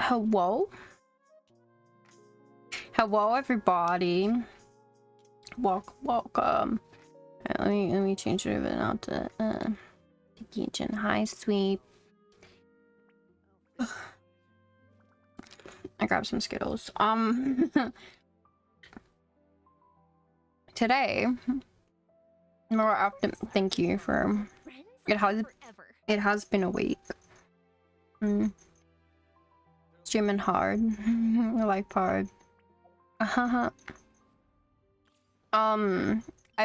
Hello? Hello, everybody. Welcome. Let me change it over now to Genshin. Hi, sweet. I grabbed some Skittles. Today, more often. Thank you for. It has been a week. Streaming hard. Life hard. I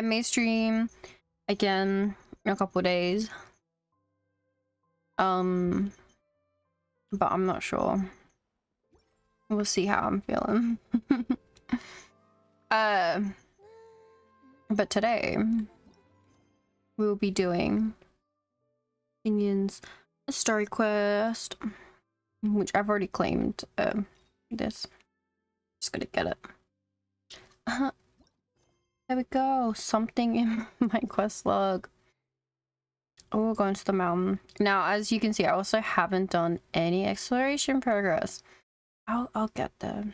may stream again in a couple days. But I'm not sure. We'll see how I'm feeling. But today we'll be doing Xianyun's story quest, which I've already claimed. This. Just gonna get it. There we go. Something in my quest log. Oh, we're going to the mountain. Now, as you can see, I also haven't done any exploration progress. I'll get there.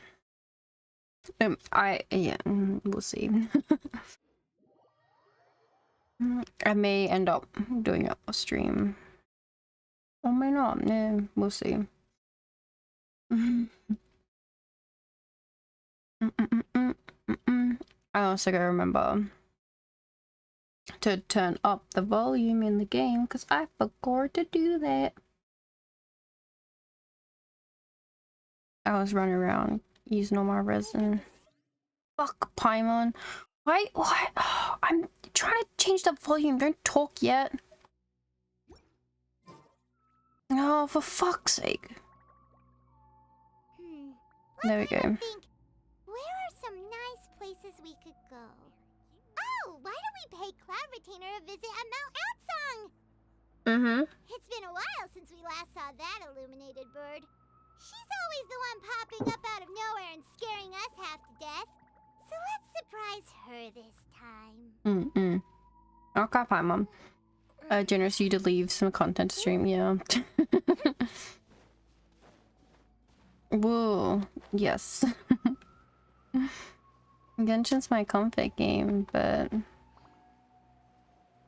We'll see. I may end up doing a stream. Or may not. Yeah, we'll see. I also gotta remember to turn up the volume in the game because I forgot to do that. I was running around using all my resin. Fuck, Paimon. Why? Oh, I'm trying to change the volume. Don't talk yet. Oh, for fuck's sake. There we go. Where are some nice places we could go? Oh, why don't we pay Cloud Retainer a visit at Mount Outsong? It's been a while since we last saw that illuminated bird. She's always the one popping up out of nowhere and scaring us half to death. So let's surprise her this time. Okay, Paimon. Generous you to leave some content to stream, yeah. Whoa, yes. Genshin's my comfort game, but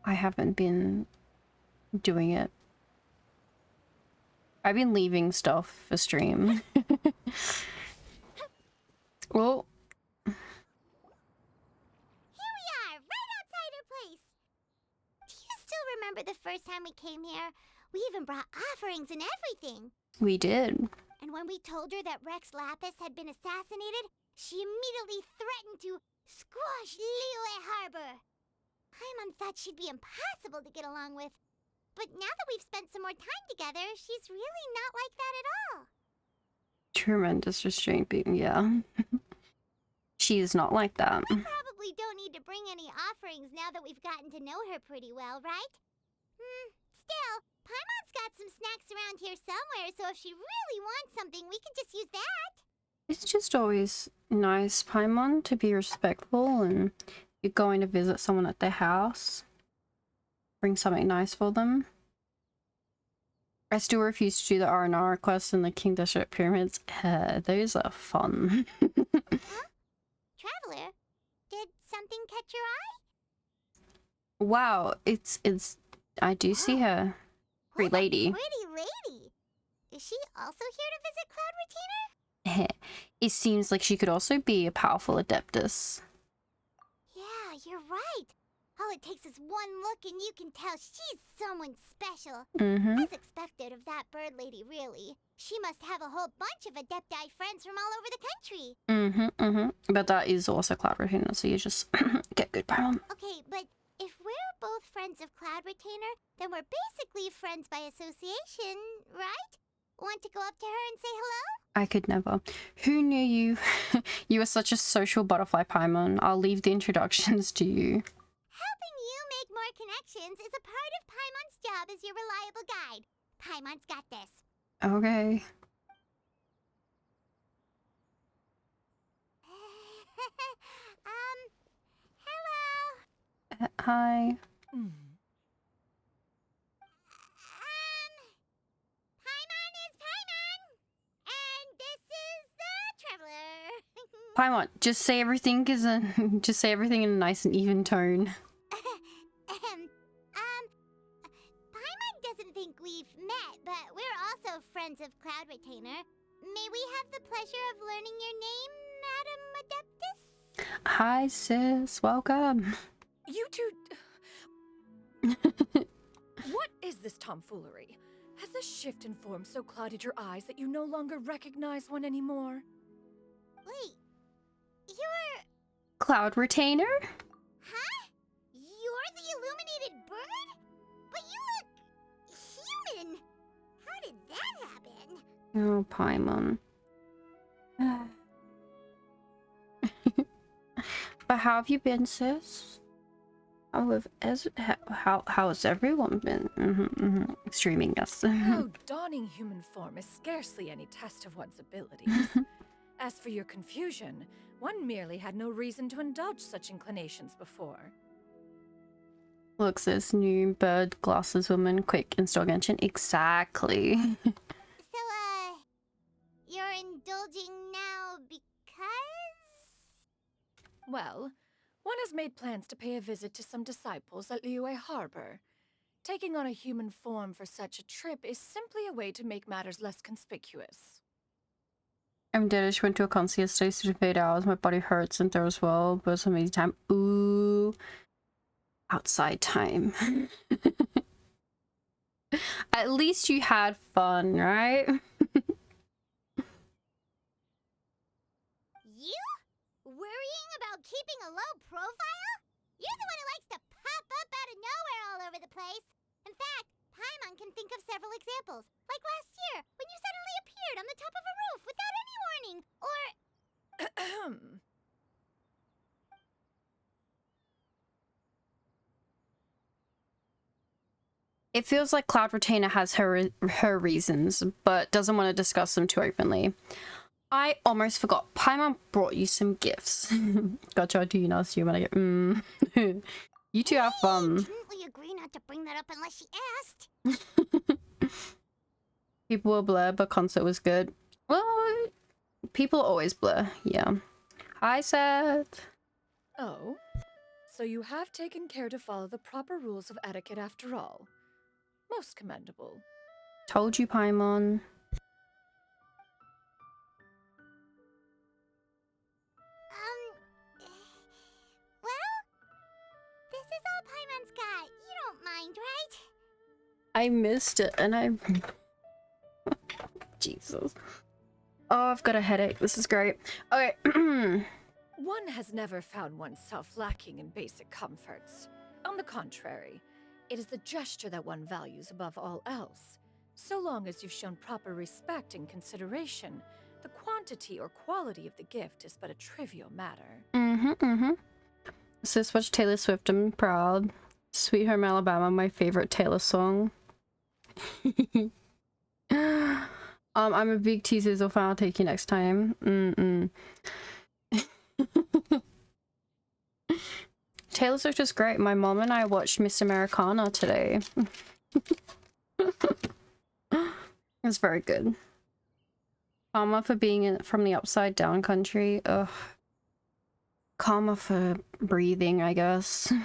I haven't been doing it. I've been leaving stuff for stream. Well, Here we are, right outside her place. Do you still remember the first time we came here? We even brought offerings and everything. we did. And when we told her that Rex Lapis had been assassinated, she immediately threatened to squash Liyue Harbor. Paimon thought she'd be impossible to get along with. But now that we've spent some more time together, she's really not like that at all. Tremendous restraint being, yeah. She is not like that. We probably don't need to bring any offerings now that we've gotten to know her pretty well, right? Still, Paimon's got some snacks around here somewhere, so if she really wants something, we can just use that. It's just always nice, Paimon, to be respectful, and you're going to visit someone at their house. Bring something nice for them. I still refuse to do the R&R quests in the King District Pyramids. Those are fun. Huh? Traveler, did something catch your eye? Wow, it's I do see her. Pretty lady. Pretty lady. Is she also here to visit Cloud Retainer? It seems like she could also be a powerful adeptus. Yeah, you're right. All it takes is one look and you can tell she's someone special. As expected of that bird lady, really. She must have a whole bunch of Adepti friends from all over the country. But that is also Cloud Retainer, so you just get good Paimon. Okay, but if we're both friends of Cloud Retainer, then we're basically friends by association, right? Want to go up to her and say hello? I could never. Who knew you? You are such a social butterfly, Paimon. I'll leave the introductions to you. Helping you make more connections is a part of Paimon's job as your reliable guide. Paimon's got this. Okay. Hello. Hi. Paimon is Paimon. And Paimon, just say everything just say everything in a nice and even tone. Paimon doesn't think we've met, but we're also friends of Cloud Retainer. May we have the pleasure of learning your name, Madam Adeptus? Hi, sis. Welcome. You two... What is this tomfoolery? Has this shift in form so clouded your eyes that you no longer recognize one anymore? Wait, you're... Cloud Retainer? Huh? You're the illuminated bird? But you look... human! How did that happen? Oh, Paimon. But how have you been, sis? How has everyone been? Streaming, yes. Oh, donning human form is scarcely any test of one's abilities. As for your confusion, one merely had no reason to indulge such inclinations before. Look, sis, new bird glasses woman, quick install Genshin. Exactly. So, you're indulging now because? Well, one has made plans to pay a visit to some disciples at Liyue Harbor. Taking on a human form for such a trip is simply a way to make matters less conspicuous. I'm dead. I just went to a concert yesterday, so for 8 hours. My body hurts and there as well, but it's an amazing time. Ooh. Outside time. At least you had fun, right? You? Worrying about keeping a low profile? You're the one who likes to pop up out of nowhere all over the place. In fact, Paimon can think of several examples. Like last year, when you suddenly appeared on the top of a roof without any warning. Or... It feels like Cloud Retainer has her reasons, but doesn't want to discuss them too openly. I almost forgot. Paimon brought you some gifts. Gotcha, do you not assume when I get You two have fun. Didn't we agree not to bring that up unless she asked? People were blur, but concert was good. Well, people always blur, yeah. Hi, Seth. Oh, so you have taken care to follow the proper rules of etiquette after all. Most commendable. Told you, Paimon. Well, this is all Paimon's got. You don't mind, right? I missed it, and I... Jesus. Oh, I've got a headache. This is great. Okay. One has never found oneself lacking in basic comforts. On the contrary, it is the gesture that one values above all else. So long as you've shown proper respect and consideration, the quantity or quality of the gift is but a trivial matter. Sis, watch Taylor Swift. I'm proud. Sweet Home Alabama, my favorite Taylor song. I'm a big T-Sizzle fan. I'll take you next time. Taylor Swift is great. My mom and I watched Miss Americana today. It's very good. Karma for being from the upside down country. Ugh. Karma for breathing, I guess. That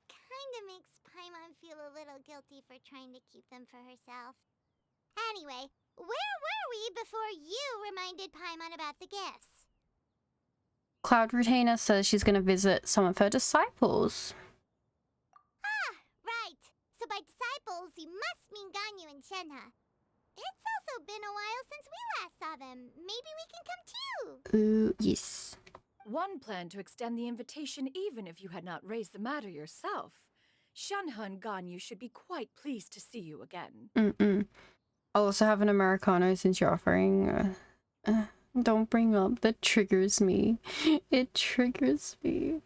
kinda makes Paimon feel a little guilty for trying to keep them for herself. Anyway, where were we before you reminded Paimon about the gifts? Cloud Retainer says she's going to visit some of her disciples. Ah, right. So by disciples, you must mean Ganyu and Shenhe. It's also been a while since we last saw them. Maybe we can come too. Ooh, yes. One planned to extend the invitation even if you had not raised the matter yourself. Shenhe and Ganyu should be quite pleased to see you again. I'll also have an Americano since you're offering. Don't bring up. That triggers me. It triggers me.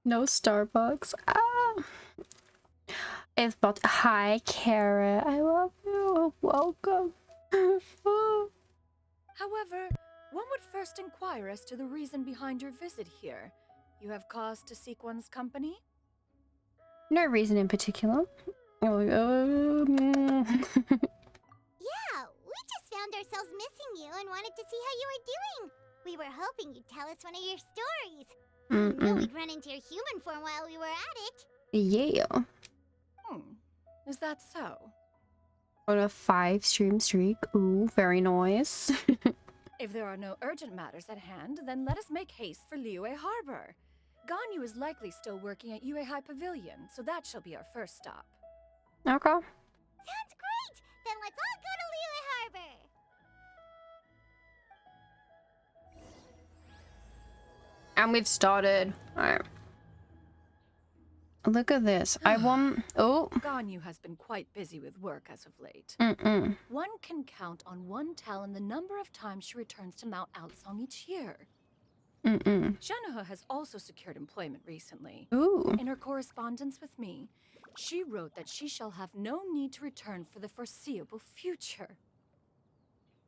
No Starbucks. Ah. It's about. Hi, Kara. I love you. Welcome. However, one would first inquire as to the reason behind your visit here. You have cause to seek one's company? No reason in particular. Yeah, we just found ourselves missing you and wanted to see how you were doing. We were hoping you'd tell us one of your stories. We knew we'd run into your human form while we were at it. Yeah. Is that so? On a 5-stream streak. Ooh, very nice. If there are no urgent matters at hand, then let us make haste for Liyue Harbor. Ganyu is likely still working at Yue High Pavilion, so that shall be our first stop. Okay. Sounds great! Then let's all go to Liyue Harbor! And we've started. Alright. Look at this. I want... Oh. Ganyu has been quite busy with work as of late. One can count on one talon the number of times she returns to Mount Outsong each year. Shenoha has also secured employment recently. Ooh. In her correspondence with me, she wrote that she shall have no need to return for the foreseeable future.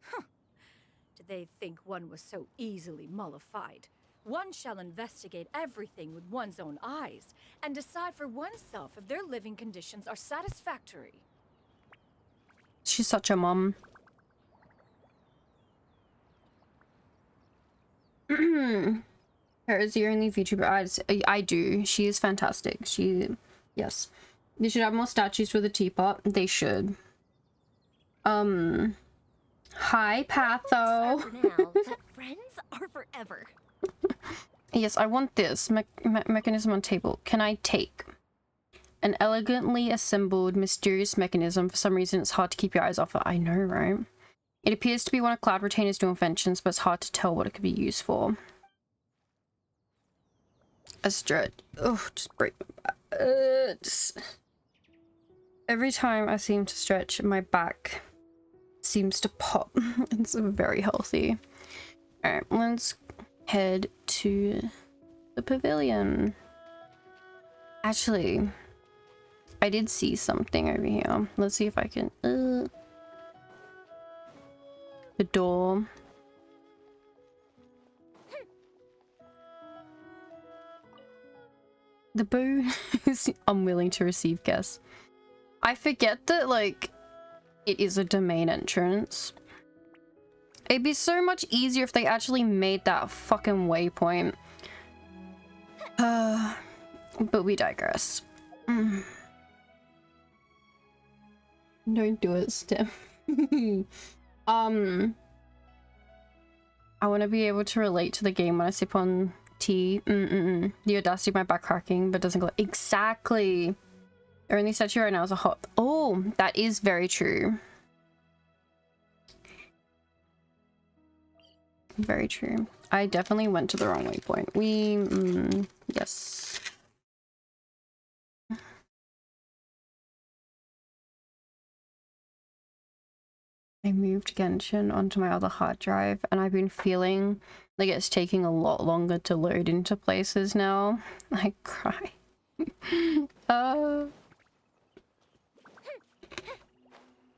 Huh. Did they think one was so easily mollified? One shall investigate everything with one's own eyes and decide for oneself if their living conditions are satisfactory. She's such a mom. Her is the only VTuber I do. She is fantastic. Yes. They should have more statues for the teapot. They should. Hi, Patho. For now, but friends are forever. Yes, I want this mechanism on table. Can I take an elegantly assembled mysterious mechanism? For some reason, it's hard to keep your eyes off it. I know, right? It appears to be one of Cloud Retainer's new inventions, but it's hard to tell what it could be used for. A stretch. Oh, just break my back. Every time I seem to stretch, my back seems to pop. It's very healthy. Alright, let's head to the pavilion. Actually, I did see something over here. Let's see if I can... the door. The bow is unwilling to receive guests. I forget that, like, it is a domain entrance. It'd be so much easier if they actually made that fucking waypoint. But we digress. Don't do it, Steph. I want to be able to relate to the game when I sip on tea. The audacity of my back cracking, but doesn't go exactly. Our only statue right now is a hot. Oh, that is very true. Very true. I definitely went to the wrong waypoint. Yes. I moved Genshin onto my other hard drive, and I've been feeling like it's taking a lot longer to load into places now. I cry.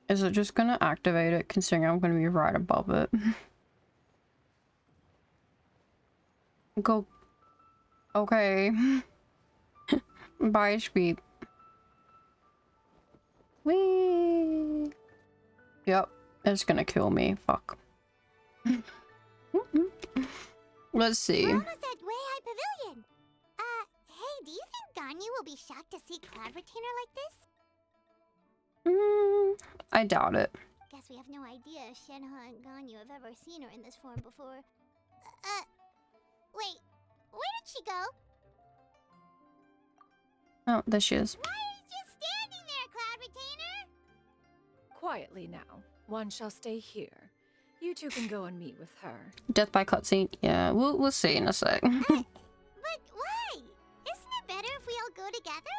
Is it just gonna activate it, considering I'm gonna be right above it? Go. Okay. Bye, Speed. Whee! Yep. It's gonna kill me. Fuck. Let's see. We're almost at Way High Pavilion. Hey, do you think Ganyu will be shocked to see Cloud Retainer like this? I doubt it. Guess we have no idea if Shenhe and Ganyu have ever seen her in this form before. Wait, where did she go? Oh, there she is. Why are you just standing there, Cloud Retainer? Quietly now. One shall stay here. You two can go and meet with her. Death by cutscene. Yeah, we'll see in a sec. But why? Isn't it better if we all go together?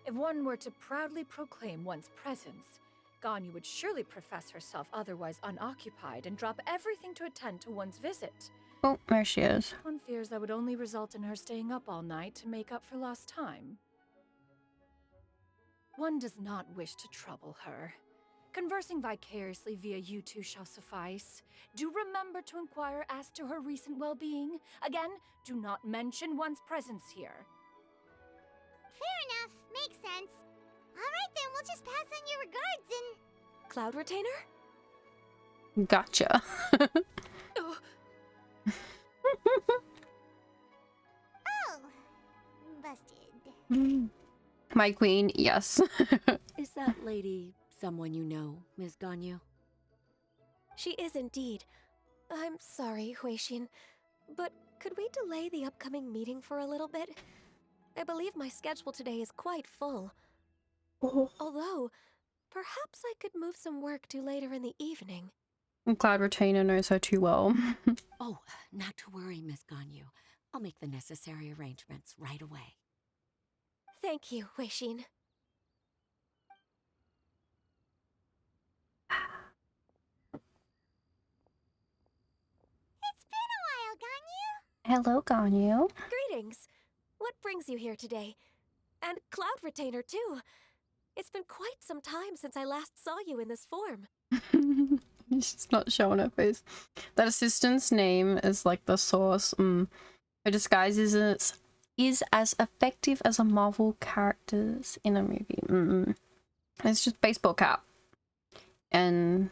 If one were to proudly proclaim one's presence, Ganyu would surely profess herself otherwise unoccupied and drop everything to attend to one's visit. Oh, there she is. One fears that would only result in her staying up all night to make up for lost time. One does not wish to trouble her. Conversing vicariously via you two shall suffice. Do remember to inquire as to her recent well-being. Again, do not mention one's presence here. Fair enough. Makes sense. Alright then, we'll just pass on your regards and... Cloud Retainer? Gotcha. Oh, Oh, busted. My queen, yes. Is that lady someone you know, Miss Ganyu? She is indeed. I'm sorry, Huixin, but could we delay the upcoming meeting for a little bit? I believe my schedule today is quite full. Although, perhaps I could move some work to later in the evening. Cloud Retainer knows her too well. Oh, not to worry, Miss Ganyu. I'll make the necessary arrangements right away. Thank you, Huixin. It's been a while, Ganyu. Hello, Ganyu. Greetings. What brings you here today? And Cloud Retainer, too. It's been quite some time since I last saw you in this form. She's not showing her face. That assistant's name is like the source. Her disguise is as effective as a Marvel characters in a movie. It's just baseball cap and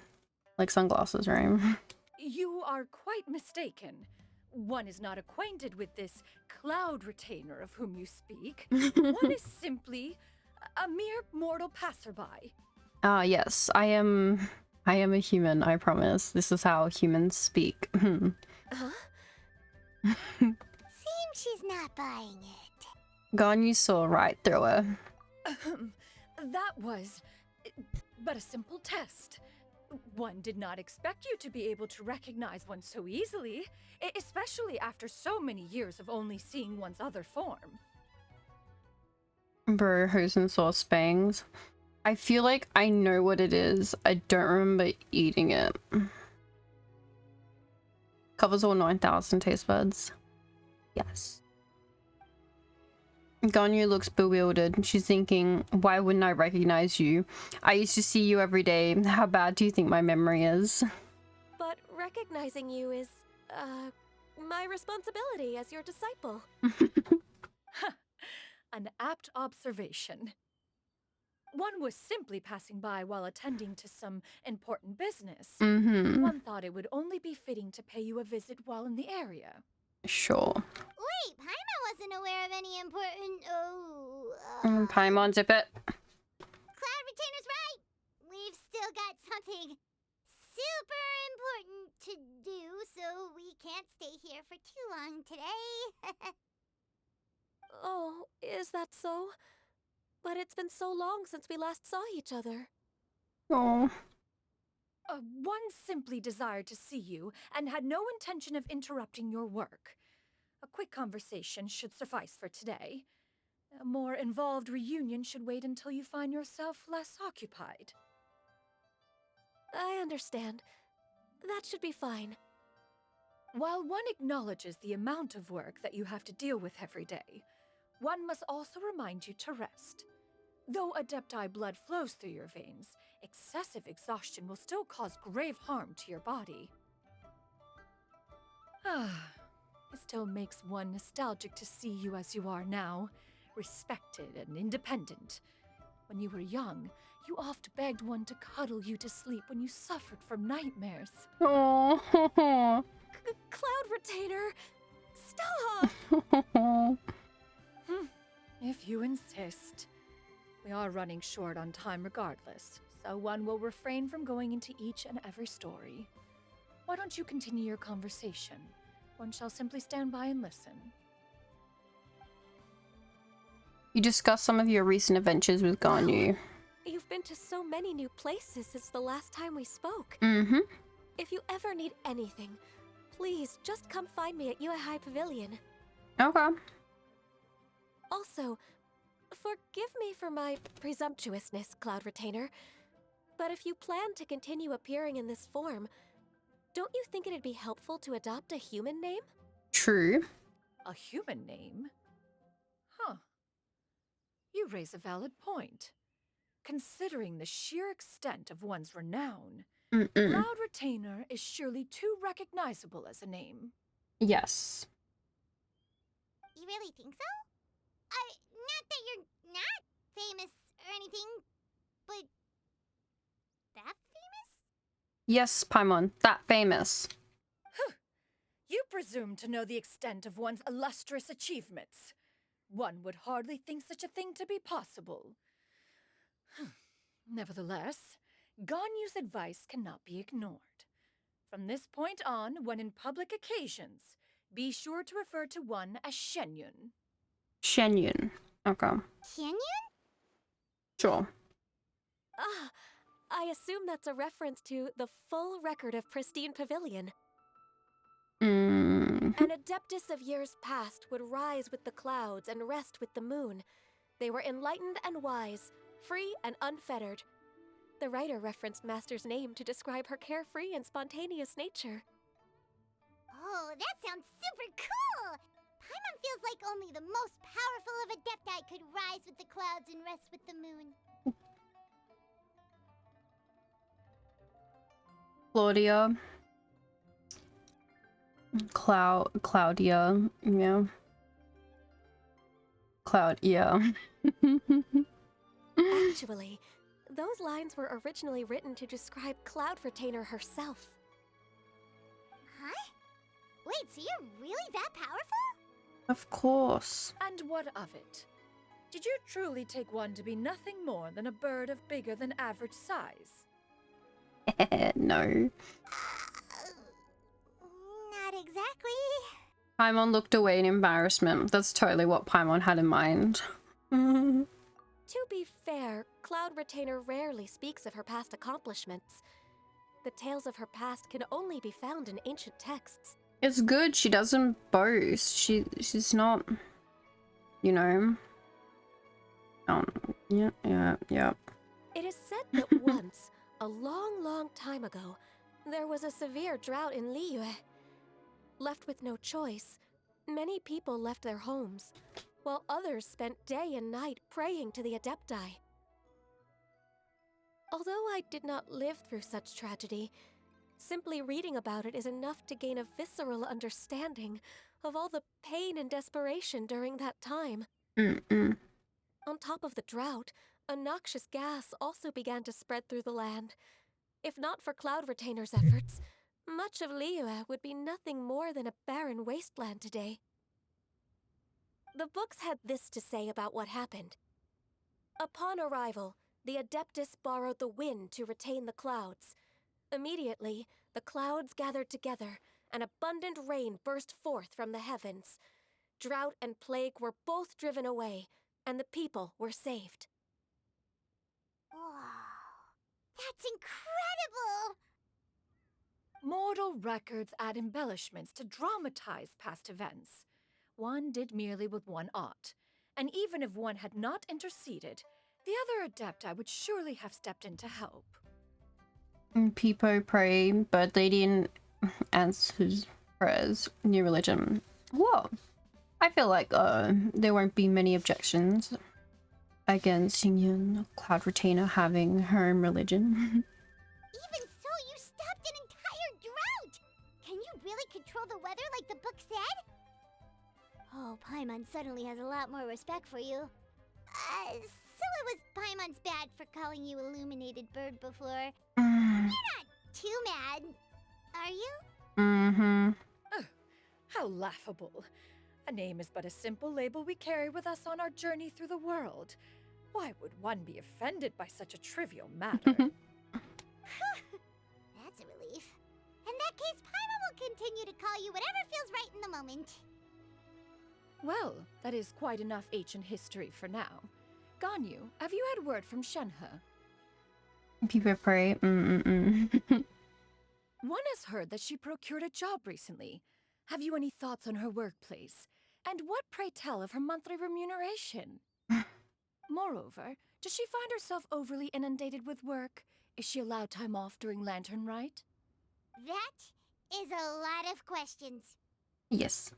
like sunglasses, right? you are quite mistaken. One is not acquainted with this Cloud Retainer of whom you speak. One is simply a mere mortal passerby. Yes, I am a human, I promise. This is how humans speak. Huh? Seems she's not buying it. Ganyu saw right through her. That was but a simple test. One did not expect you to be able to recognize one so easily, especially after so many years of only seeing one's other form. Bro, Hosen saw Spangs. I feel like I know what it is. I don't remember eating it. Covers all 9,000 taste buds. Yes. Ganyu looks bewildered. She's thinking, why wouldn't I recognize you? I used to see you every day. How bad do you think my memory is? But recognizing you is, my responsibility as your disciple. An apt observation. One was simply passing by while attending to some important business. One thought it would only be fitting to pay you a visit while in the area. Sure. Wait, Paimon wasn't aware of any important. Paimon, zip it. Cloud Retainer's right. We've still got something super important to do, so we can't stay here for too long today. Oh, is that so? But it's been so long since we last saw each other. Oh. One simply desired to see you and had no intention of interrupting your work. A quick conversation should suffice for today. A more involved reunion should wait until you find yourself less occupied. I understand. That should be fine. While one acknowledges the amount of work that you have to deal with every day, one must also remind you to rest. Though Adepti blood flows through your veins, excessive exhaustion will still cause grave harm to your body. It still makes one nostalgic to see you as you are now, respected and independent. When you were young, you oft begged one to cuddle you to sleep when you suffered from nightmares. Oh. Cloud Retainer! Stop! If you insist. We are running short on time regardless, so one will refrain from going into each and every story. Why don't you continue your conversation? One shall simply stand by and listen. You discussed some of your recent adventures with Ganyu. You've been to so many new places since the last time we spoke. If you ever need anything, please just come find me at Uehai Pavilion. Okay. Also, forgive me for my presumptuousness, Cloud Retainer, but if you plan to continue appearing in this form, don't you think it'd be helpful to adopt a human name? True. A human name? Huh. You raise a valid point. Considering the sheer extent of one's renown, Cloud Retainer is surely too recognizable as a name. Yes. You really think so? Not that you're not famous or anything, but that famous? Yes, Paimon. That famous. Huh. You presume to know the extent of one's illustrious achievements. One would hardly think such a thing to be possible. Nevertheless, Ganyu's advice cannot be ignored. From this point on, when in public occasions, be sure to refer to one as Xianyun. Xianyun. Okay. Xianyun? Sure. Ah, I assume that's a reference to the full record of Pristine Pavilion. Mm. An adeptus of years past would rise with the clouds and rest with the moon. They were enlightened and wise, free and unfettered. The writer referenced Master's name to describe her carefree and spontaneous nature. Oh, that sounds super cool! Paimon feels like only the most powerful of Adepti could rise with the clouds and rest with the moon. Claudia. Claudia. Yeah. Claudia. Actually, those lines were originally written to describe Cloud Retainer herself. Huh? Wait, so you're really that powerful? Of course. And what of it? Did you truly take one to be nothing more than a bird of bigger than average size? No. Not exactly. Paimon looked away in embarrassment. That's totally what Paimon had in mind. To be fair, Cloud Retainer rarely speaks of her past accomplishments. The tales of her past can only be found in ancient texts. It's good she doesn't boast. She's not, you know. Yeah. It is said that once, a long, long time ago, there was a severe drought in Liyue. Left with no choice, many people left their homes, while others spent day and night praying to the Adepti. Although I did not live through such tragedy, simply reading about it is enough to gain a visceral understanding of all the pain and desperation during that time. On top of the drought, a noxious gas also began to spread through the land. If not for Cloud Retainer's efforts, much of Liyue would be nothing more than a barren wasteland today. The books had this to say about what happened. Upon arrival, the Adeptus borrowed the wind to retain the clouds. Immediately, the clouds gathered together, and abundant rain burst forth from the heavens. Drought and plague were both driven away, and the people were saved. Wow. That's incredible! Mortal records add embellishments to dramatize past events. One did merely with one ought, and even if one had not interceded, the other Adepti would surely have stepped in to help. People pray, but they didn't answer his prayers. New religion. Whoa. I feel like there won't be many objections against Xianyun, Cloud Retainer, having her own religion. Even so, you stopped an entire drought! Can you really control the weather like the book said? Oh, Paimon suddenly has a lot more respect for you. So it was Paimon's bad for calling you Illuminated Bird before. You're not too mad, are you? How laughable. A name is but a simple label we carry with us on our journey through the world. Why would one be offended by such a trivial matter? That's a relief. In that case, Paimon will continue to call you whatever feels right in the moment. Well, that is quite enough ancient history for now. Ganyu, have you had word from Shenhe? People pray. One has heard that she procured a job recently. Have you any thoughts on her workplace? And what, pray tell, of her monthly remuneration? Moreover, does she find herself overly inundated with work? Is she allowed time off during Lantern Rite? That is a lot of questions. Yes.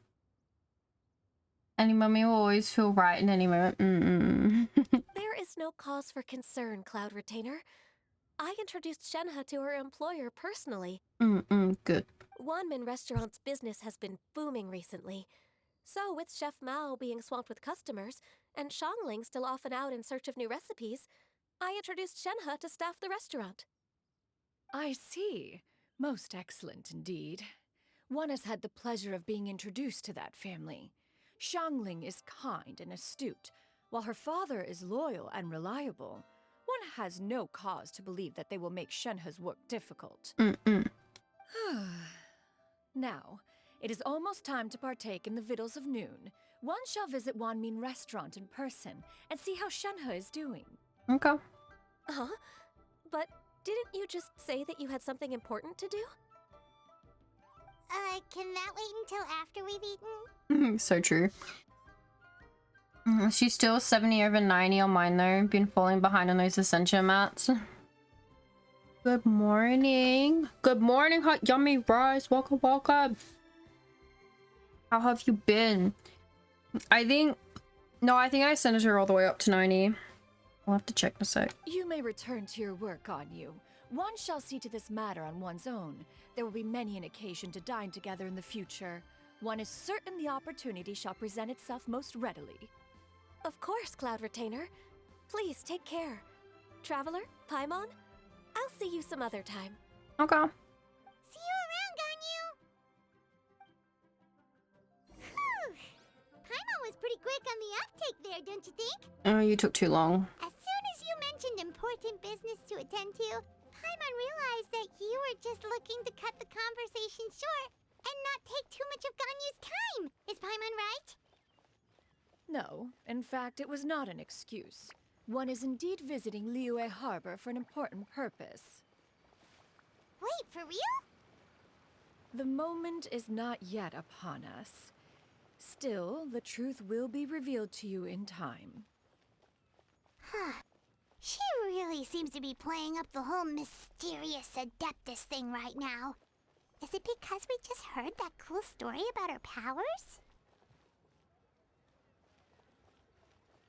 Any mummy will always feel right in any moment. There is no cause for concern, Cloud Retainer. I introduced Shenhe to her employer personally. Good. Wanmin Restaurant's business has been booming recently. So, with Chef Mao being swamped with customers, and Xiangling still off and out in search of new recipes, I introduced Shenhe to staff the restaurant. I see. Most excellent indeed. One has had the pleasure of being introduced to that family. Xiangling is kind and astute, while her father is loyal and reliable. One has no cause to believe that they will make Shenhe's work difficult. Now, it is almost time to partake in the victuals of noon. One shall visit Wanmin restaurant in person and see how Shenhe is doing. Okay. Huh? But didn't you just say that you had something important to do? Can that wait until after we've eaten? So true. She's still 70 over 90 on mine though. Been falling behind on those Ascension mats. Good morning. Good morning, hot yummy rice. Welcome, welcome. How have you been? I think I sent her all the way up to 90. I'll have to check in a sec. You may return to your work, Ganyu. One shall see to this matter on one's own. There will be many an occasion to dine together in the future. One is certain the opportunity shall present itself most readily. Of course, Cloud Retainer. Please take care. Traveler, Paimon, I'll see you some other time. Okay. See you around, Ganyu! Whew! Paimon was pretty quick on the uptake there, don't you think? Oh, you took too long. As soon as you mentioned important business to attend to, Paimon realized that you were just looking to cut the conversation short and not take too much of Ganyu's time. Is Paimon right? No, in fact, it was not an excuse. One is indeed visiting Liyue Harbor for an important purpose. Wait, for real? The moment is not yet upon us. Still, the truth will be revealed to you in time. Huh. She really seems to be playing up the whole mysterious Adeptus thing right now. Is it because we just heard that cool story about her powers?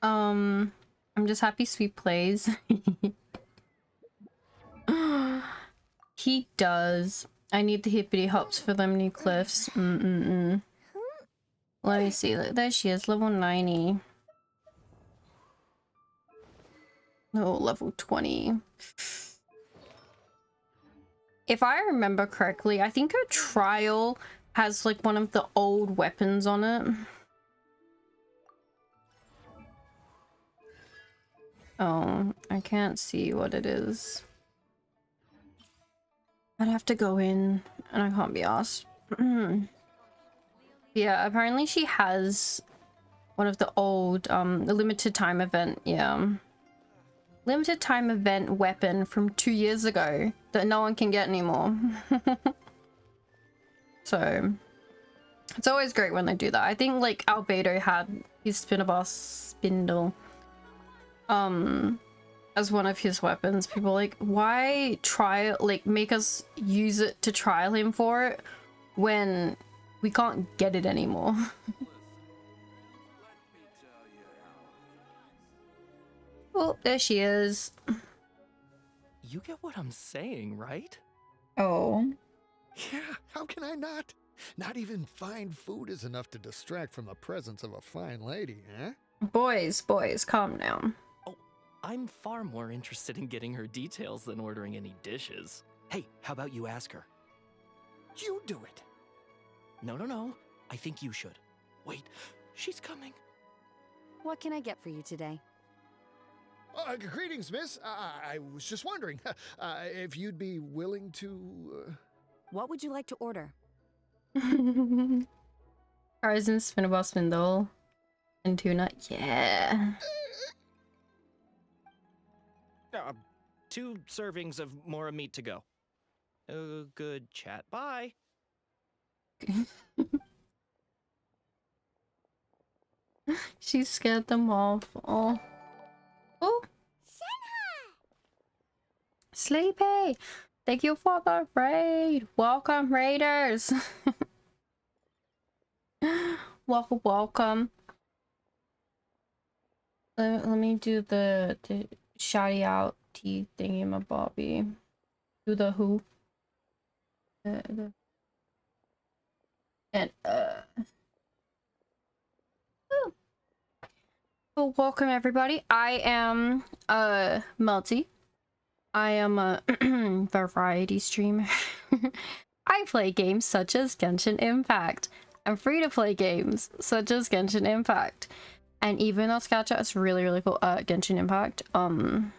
I'm just happy Sweet plays. He does. I need the hippity hops for them new cliffs. Let me see. There she is, level 90. Oh, level 20. If I remember correctly, I think her trial has like one of the old weapons on it. Oh, I can't see what it is. I'd have to go in and I can't be asked. Yeah, apparently she has one of the old the limited time event, yeah. Limited time event weapon from 2 years ago that no one can get anymore. So it's always great when they do that. I think like Albedo had his Spinnerboss spindle as one of his weapons. People like, why try like make us use it to trial him for it when we can't get it anymore? Oh, there she is. You get what I'm saying, right? Oh. Yeah, how can I not? Not even fine food is enough to distract from the presence of a fine lady, eh? Boys, calm down. Oh, I'm far more interested in getting her details than ordering any dishes. Hey, how about you ask her? You do it. No. I think you should. Wait, she's coming. What can I get for you today? Greetings, miss. I was just wondering if you'd be willing to... What would you like to order? Horizon Spinnerball Spindle and tuna. Yeah. 2 servings of Mora meat to go. Good chat. Bye. She scared them off. Oh. Oh. Sleepy. Thank you for the raid. Welcome, raiders. welcome. Let me do the shouty out tea thingy, my Bobby. Do the who. And well, welcome everybody. I am Melty. I am a variety streamer. I play games such as Genshin Impact and free-to-play games such as Genshin Impact. And even though Sketchup is really, really cool, Genshin Impact, and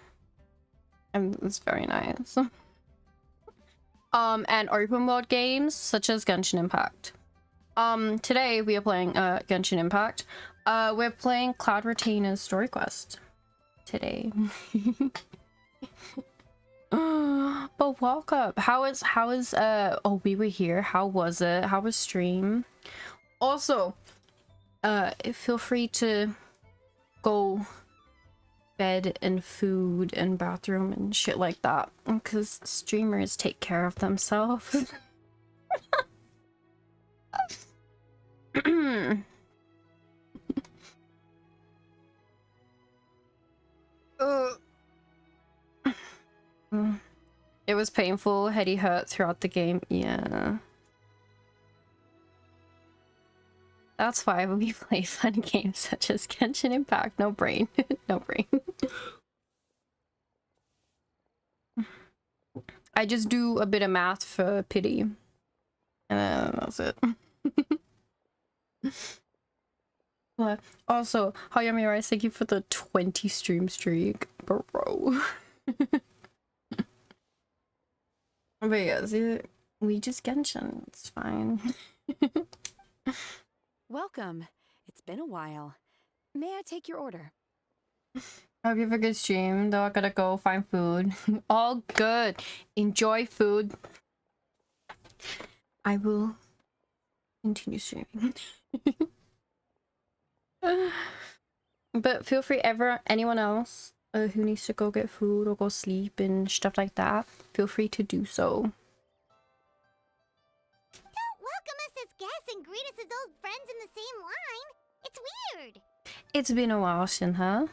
it's very nice. And open world games such as Genshin Impact. Today we are playing Genshin Impact. We're playing Cloud Retainer's Story Quest today. But welcome. How is oh, we were here. How was it? How was stream? Also, feel free to go bed and food and bathroom and shit like that, because streamers take care of themselves. It was painful, heady hurt throughout the game. Yeah. That's why we play fun games such as Genshin Impact. No brain. No brain. I just do a bit of math for pity. And then that's it. But also, Hayami Rice, thank you for the 20 stream streak, bro. But yeah, see, we just Genshin. It's fine. Welcome. It's been a while. May I take your order? Hope you have a good stream, though I gotta go find food. All good. Enjoy food. I will continue streaming. But feel free, anyone else who needs to go get food or go sleep and stuff like that, feel free to do so. Don't welcome us as guests and greet us as old friends in the same line. It's weird. It's been a while, Shinha.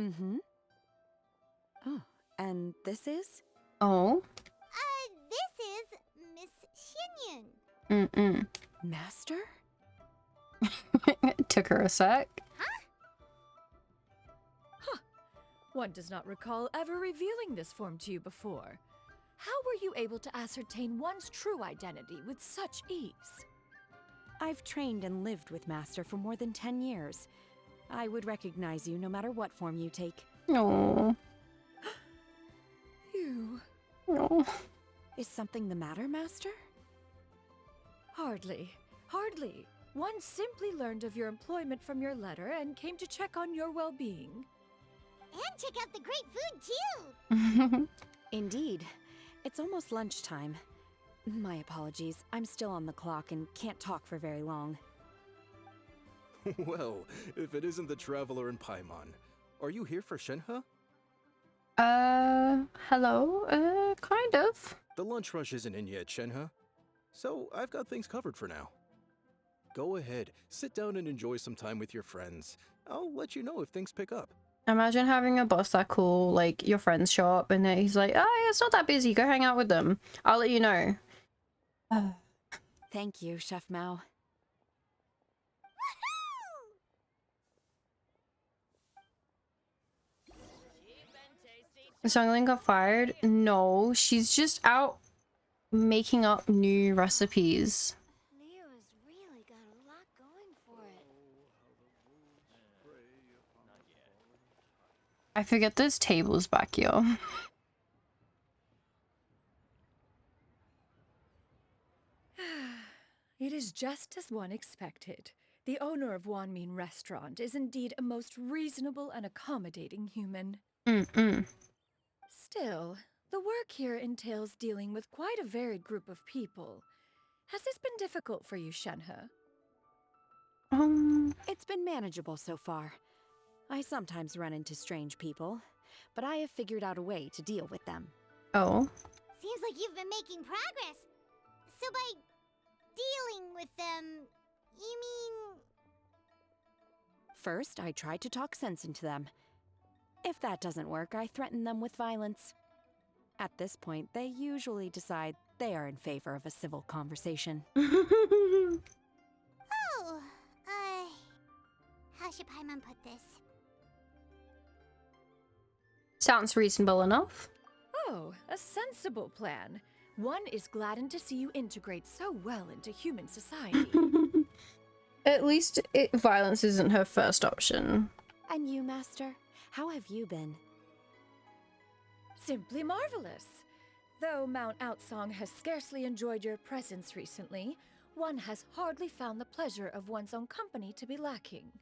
Mm-hmm. Oh, and this is? Oh? This is Miss Xianyun. Master? It took her a sec. One does not recall ever revealing this form to you before. How were you able to ascertain one's true identity with such ease? I've trained and lived with Master for more than 10 years. I would recognize you no matter what form you take. No. You... No. Is something the matter, Master? Hardly. Hardly. One simply learned of your employment from your letter and came to check on your well-being. And check out the great food, too. Indeed. It's almost lunchtime. My apologies. I'm still on the clock and can't talk for very long. Well, if it isn't the Traveler in Paimon, are you here for Shenhe? Hello? Kind of. The lunch rush isn't in yet, Shenhe. So I've got things covered for now. Go ahead, sit down and enjoy some time with your friends. I'll let you know if things pick up. Imagine having a boss that cool, like your friends show up and then he's like, oh, yeah, it's not that busy, go hang out with them. I'll let you know. Thank you, Chef Mao. Sungling got fired? No, she's just out making up new recipes. Leo has really got a lot going for it. I forget there's tables back here. It is just as one expected. The owner of Wanmin Restaurant is indeed a most reasonable and accommodating human. Still, the work here entails dealing with quite a varied group of people. Has this been difficult for you, Shenhe? It's been manageable so far. I sometimes run into strange people, but I have figured out a way to deal with them. Oh. Seems like you've been making progress. So by dealing with them, you mean... First, I try to talk sense into them. If that doesn't work, I threaten them with violence. At this point, they usually decide they are in favor of a civil conversation. Oh, how should Paimon put this? Sounds reasonable enough. Oh, a sensible plan. One is gladdened to see you integrate so well into human society. At least violence isn't her first option. And you, Master? How have you been? Simply marvelous. Though Mount Outsong has scarcely enjoyed your presence recently, one has hardly found the pleasure of one's own company to be lacking.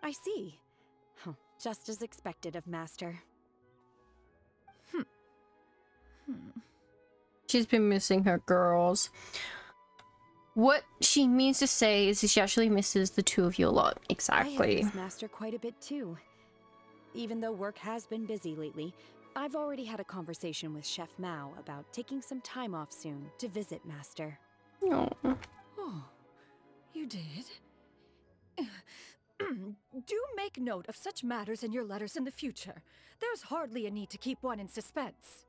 I see. Just as expected of Master. She's been missing her girls. What she means to say is she actually misses the two of you a lot. I Exactly. have missed Master quite a bit too. Even though work has been busy lately, I've already had a conversation with Chef Mao about taking some time off soon to visit Master. Oh. Oh, you did? Do make note of such matters in your letters in the future. There's hardly a need to keep one in suspense.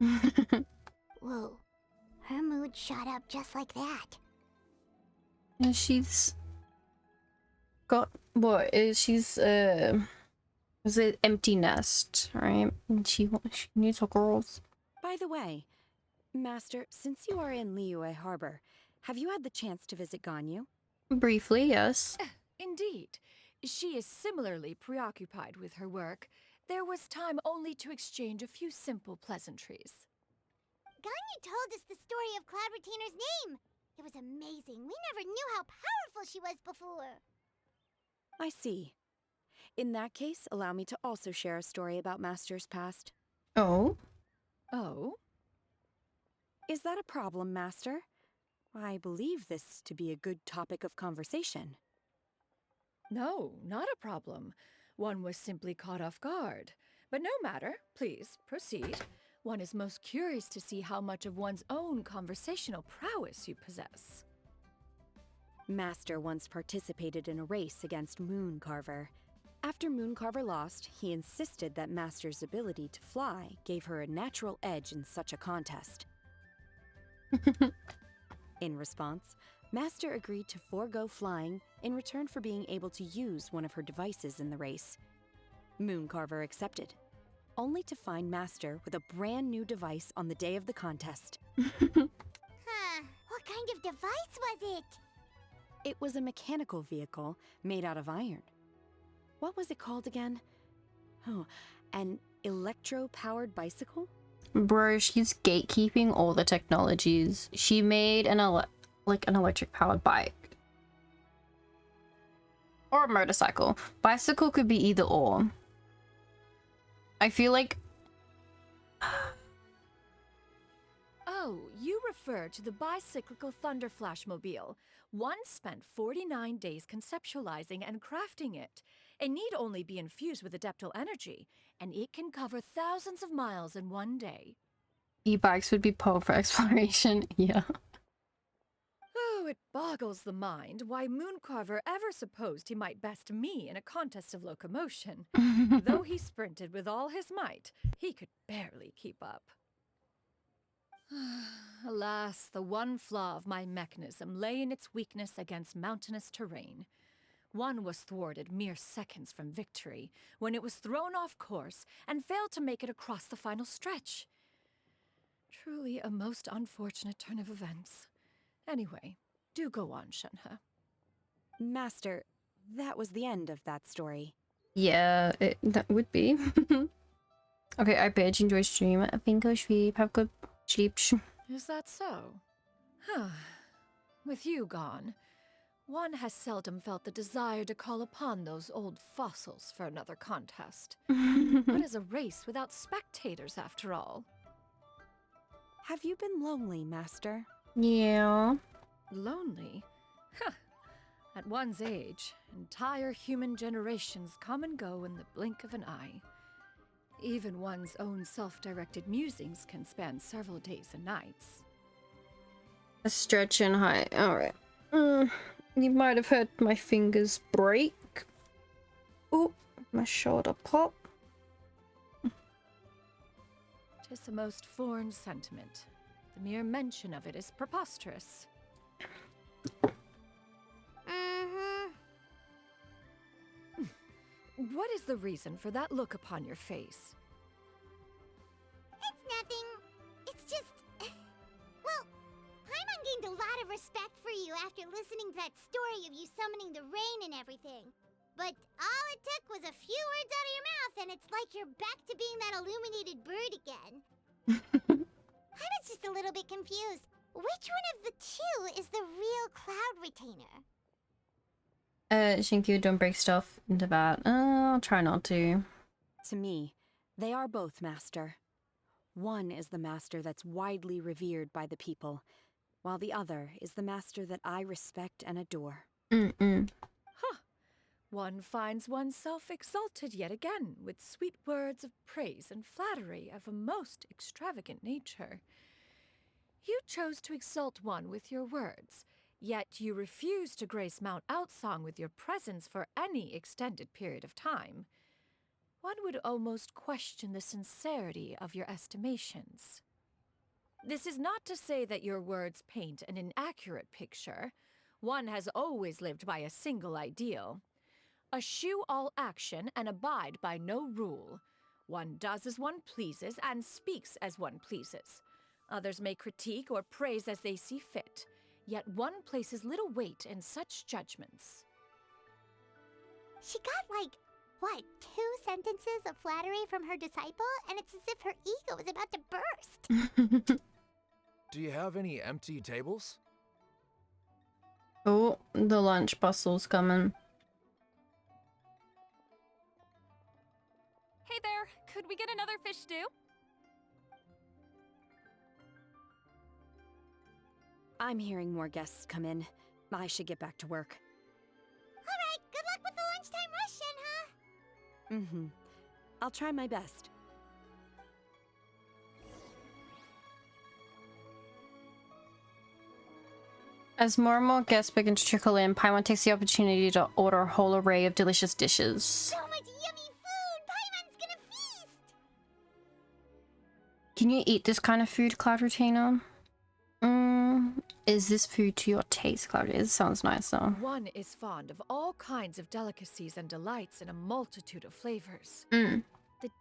Whoa. Her mood shot up just like that. And she's got what is she's is it empty nest, right? And she needs her girls. By the way, Master, since you are in Liyue Harbor, have you had the chance to visit Ganyu? Briefly, yes. Indeed. She is similarly preoccupied with her work. There was time only to exchange a few simple pleasantries. Ganyu told us the story of Cloud Retainer's name. It was amazing. We never knew how powerful she was before. I see. In that case, allow me to also share a story about Master's past. Oh. Oh? Is that a problem, Master? I believe this to be a good topic of conversation. No, not a problem. One was simply caught off guard. But no matter. Please, proceed. One is most curious to see how much of one's own conversational prowess you possess. Master once participated in a race against Mooncarver. After Mooncarver lost, he insisted that Master's ability to fly gave her a natural edge in such a contest. In response, Master agreed to forego flying in return for being able to use one of her devices in the race. Mooncarver accepted, only to find Master with a brand new device on the day of the contest. Huh. What kind of device was it? It was a mechanical vehicle made out of iron. What was it called again? Oh, an electro-powered bicycle? Bro, she's gatekeeping all the technologies. She made an electric powered bike. Or a motorcycle. Bicycle could be either or. I feel like... Oh, you refer to the bicyclical Thunder Flashmobile. One spent 49 days conceptualizing and crafting it. It need only be infused with adeptal energy, and it can cover thousands of miles in one day. E-bikes would be poor for exploration. Yeah. Oh, it boggles the mind why Mooncarver ever supposed he might best me in a contest of locomotion. Though he sprinted with all his might, he could barely keep up. Alas, the one flaw of my mechanism lay in its weakness against mountainous terrain. One was thwarted mere seconds from victory, when it was thrown off course and failed to make it across the final stretch. Truly a most unfortunate turn of events. Anyway, do go on, Shenhe. Master, that was the end of that story. Yeah, that would be. Okay, I bet you enjoy stream. I think I should have good sleep. Is that so? Huh. With you gone, one has seldom felt the desire to call upon those old fossils for another contest. What is a race without spectators, after all? Have you been lonely, Master? Yeah. Lonely? Huh. At one's age, entire human generations come and go in the blink of an eye. Even one's own self-directed musings can span several days and nights. A stretch and high. Alright. You might have heard my fingers break. Oh, my shoulder pop. 'Tis a most foreign sentiment. The mere mention of it is preposterous. What is the reason for that look upon your face? It's nothing. It's just... mind that story of you summoning the rain and everything. But all it took was a few words out of your mouth, and it's like you're back to being that illuminated bird again. I was just a little bit confused. Which one of the two is the real cloud retainer? Shinku, don't break stuff into that. I'll try not to. To me, they are both master. One is the master that's widely revered by the people, while the other is the master that I respect and adore. Huh. One finds oneself exalted yet again with sweet words of praise and flattery of a most extravagant nature. You chose to exalt one with your words, yet you refuse to grace Mount Outsong with your presence for any extended period of time. One would almost question the sincerity of your estimations. This is not to say that your words paint an inaccurate picture. One has always lived by a single ideal. Eschew all action and abide by no rule. One does as one pleases and speaks as one pleases. Others may critique or praise as they see fit, yet one places little weight in such judgments. She got like, what, 2 sentences of flattery from her disciple, and it's as if her ego is about to burst. Do you have any empty tables? Oh, the lunch bustle's coming. Hey there, could we get another fish stew? I'm hearing more guests come in. I should get back to work. Alright, good luck with the lunchtime rush, Shinha. I'll try my best. As more and more guests begin to trickle in, Paimon takes the opportunity to order a whole array of delicious dishes. So much yummy food! Paimon's gonna feast! Can you eat this kind of food, Cloud Retainer? Is this food to your taste, Cloud? It sounds nice though. One is fond of all kinds of delicacies and delights in a multitude of flavors. The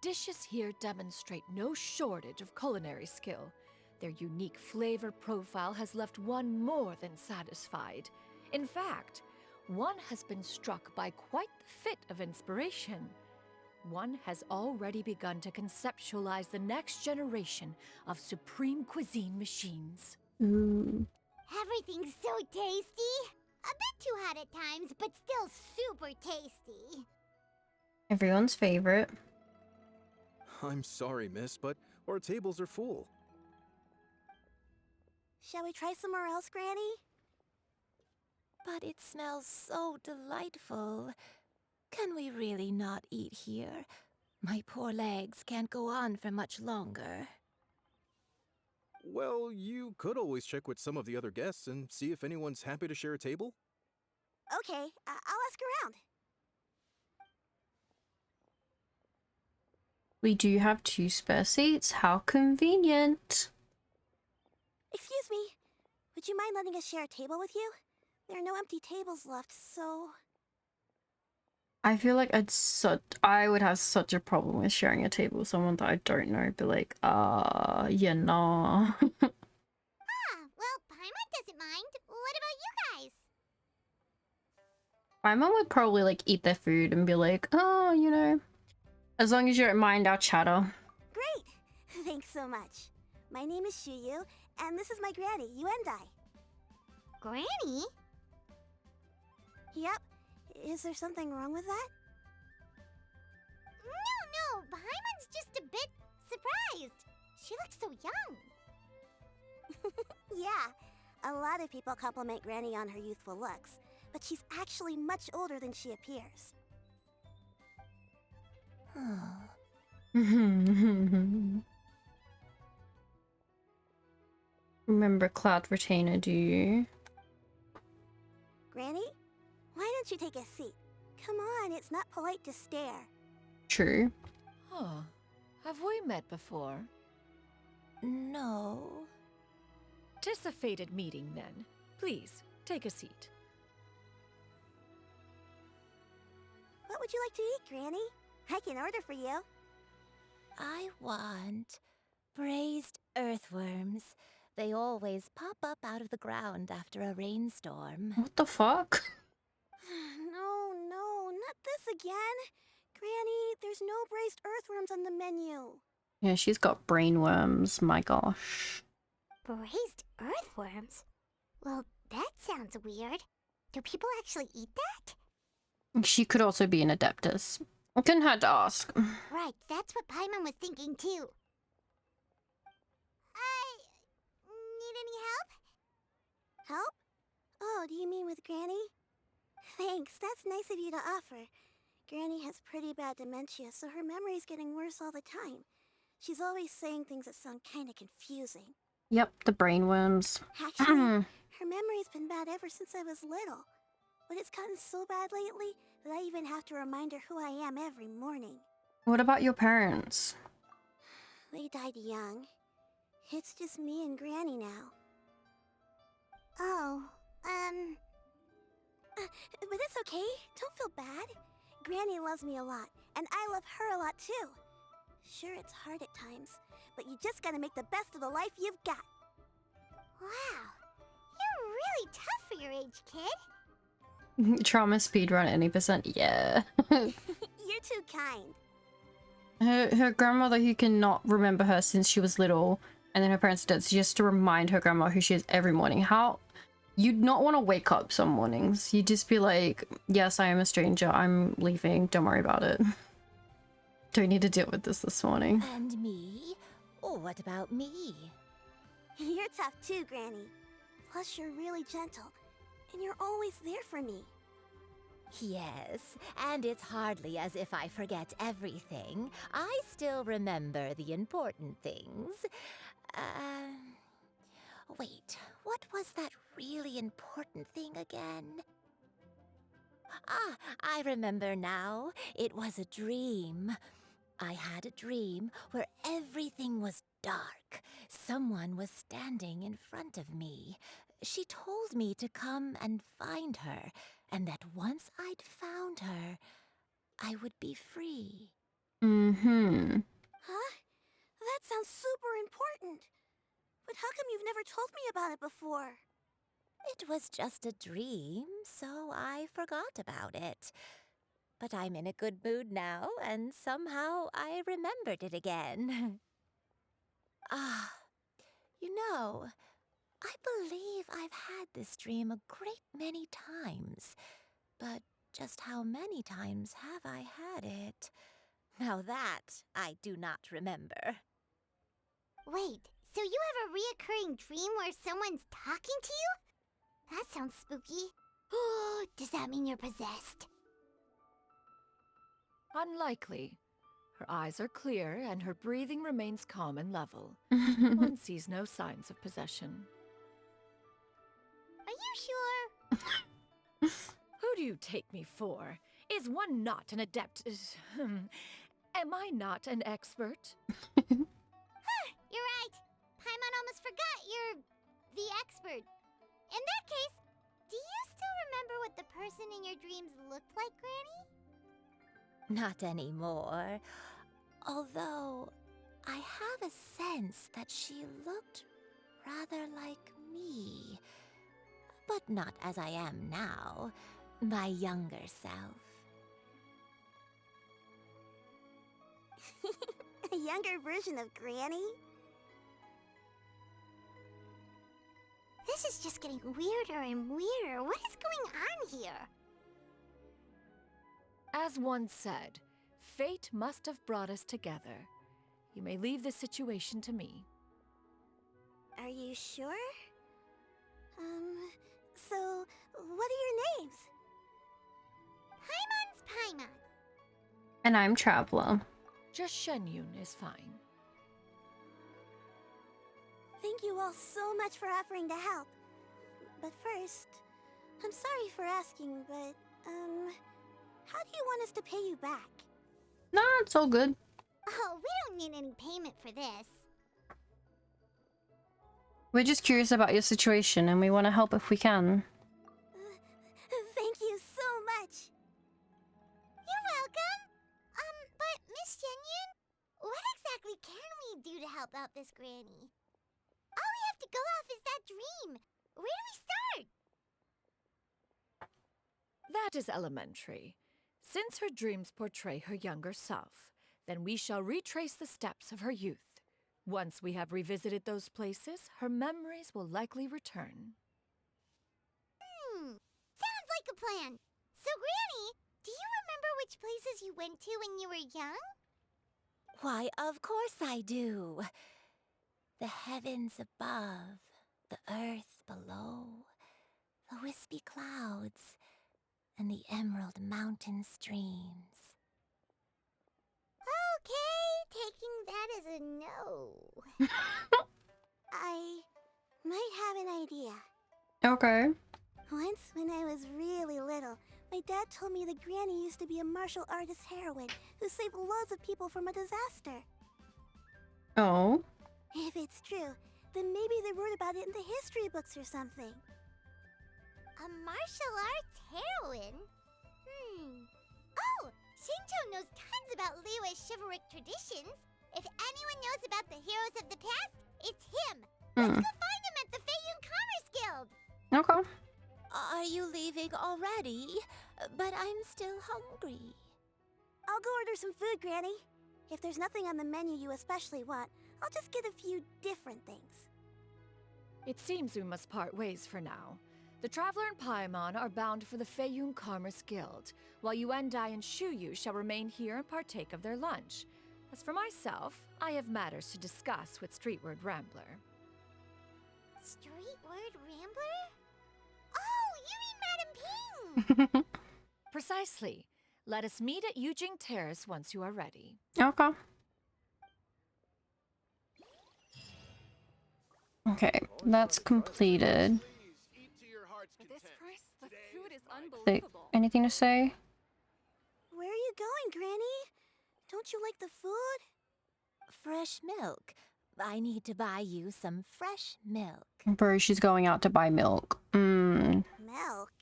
dishes here demonstrate no shortage of culinary skill. Their unique flavor profile has left one more than satisfied. In fact, one has been struck by quite the fit of inspiration. One has already begun to conceptualize the next generation of supreme cuisine machines. Everything's so tasty! A bit too hot at times, but still super tasty. Everyone's favorite. I'm sorry, miss, but our tables are full. Shall we try somewhere else, Granny? But it smells so delightful. Can we really not eat here? My poor legs can't go on for much longer. Well, you could always check with some of the other guests and see if anyone's happy to share a table. Okay, I'll ask around. We do have 2 spare seats. How convenient. Excuse me, would you mind letting us share a table with you? There are no empty tables left, so... I feel like I would have such a problem with sharing a table with someone that I don't know. Be like, yeah, nah. Well, Paimon doesn't mind. What about you guys? My mom would probably like eat their food and be like, oh, you know, as long as you don't mind our chatter. Great! Thanks so much. My name is Xianyun, and this is my granny, Yuendai. Granny? Yep. Is there something wrong with that? No, Paimon's just a bit surprised. She looks so young. Yeah, a lot of people compliment Granny on her youthful looks, but she's actually much older than she appears. Remember Cloud Retainer, do you? Granny? Why don't you take a seat? Come on, it's not polite to stare. True. Huh. Have we met before? No. 'Tis a fated meeting, then. Please, take a seat. What would you like to eat, Granny? I can order for you. I want braised earthworms, They always pop up out of the ground after a rainstorm. What the fuck? No, not this again. Granny, there's no braised earthworms on the menu. Yeah, she's got brainworms, my gosh. Braised earthworms? Well, that sounds weird. Do people actually eat that? She could also be an adeptus. I couldn't hurt to ask. Right, that's what Paimon was thinking too. Need any help? Help? Oh, do you mean with Granny? Thanks, that's nice of you to offer. Granny has pretty bad dementia, so her memory's getting worse all the time. She's always saying things that sound kinda confusing. Yep, the brainworms. Actually, her memory's been bad ever since I was little. But it's gotten so bad lately that I even have to remind her who I am every morning. What about your parents? They died young. It's just me and Granny now. Oh, But it's okay. Don't feel bad. Granny loves me a lot, and I love her a lot too. Sure, it's hard at times, but you just gotta make the best of the life you've got. wow. You're really tough for your age, kid. Trauma speedrun any percent? Yeah. You're too kind. Her grandmother, who cannot remember her since she was little, and then her parents did, so she has to remind her grandma who she is every morning. How? You'd not want to wake up some mornings. You'd just be like, yes, I am a stranger. I'm leaving. Don't worry about it. Don't need to deal with this morning. And me? Oh, what about me? You're tough too, Granny. Plus, you're really gentle, and you're always there for me. Yes, and it's hardly as if I forget everything. I still remember the important things. Wait, what was that really important thing again? Ah, I remember now. It was a dream. I had a dream where everything was dark. Someone was standing in front of me. She told me to come and find her, and that once I'd found her, I would be free. Mm-hmm. Huh? That sounds super important. But how come you've never told me about it before? It was just a dream, so I forgot about it. But I'm in a good mood now, and somehow I remembered it again. Ah, you know, I believe I've had this dream a great many times. But just how many times have I had it? Now that I do not remember. Wait, so you have a reoccurring dream where someone's talking to you? That sounds spooky. Does that mean you're possessed? Unlikely. Her eyes are clear and her breathing remains calm and level. One sees no signs of possession. Are you sure? Who do you take me for? Is one not an adept? Am I not an expert? You're right. Paimon almost forgot you're the expert. In that case, do you still remember what the person in your dreams looked like, Granny? Not anymore. Although, I have a sense that she looked rather like me. But not as I am now. My younger self. A younger version of Granny? This is just getting weirder and weirder. What is going on here? As one said, fate must have brought us together. You may leave the situation to me. Are you sure? So, what are your names? Paimon's Paimon. And I'm Traveler. Just Xianyun is fine. Thank you all so much for offering to help. But first, I'm sorry for asking, but, how do you want us to pay you back? Nah, it's all good. Oh, we don't need any payment for this. We're just curious about your situation and we want to help if we can. Thank you so much. You're welcome. But Miss Xianyun, what exactly can we do to help out this granny? All we have to go dream. Where do we start? That is elementary. Since her dreams portray her younger self, then we shall retrace the steps of her youth. Once we have revisited those places, her memories will likely return. Sounds like a plan. So, Granny, do you remember which places you went to when you were young? Why, of course I do. The heavens above, the earth below, the wispy clouds, and the emerald mountain streams. Okay, taking that as a no. I might have an idea. Okay. Once, when I was really little, my dad told me that Granny used to be a martial artist heroine who saved loads of people from a disaster. Oh. If it's true, then maybe they wrote about it in the history books or something. A martial arts heroine? Oh, Shincho knows tons about Liyue's chivalric traditions. If anyone knows about the heroes of the past, it's him. Let's go find him at the Xianyun Commerce Guild. Okay. Are you leaving already? But I'm still hungry. I'll go order some food, Granny. If there's nothing on the menu you especially want, I'll just get a few different things. It seems we must part ways for now. The Traveler and Paimon are bound for the Xianyun Commerce Guild, while Yuendai and Shuyu shall remain here and partake of their lunch. As for myself, I have matters to discuss with Streetward Rambler. Streetward Rambler? Oh, you mean Madam Ping! Precisely. Let us meet at Yujing Terrace once you are ready. Okay. Okay, that's completed. For this price, the food is Wait, unbelievable. anything to say? Where are you going, Granny? Don't you like the food? Fresh milk. I need to buy you some fresh milk. Bro, she's going out to buy milk. Milk?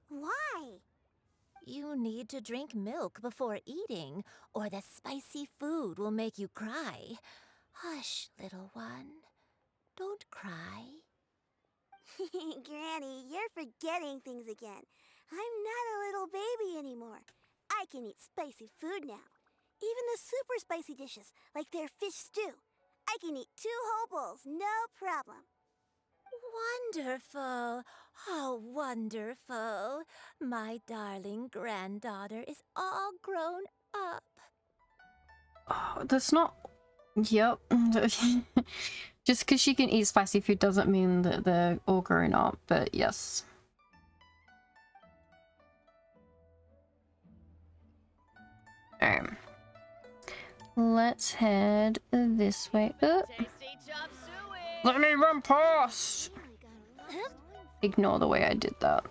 Why? You need to drink milk before eating, or the spicy food will make you cry. Hush, little one. Don't cry. Granny, you're forgetting things again. I'm not a little baby anymore. I can eat spicy food now. Even the super spicy dishes, like their fish stew. I can eat 2 whole bowls, no problem. Wonderful. Oh, wonderful. My darling granddaughter is all grown up. Oh, that's not... Yep. Just because she can eat spicy food doesn't mean that they're all grown up, but yes. Alright. Let's head this way. Let me run past! Ignore the way I did that.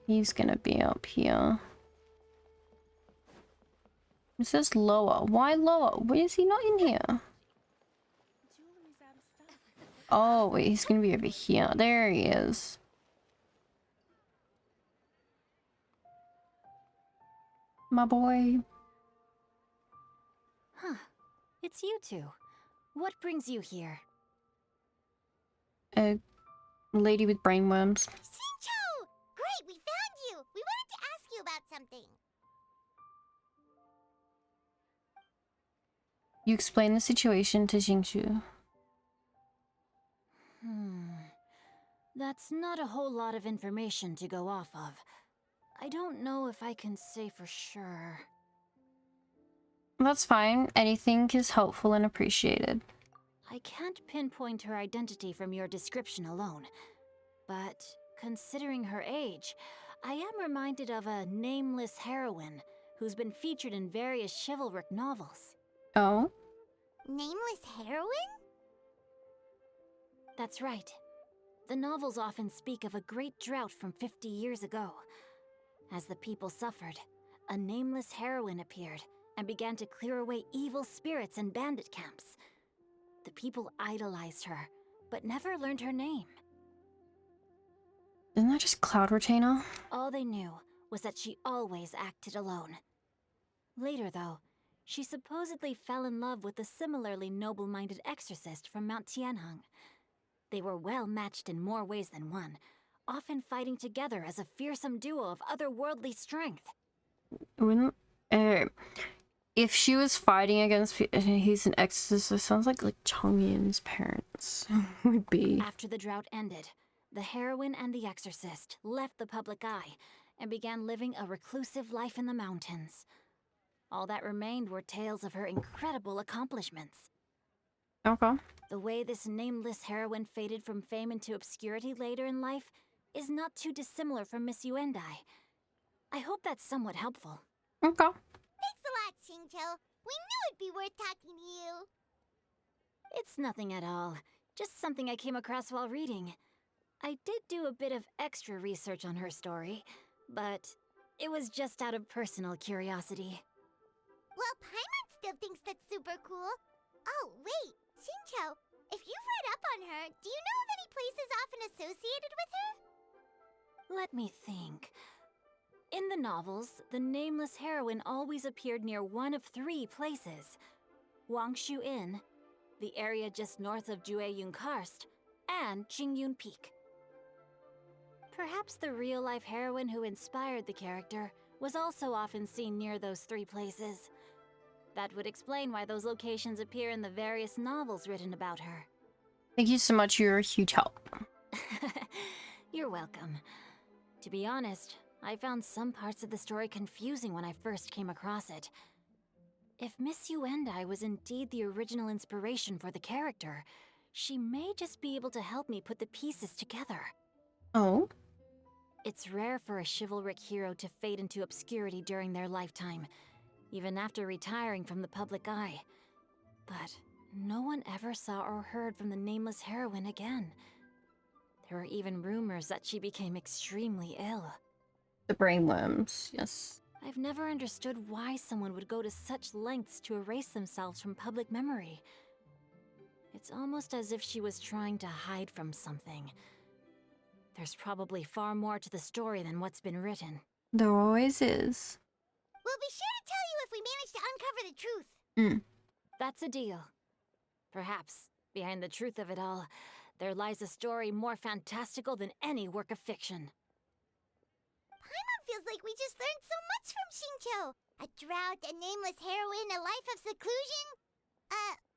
He's gonna be up here. It says lower. Why lower? Why is he not in here? Oh, wait, he's gonna be over here. There he is. My boy. Huh. It's you two. What brings you here? A lady with brainworms. Shincho! Great, we found you! We wanted to ask you about something. You explain the situation to Jingshu. That's not a whole lot of information to go off of. I don't know if I can say for sure. That's fine. Anything is helpful and appreciated. I can't pinpoint her identity from your description alone. But considering her age, I am reminded of a nameless heroine who's been featured in various chivalric novels. Oh? Nameless heroine? That's right. The novels often speak of a great drought from 50 years ago. As the people suffered, a nameless heroine appeared and began to clear away evil spirits and bandit camps. The people idolized her, but never learned her name. Isn't that just Cloud Retainer? All they knew was that she always acted alone. Later, though, she supposedly fell in love with a similarly noble-minded exorcist from Mount Tianheng. They were well matched in more ways than one, often fighting together as a fearsome duo of otherworldly strength. Wouldn't, if she was fighting against, he's an exorcist, it sounds like Chongyun's parents would be. After the drought ended, the heroine and the exorcist left the public eye and began living a reclusive life in the mountains. All that remained were tales of her incredible accomplishments. Okay. The way this nameless heroine faded from fame into obscurity later in life is not too dissimilar from Miss Yuendai. I hope that's somewhat helpful. Okay. Thanks a lot, Xingqiu. We knew it'd be worth talking to you. It's nothing at all. Just something I came across while reading. I did do a bit of extra research on her story, but it was just out of personal curiosity. Well, Paimon still thinks that's super cool. Oh, wait, Xingqiu, if you've read up on her, do you know of any places often associated with her? Let me think. In the novels, the nameless heroine always appeared near one of 3 places. Wangshu Inn, the area just north of Jueyun Karst, and Qingyun Peak. Perhaps the real-life heroine who inspired the character was also often seen near those 3 places. That would explain why those locations appear in the various novels written about her. Thank you so much, you're a huge help. You're welcome. To be honest, I found some parts of the story confusing when I first came across it. If Miss Yuendai was indeed the original inspiration for the character, she may just be able to help me put the pieces together. Oh? It's rare for a chivalric hero to fade into obscurity during their lifetime, even after retiring from the public eye. But no one ever saw or heard from the nameless heroine again. There were even rumors that she became extremely ill. The brainworms, yes. I've never understood why someone would go to such lengths to erase themselves from public memory. It's almost as if she was trying to hide from something. There's probably far more to the story than what's been written. There always is. We'll be sure to tell you if we manage to uncover the truth. That's a deal. Perhaps, behind the truth of it all, there lies a story more fantastical than any work of fiction. Paimon feels like we just learned so much from Xingqiu. A drought, a nameless heroine, a life of seclusion.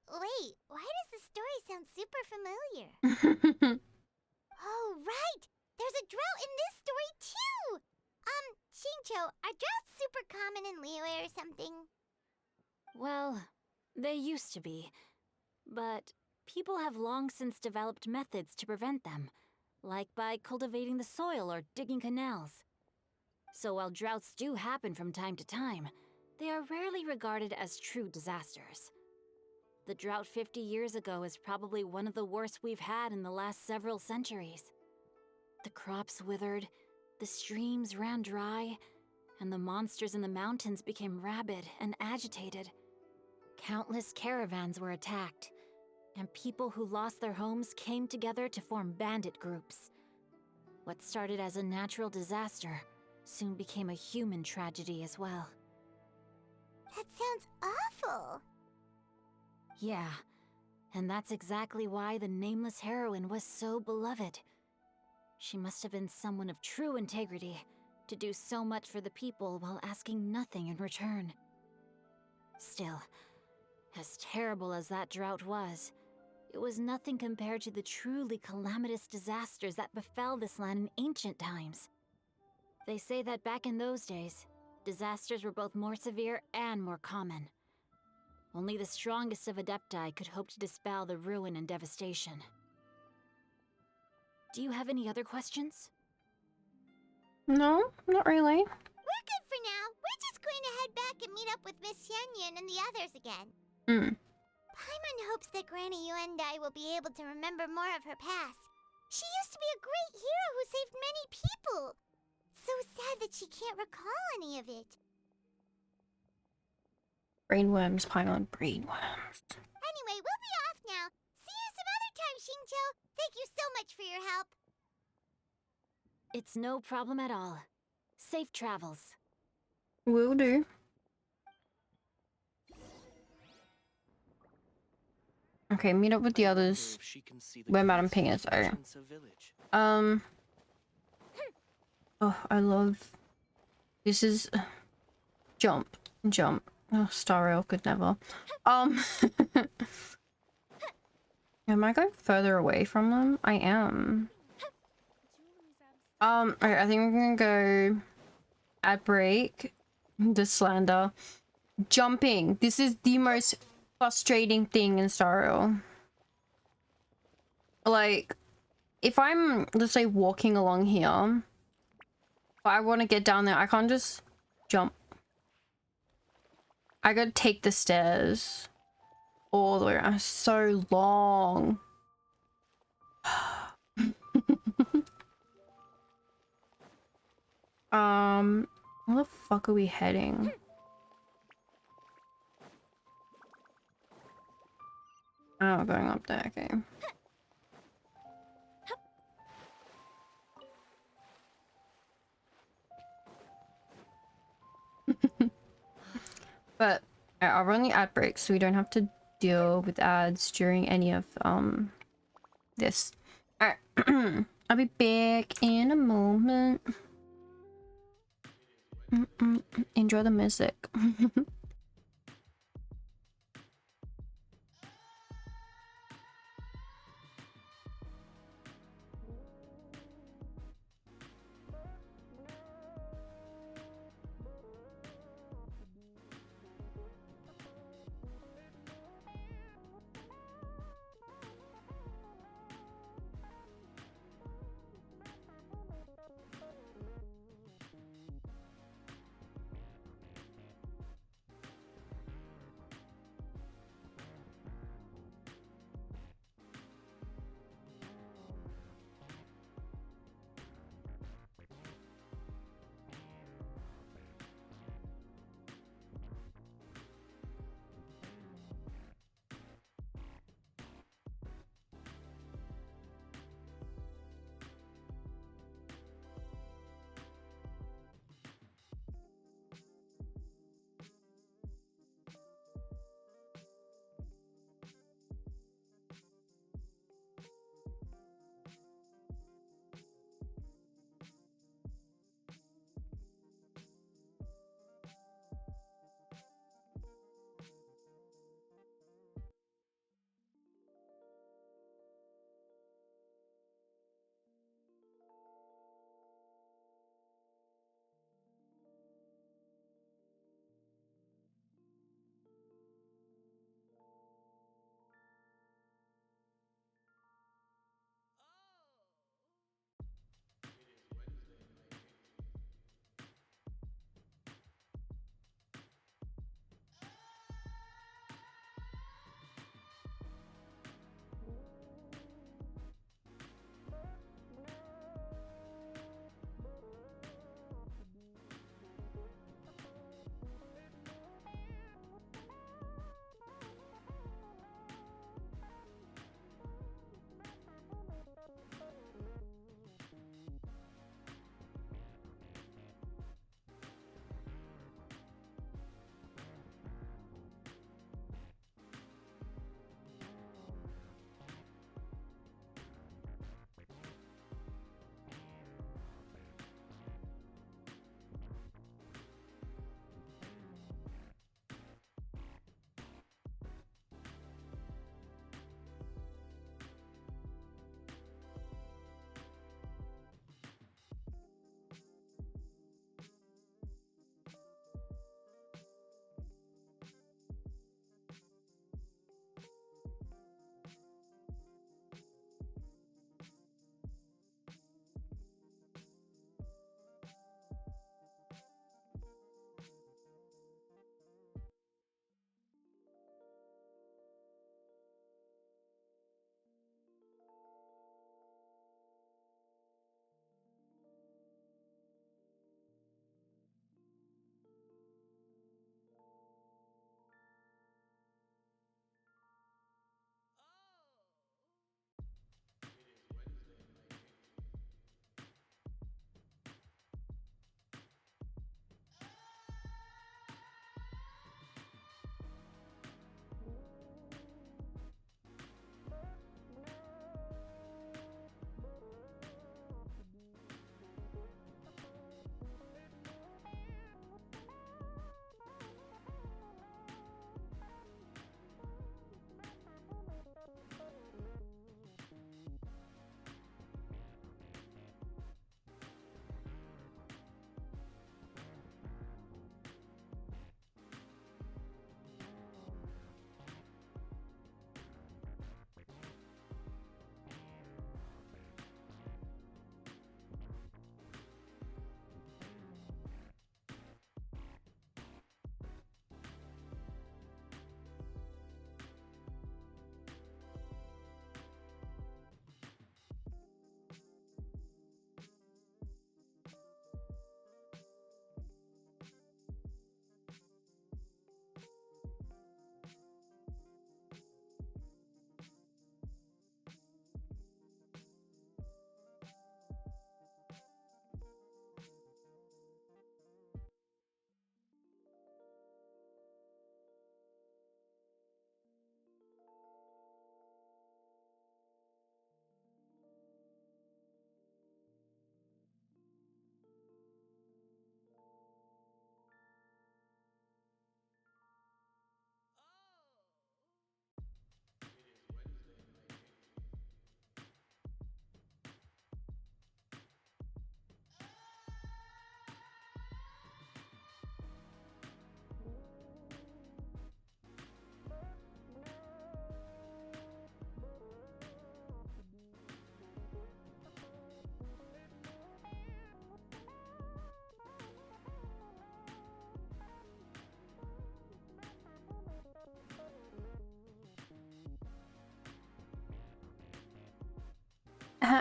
Wait, why does the story sound super familiar? Oh, right! There's a drought in this story, too! Xingqiu, are droughts super common in Liyue or something? Well, they used to be. But people have long since developed methods to prevent them, like by cultivating the soil or digging canals. So while droughts do happen from time to time, they are rarely regarded as true disasters. The drought 50 years ago is probably one of the worst we've had in the last several centuries. The crops withered, the streams ran dry, and the monsters in the mountains became rabid and agitated. Countless caravans were attacked, and people who lost their homes came together to form bandit groups. What started as a natural disaster soon became a human tragedy as well. That sounds awful. Yeah, and that's exactly why the nameless heroine was so beloved. She must have been someone of true integrity to do so much for the people while asking nothing in return. Still, as terrible as that drought was, it was nothing compared to the truly calamitous disasters that befell this land in ancient times. They say that back in those days, disasters were both more severe and more common. Only the strongest of Adepti could hope to dispel the ruin and devastation. Do you have any other questions? No, not really. We're good for now. We're just going to head back and meet up with Miss Xianyun and the others again. Paimon hopes that Granny Yuendai will be able to remember more of her past. She used to be a great hero who saved many people. So sad that she can't recall any of it. Brainworms, Paimon, brainworms. Anyway, we'll be off now. Banjo. Thank you so much for your help. It's no problem at all. Safe travels. Will do. Okay, meet up with the others where Madam Ping is. Oh. Oh, I love... This is... Jump. Jump. Oh, Star Rail could never. Am I going further away from them? I am. Okay, I think we're gonna go... Ad break. The slander. Jumping. This is the most frustrating thing in Star Rail. Like, if I'm, let's say, walking along here, but I want to get down there, I can't just jump. I gotta take the stairs all the way around. It's so long. Where the fuck are we heading? Oh, going up there, okay. But I'll run the ad breaks so we don't have to deal with ads during any of this. Alright. I'll be back in a moment. Enjoy the music.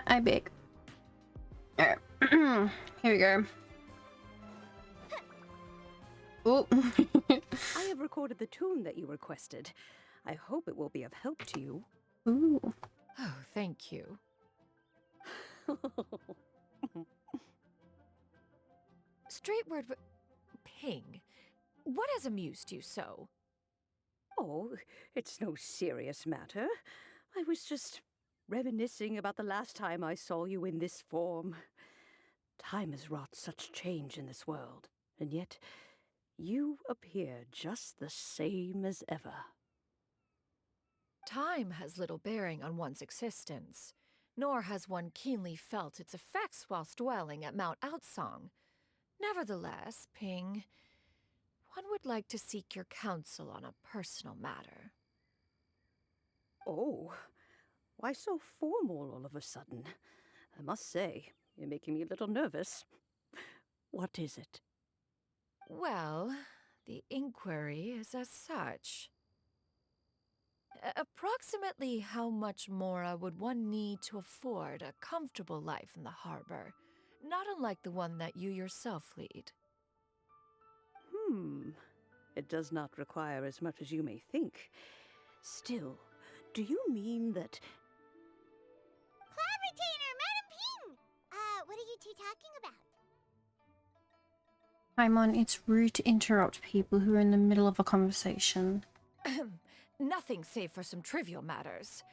I beg. Alright. Here we go. Oh. I have recorded the tune that you requested. I hope it will be of help to you. Ooh. Oh, thank you. Straightward, Ping, what has amused you so? Oh, it's no serious matter. I was just reminiscing about the last time I saw you in this form. Time has wrought such change in this world, and yet you appear just the same as ever. Time has little bearing on one's existence, nor has one keenly felt its effects whilst dwelling at Mount Outsong. Nevertheless, Ping, one would like to seek your counsel on a personal matter. Oh, why so formal all of a sudden? I must say, you're making me a little nervous. What is it? Well, the inquiry is as such. Approximately how much more would one need to afford a comfortable life in the harbor, not unlike the one that you yourself lead? It does not require as much as you may think. Still, do you mean that... Clavitainer, Madam Ping! What are you two talking about? Paimon, it's rude to interrupt people who are in the middle of a conversation. Nothing save for some trivial matters.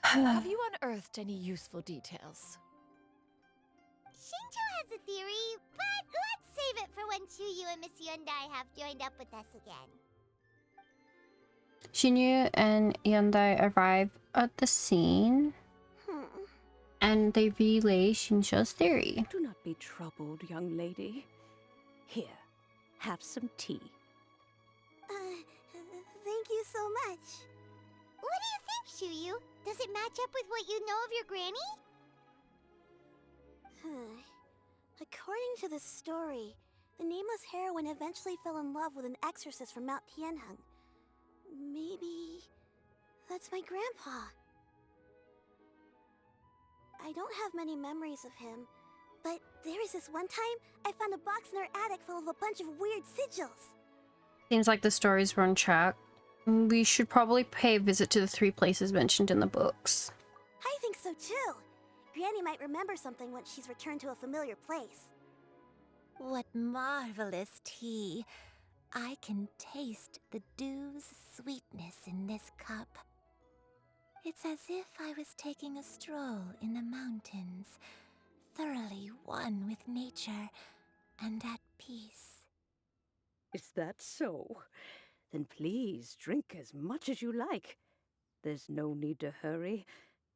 Have you unearthed any useful details? Shinto has a theory, but let's save it for when Chuyu and Miss Yundai have joined up with us again. Xianyun and Yundai arrive at the scene, and they relay Shincho's theory. Do not be troubled, young lady. Here, have some tea. Thank you so much. What do you think, Chuyu? Does it match up with what you know of your granny? According to the story, the nameless heroine eventually fell in love with an exorcist from Mount Tianheng. Maybe that's my grandpa. I don't have many memories of him, but there was this one time I found a box in our attic full of a bunch of weird sigils. Seems like the stories were on track. We should probably pay a visit to the 3 places mentioned in the books. I think so too. Granny might remember something once she's returned to a familiar place. What marvelous tea. I can taste the dew's sweetness in this cup. It's as if I was taking a stroll in the mountains, thoroughly one with nature and at peace. Is that so? Then please drink as much as you like. There's no need to hurry.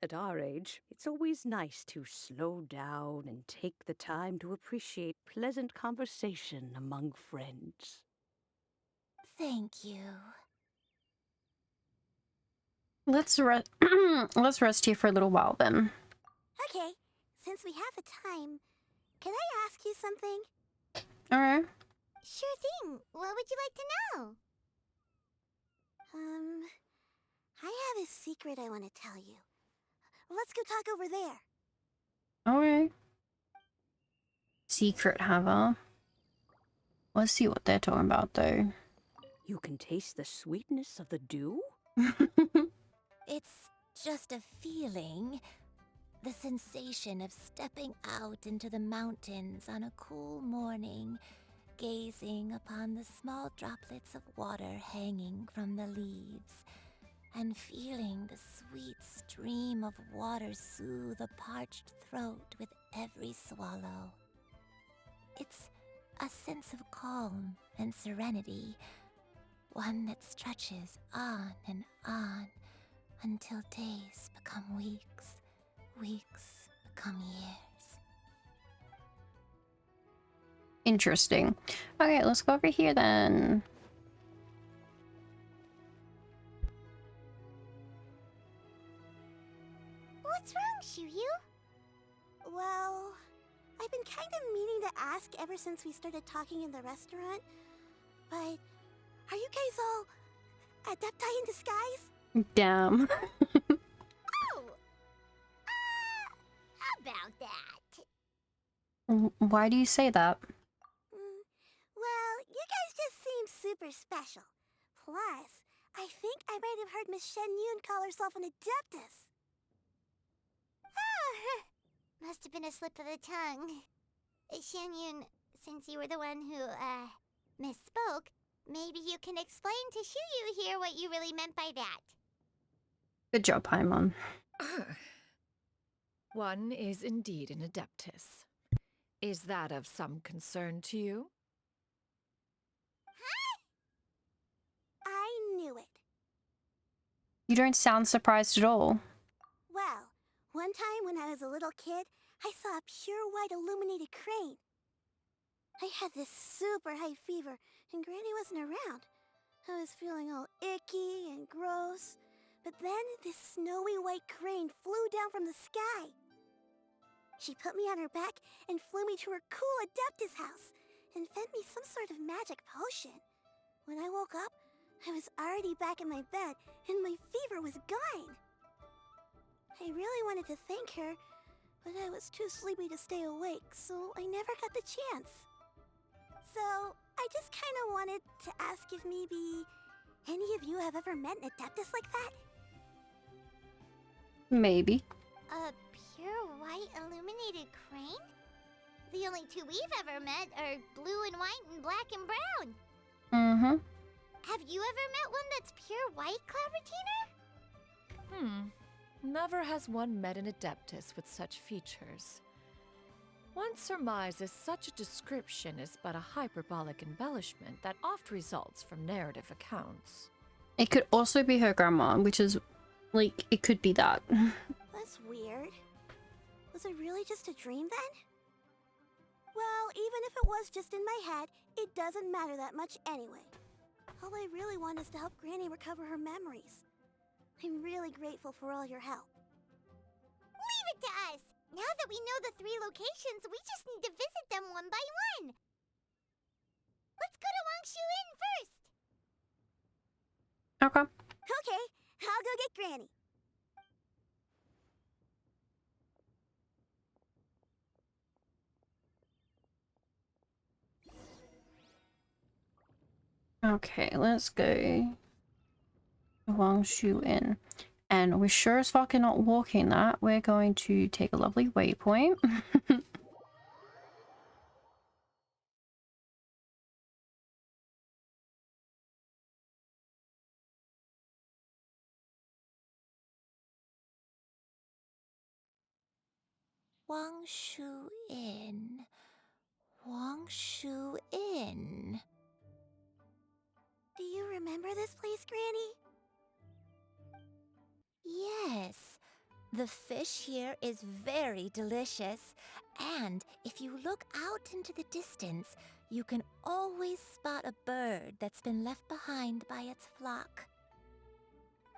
At our age, it's always nice to slow down and take the time to appreciate pleasant conversation among friends. Thank you. Let's let's rest here for a little while then. Okay, since we have the time, can I ask you something? Alright. Sure thing. What would you like to know? I have a secret I want to tell you. Let's go talk over there. Alright. Secret, Hava. Let's see what they're talking about, though. You can taste the sweetness of the dew? It's just a feeling. The sensation of stepping out into the mountains on a cool morning, gazing upon the small droplets of water hanging from the leaves, and feeling the sweet stream of water soothe a parched throat with every swallow. It's a sense of calm and serenity, one that stretches on and on until days become weeks, weeks become years. Interesting. Okay, let's go over here then. What's wrong, Chuyu? Well, I've been kind of meaning to ask ever since we started talking in the restaurant, but are you guys all adepti in disguise? Damn. Oh! about that. Why do you say that? Well, you guys just seem super special. Plus, I think I might have heard Miss Xianyun call herself an Adeptus. Oh, must have been a slip of the tongue. Xianyun, since you were the one who, misspoke, maybe you can explain to Xiyu here what you really meant by that. Good job, Paimon. One is indeed an Adeptus. Is that of some concern to you? I knew it. You don't sound surprised at all. Well, one time when I was a little kid, I saw a pure white illuminated crane. I had this super high fever, and Granny wasn't around. I was feeling all icky and gross. But then this snowy white crane flew down from the sky. She put me on her back and flew me to her cool Adeptus house and fed me some sort of magic potion. When I woke up, I was already back in my bed and my fever was gone. I really wanted to thank her, but I was too sleepy to stay awake, so I never got the chance. So, I just kind of wanted to ask if maybe any of you have ever met an Adeptus like that? Maybe. A pure white illuminated crane? The only two we've ever met are blue and white and black and brown. Mm-hmm. Have you ever met one that's pure white, Clover? Never has one met an Adeptus with such features. One surmises such a description is but a hyperbolic embellishment that oft results from narrative accounts. It could also be her grandma, which is, like, it could be that. That's weird. Was it really just a dream then? Well, even if it was just in my head, it doesn't matter that much anyway. All I really want is to help Granny recover her memories. I'm really grateful for all your help. Leave it to us! Now that we know the 3 locations, we just need to visit them one by one. Let's go to Wangshu Inn first! Okay. Okay, I'll go get Granny. Okay, let's go to Wangshu Inn. And we're sure as fuck not walking that. We're going to take a lovely waypoint. Wangshu Inn. Wangshu Inn. Do you remember this place, Granny? Yes. The fish here is very delicious. And if you look out into the distance, you can always spot a bird that's been left behind by its flock.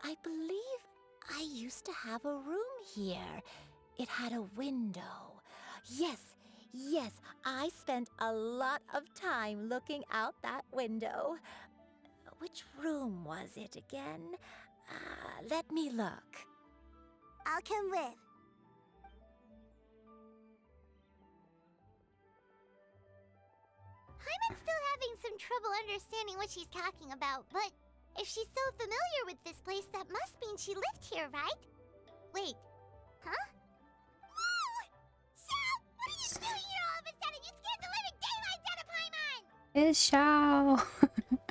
I believe I used to have a room here. It had a window. Yes, I spent a lot of time looking out that window. Which room was it again? Let me look. I'll come with. Paimon's still having some trouble understanding what she's talking about, but if she's so familiar with this place, that must mean she lived here, right? Wait, huh? Whoa! Xiao! What are you doing here all of a sudden? You scared the living daylights out of Paimon! It's Xiao.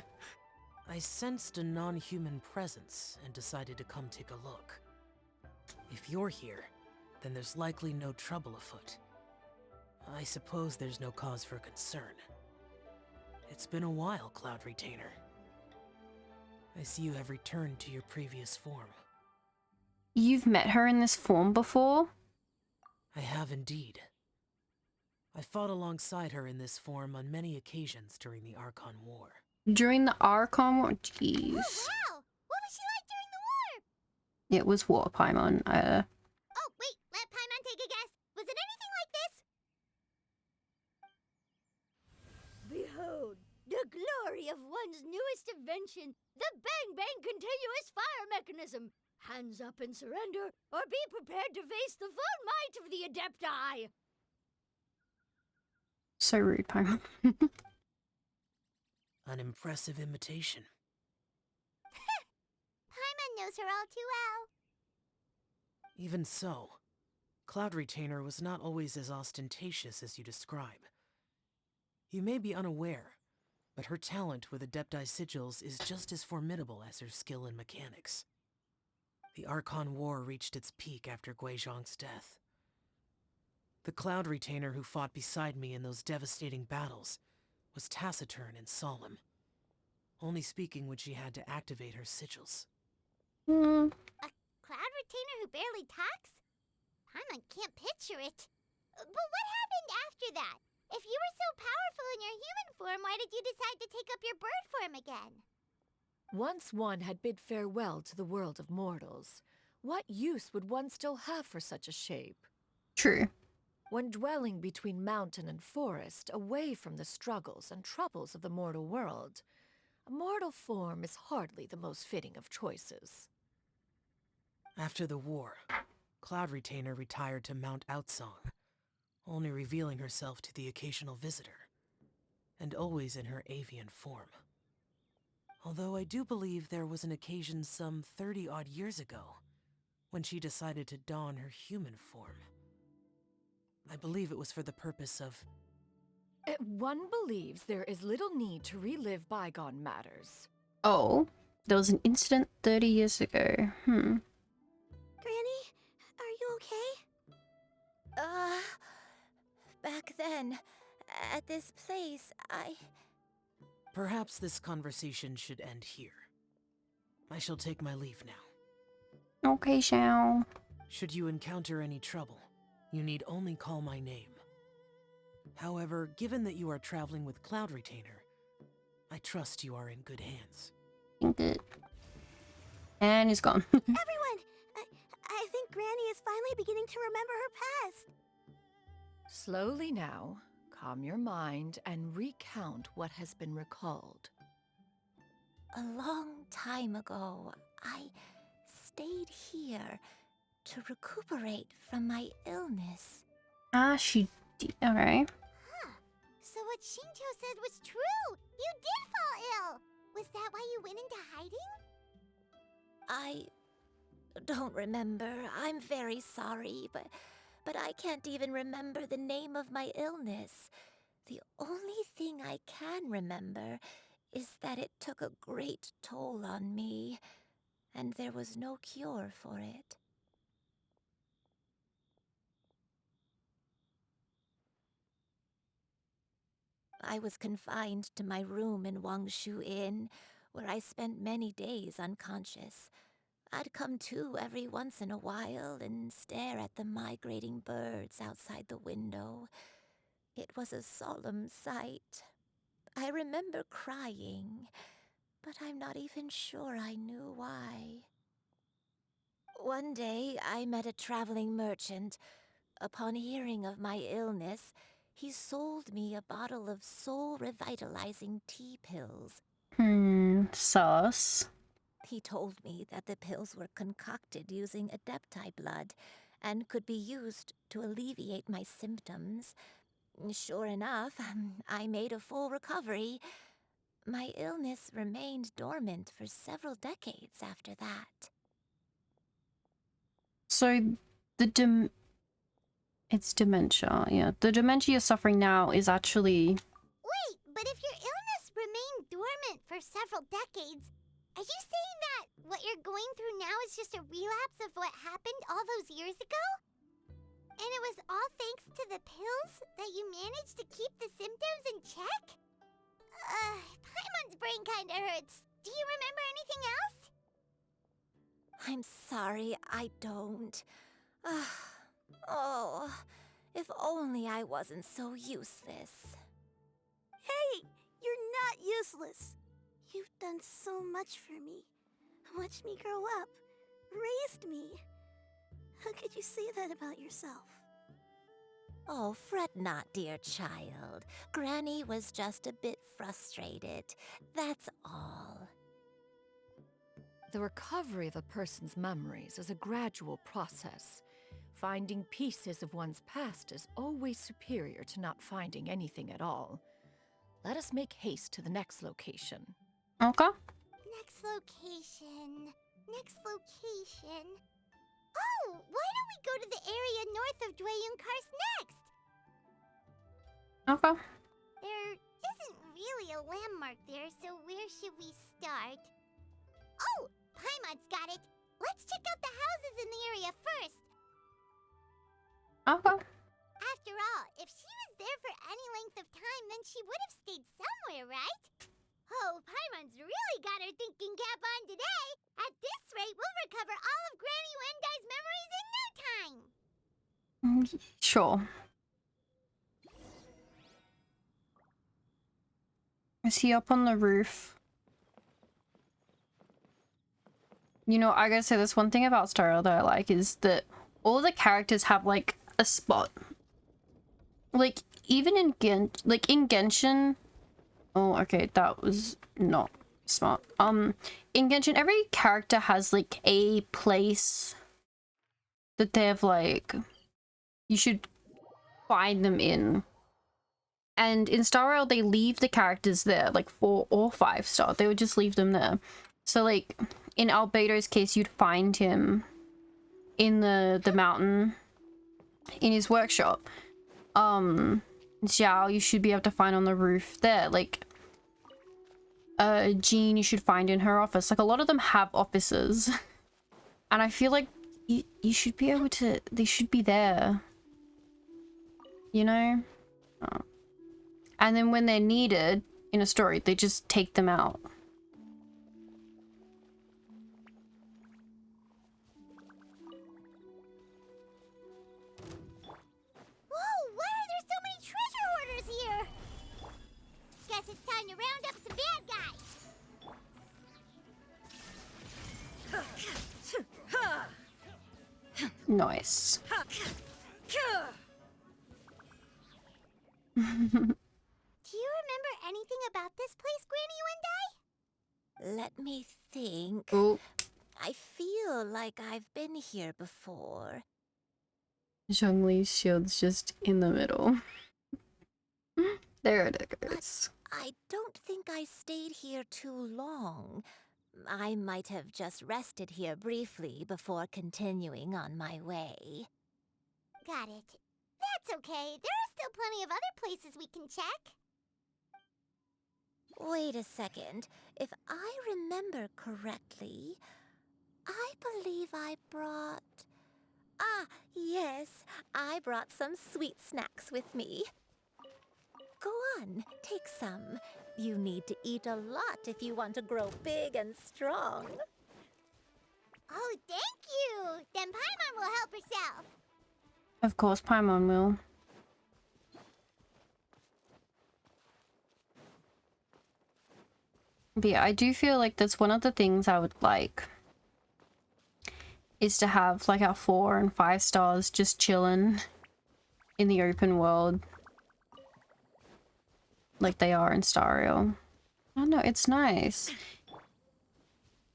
I sensed a non-human presence and decided to come take a look. If you're here, then there's likely no trouble afoot. I suppose there's no cause for concern. It's been a while, Cloud Retainer. I see you have returned to your previous form. You've met her in this form before? I have indeed. I fought alongside her in this form on many occasions during the Archon War. During the Archon War? Jeez. Oh, wow! What was she like during the war? It was war, Paimon. Oh, wait, let Paimon take a guess. Was it anything like this? Behold, the glory of one's newest invention, the Bang Bang Continuous Fire Mechanism. Hands up and surrender, or be prepared to face the full might of the Adepti! So rude, Paimon. An impressive imitation. Paimon knows her all too well. Even so, Cloud Retainer was not always as ostentatious as you describe. You may be unaware, but her talent with Adepti sigils is just as formidable as her skill in mechanics. The Archon War reached its peak after Guizhong's death. The Cloud Retainer who fought beside me in those devastating battles was taciturn and solemn, only speaking when she had to activate her sigils. A Cloud Retainer who barely talks? Paimon can't picture it. But what happened after that? If you were so powerful in your human form, why did you decide to take up your bird form again? Once one had bid farewell to the world of mortals, what use would one still have for such a shape? True. When dwelling between mountain and forest, away from the struggles and troubles of the mortal world, a mortal form is hardly the most fitting of choices. After the war, Cloud Retainer retired to Mount Outsong, only revealing herself to the occasional visitor, and always in her avian form. Although I do believe there was an occasion some 30-odd years ago, when she decided to don her human form. I believe it was for the purpose of... One believes there is little need to relive bygone matters. Oh, there was an incident 30 years ago. Granny, are you okay? Back then, at this place, Perhaps this conversation should end here. I shall take my leave now. Okay, Xiao. Should you encounter any trouble, you need only call my name. However, given that you are traveling with Cloud Retainer, I trust you are in good hands. Good. And he's gone. Everyone! I think Granny is finally beginning to remember her past. Slowly now, calm your mind and recount what has been recalled. a long time ago, I stayed here to recuperate from my illness. Ah, she did. Okay. Huh. So what Shinto said was true! You did fall ill! Was that why you went into hiding? I don't remember. I'm very sorry, but I can't even remember the name of my illness. The only thing I can remember is that it took a great toll on me, and there was no cure for it. I was confined to my room in Wangshu Inn, where I spent many days unconscious. I'd come to every once in a while and stare at the migrating birds outside the window. It was a solemn sight. I remember crying, but I'm not even sure I knew why. One day, I met a traveling merchant. Upon hearing of my illness, he sold me a bottle of soul-revitalizing tea pills. Sus. He told me that the pills were concocted using Adepti blood and could be used to alleviate my symptoms. Sure enough, I made a full recovery. My illness remained dormant for several decades after that. So, it's dementia, yeah. The dementia you're suffering now is actually... Wait, but if your illness remained dormant for several decades, are you saying that what you're going through now is just a relapse of what happened all those years ago? And it was all thanks to the pills that you managed to keep the symptoms in check? Paimon's brain kinda hurts. Do you remember anything else? I'm sorry, I don't. Oh, if only I wasn't so useless. Hey, you're not useless. You've done so much for me. Watched me grow up. Raised me. How could you say that about yourself? Oh, fret not, dear child. Granny was just a bit frustrated. That's all. The recovery of a person's memories is a gradual process. Finding pieces of one's past is always superior to not finding anything at all. Let us make haste to the next location. Okay. Next location. Next location. Oh, why don't we go to the area north of Dwayun Karst next? Okay. There isn't really a landmark there, so where should we start? Oh, Paimon's got it. Let's check out the houses in the area first. Okay. After all, if she was there for any length of time, then she would have stayed somewhere, right? Oh, Paimon's really got her thinking cap on today. At this rate, we'll recover all of Granny Wendai's memories in no time. Sure. Is he up on the roof? You know, I gotta say, this one thing about Star Rail that I like is that all the characters have like a spot. Like even in Genshin. Oh, okay, that was not smart. In Genshin, every character has like a place that they have like you should find them in. And in Star Rail, they leave the characters there, like 4 or 5 star. They would just leave them there. So like in Albedo's case, you'd find him in the mountain in his workshop. Xiao, you should be able to find on the roof there. Like Jean, you should find in her office. Like a lot of them have offices. And I feel like you should be able to, they should be there. You know? Oh. And then when they're needed in a story, they just take them out. Whoa, why are there so many treasure hoarders here? Guess it's time to round up some bad guys. Nice. Do you remember anything about this place, Granny Wendai? Let me think. Oh. I feel like I've been here before. Zhongli's shield's just in the middle. There it goes. I don't think I stayed here too long. I might have just rested here briefly before continuing on my way. Got it. That's okay. There are still plenty of other places we can check. Wait a second. If I remember correctly, I believe I brought... Ah, yes, I brought some sweet snacks with me. Go on, take some. You need to eat a lot if you want to grow big and strong. Oh, thank you! Then Paimon will help herself. Of course, Paimon will. But yeah, I do feel like that's one of the things I would like. Is to have like our 4 and 5 stars just chilling in the open world. Like they are in Star Rail. I don't know, it's nice.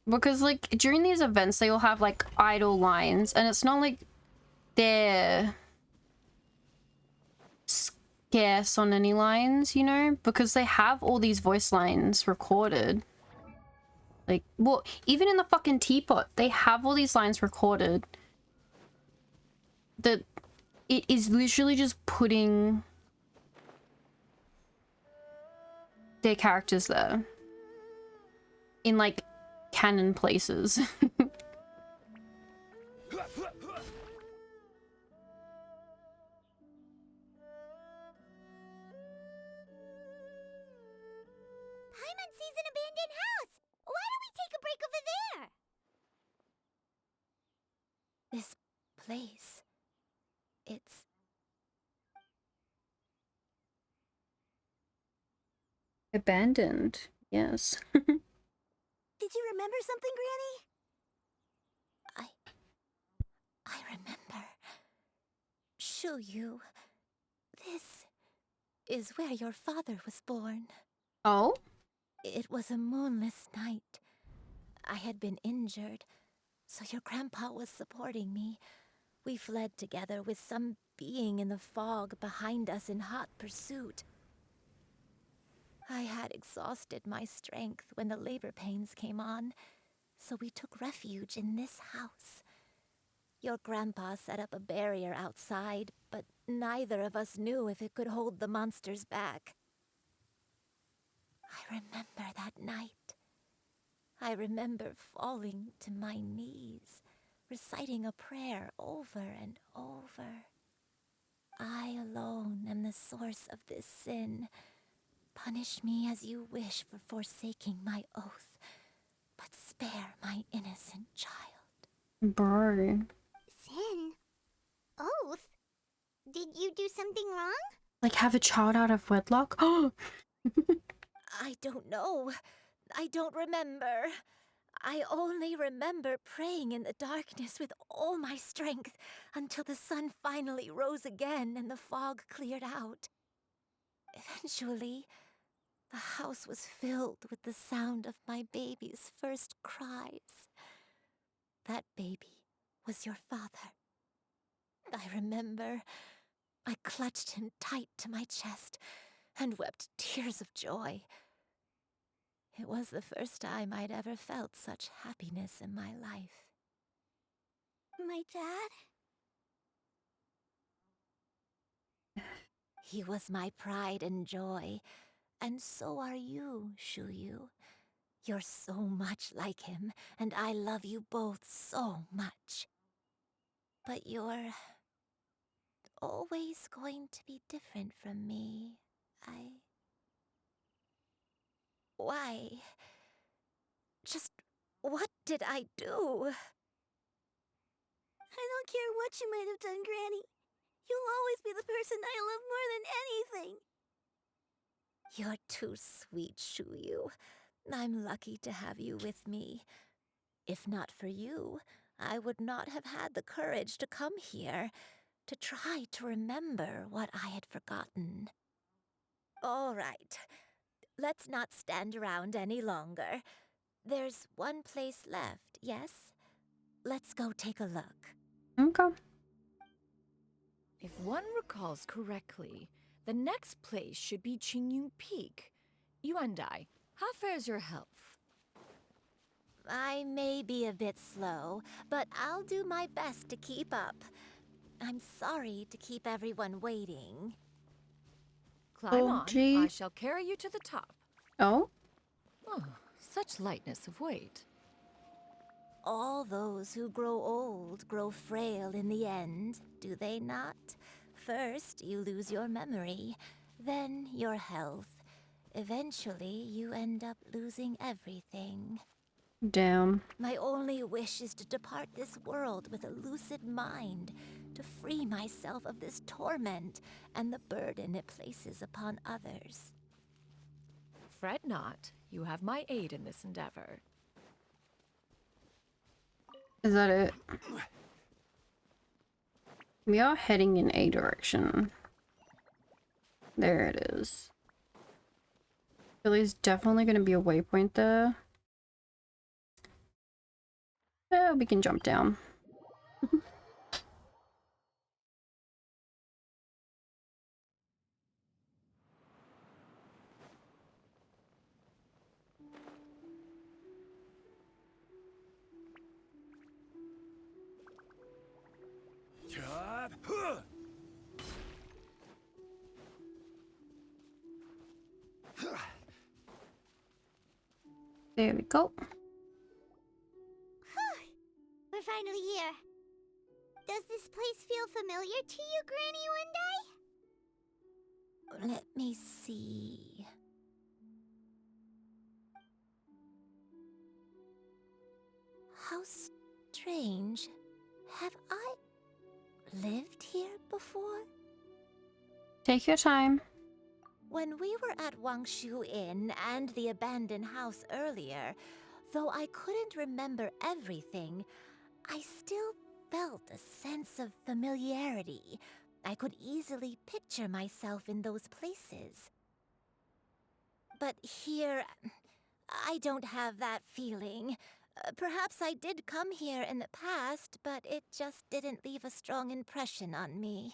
Because like during these events they all have like idle lines and it's not like they're scarce on any lines, you know? Because they have all these voice lines recorded. Like, well, even in the fucking teapot, they have all these lines recorded. That it is literally just putting their characters there. In, like, canon places. Paimon sees an abandoned house. Why don't we take a break over there? This place... it's... Abandoned, yes. Did you remember something, Granny? I remember. Shuyu, this is where your father was born. Oh? It was a moonless night. I had been injured, so your grandpa was supporting me. We fled together with some being in the fog behind us in hot pursuit. I had exhausted my strength when the labor pains came on, so we took refuge in this house. Your grandpa set up a barrier outside, but neither of us knew if it could hold the monsters back. I remember that night. I remember falling to my knees, reciting a prayer over and over. I alone am the source of this sin. Punish me as you wish for forsaking my oath, but spare my innocent child. Bro. Sin? Oath? Did you do something wrong? Like have a child out of wedlock? Oh! I don't know. I don't remember. I only remember praying in the darkness with all my strength until the sun finally rose again and the fog cleared out. Eventually, the house was filled with the sound of my baby's first cries. That baby was your father. I remember I clutched him tight to my chest and wept tears of joy. It was the first time I'd ever felt such happiness in my life. My dad? He was my pride and joy, and so are you, Xianyun. You're so much like him, and I love you both so much. But you're always going to be different from me. Why? Just what did I do? I don't care what you might have done, Granny. You'll always be the person I love more than anything. You're too sweet, Xianyun. I'm lucky to have you with me. If not for you, I would not have had the courage to come here, to try to remember what I had forgotten. All right, let's not stand around any longer. There's one place left, yes? Let's go take a look. Okay. If one recalls correctly, the next place should be Xianyun Peak. Yuandai, how fares your health? I may be a bit slow, but I'll do my best to keep up. I'm sorry to keep everyone waiting. Climb on. gee. I shall carry you to the top. Oh? Oh, such lightness of weight. All those who grow old grow frail in the end, do they not? First, you lose your memory, then your health. Eventually, you end up losing everything. Damn. My only wish is to depart this world with a lucid mind, to free myself of this torment and the burden it places upon others. Fret not. You have my aid in this endeavor. Is that it? We are heading in a direction. There it is. There's definitely going to be a waypoint there. We can jump down. There we go. We're finally here. Does this place feel familiar to you, Granny One Day? Let me see. How strange. Have I lived here before? Take your time. When we were at Wangshu Inn and the abandoned house earlier, though I couldn't remember everything, I still felt a sense of familiarity. I could easily picture myself in those places. But here, I don't have that feeling. Perhaps I did come here in the past, but it just didn't leave a strong impression on me.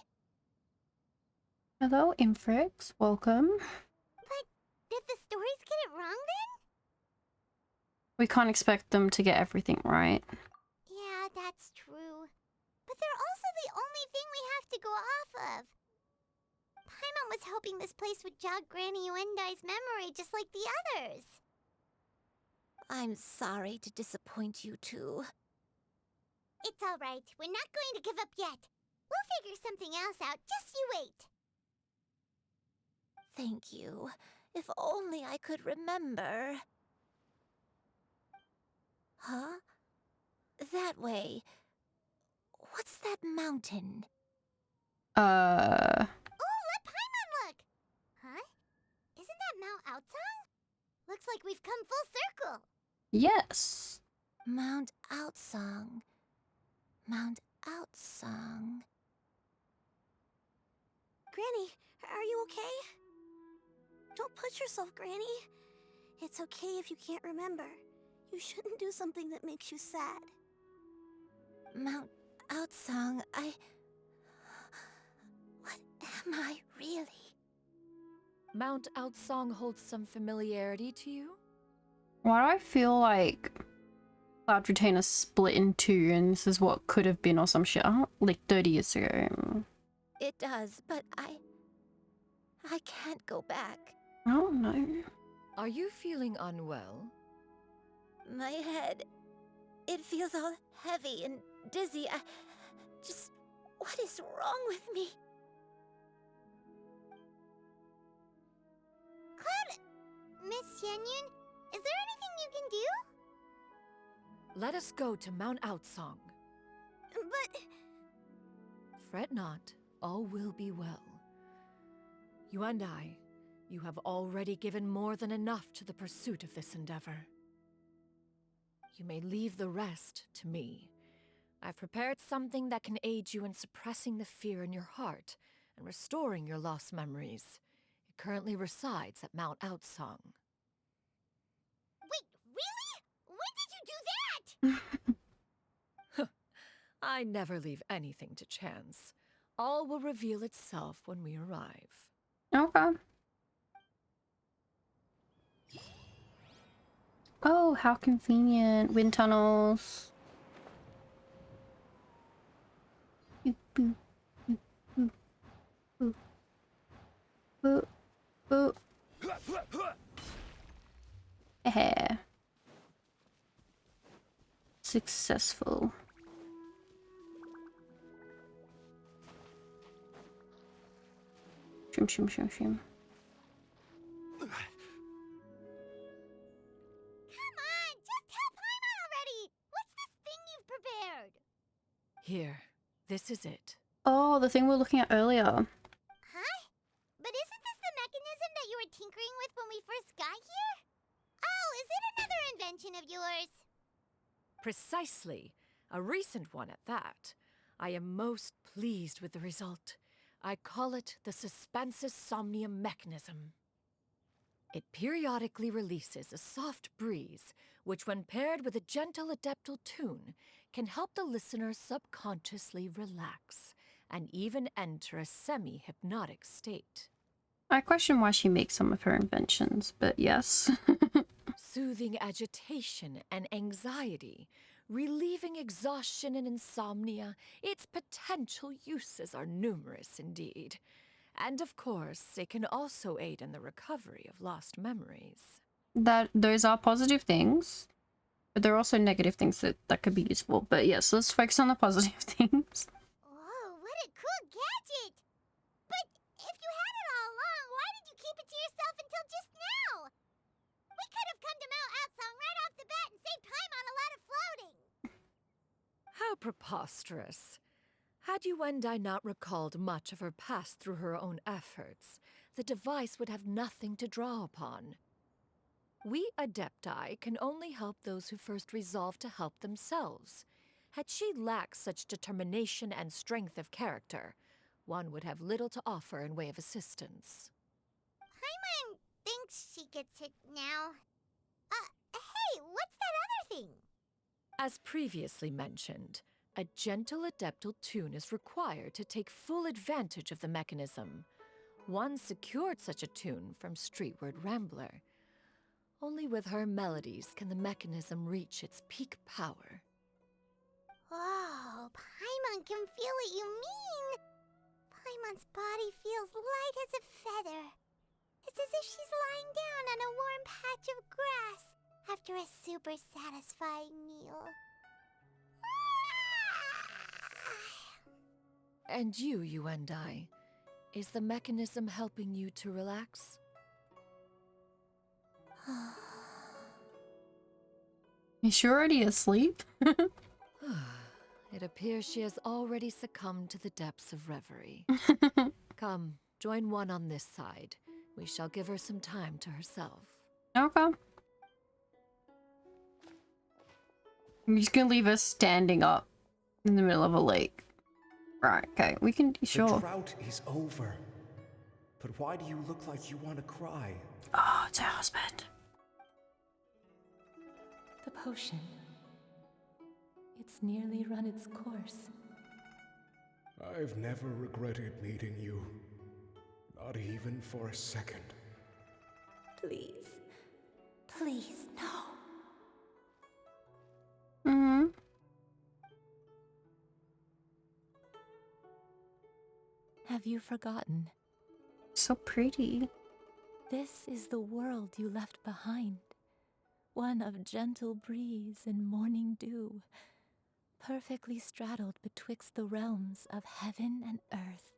Hello, Infrix. Welcome. But did the stories get it wrong then? We can't expect them to get everything right. Yeah, that's true. But they're also the only thing we have to go off of. Paimon was hoping this place would jog Granny Yuendai's memory just like the others. I'm sorry to disappoint you two. It's alright. We're not going to give up yet. We'll figure something else out. Just you wait. Thank you. If only I could remember. Huh? That way. What's that mountain? Oh, let Paimon look! Huh? Isn't that Mount Outsong? Looks like we've come full circle. Yes. Mount Outsong. Mount Outsong. Granny, are you okay? Don't push yourself, Granny. It's okay if you can't remember. You shouldn't do something that makes you sad. Mount Outsong, What am I really? Mount Outsong holds some familiarity to you? Why do I feel like Cloud Retainer split in two and this is what could have been or some shit? Like 30 years ago. It does, but I can't go back. I don't know. Are you feeling unwell? My head, it feels all heavy and dizzy. What is wrong with me? Cloud... Miss Xianyun, is there anything you can do? Let us go to Mount Outsong. But... Fret not, all will be well. You and I, you have already given more than enough to the pursuit of this endeavor. You may leave the rest to me. I've prepared something that can aid you in suppressing the fear in your heart and restoring your lost memories. It currently resides at Mount Outsong. Wait, really? When did you do that? I never leave anything to chance. All will reveal itself when we arrive. Okay. Oh, how convenient. Wind tunnels. Boop, boop, boop, boop, boop, boop, boop. Eh. Successful. Shim, shim, shim, shim. Here, this is it. Oh, the thing we were looking at earlier. Huh? But isn't this the mechanism that you were tinkering with when we first got here? Oh, is it another invention of yours? Precisely. A recent one at that. I am most pleased with the result. I call it the Suspensus Somnium mechanism. It periodically releases a soft breeze, which when paired with a gentle adeptal tune, can help the listener subconsciously relax and even enter a semi-hypnotic state. I question why she makes some of her inventions, but yes. Soothing agitation and anxiety, relieving exhaustion and insomnia, its potential uses are numerous indeed. And of course, it can also aid in the recovery of lost memories. Those are positive things, but there are also negative things that could be useful. But yes, let's focus on the positive things. Whoa, what a cool gadget! But if you had it all along, why did you keep it to yourself until just now? We could have come to Mount Outsong right off the bat and saved time on a lot of floating. How preposterous. Had Yuendai not recalled much of her past through her own efforts, the device would have nothing to draw upon. We Adepti can only help those who first resolve to help themselves. Had she lacked such determination and strength of character, one would have little to offer in way of assistance. Paimon thinks she gets it now. Hey, what's that other thing? As previously mentioned, a gentle adeptal tune is required to take full advantage of the mechanism. One secured such a tune from Streetward Rambler. Only with her melodies can the mechanism reach its peak power. Oh, Paimon can feel what you mean. Paimon's body feels light as a feather. It's as if she's lying down on a warm patch of grass after a super satisfying meal. And you and I, is the mechanism helping you to relax? Is she already asleep? It appears she has already succumbed to the depths of reverie. Come, join one on this side. We shall give her some time to herself. Okay. I'm just gonna leave her standing up in the middle of a lake. Right, okay, we can, sure. The drought is over. But why do you look like you want to cry? Oh, it's her husband. The potion. It's nearly run its course. I've never regretted meeting you. Not even for a second. Please. Please, no. Mm-hmm. Have you forgotten? So pretty. This is the world you left behind. One of gentle breeze and morning dew, perfectly straddled betwixt the realms of heaven and earth.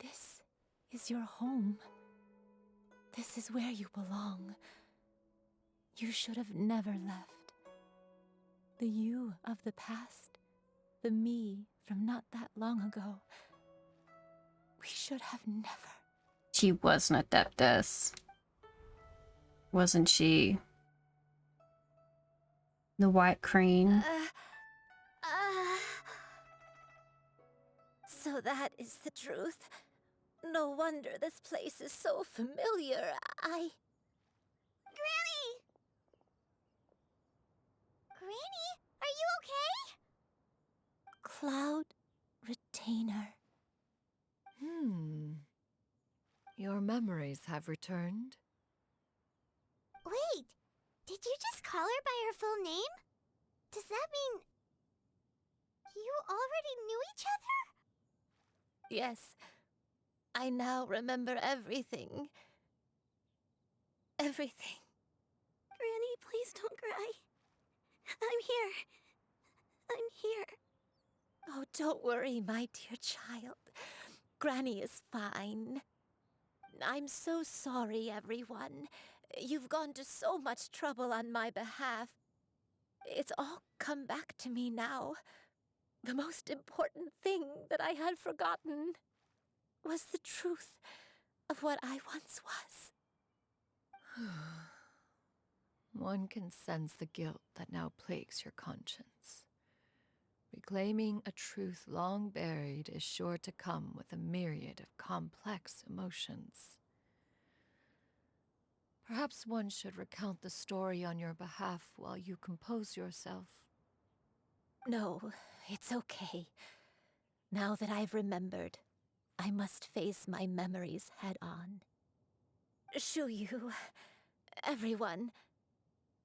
This is your home. This is where you belong. You should have never left. The you of the past, the me from not that long ago. We should have never. She was an adeptus. Wasn't she? The White Crane. So that is the truth. No wonder this place is so familiar. Granny! Granny, are you okay? Cloud Retainer. Your memories have returned? Wait, did you just call her by her full name? Does that mean you already knew each other? Yes, I now remember everything. Everything. Granny, please don't cry. I'm here. I'm here. Oh, don't worry, my dear child. Granny is fine. I'm so sorry, everyone. You've gone to so much trouble on my behalf. It's all come back to me now. The most important thing that I had forgotten was the truth of what I once was. One can sense the guilt that now plagues your conscience. Reclaiming a truth long buried is sure to come with a myriad of complex emotions. Perhaps one should recount the story on your behalf while you compose yourself. No, it's okay. Now that I've remembered, I must face my memories head on. Shuyu, everyone,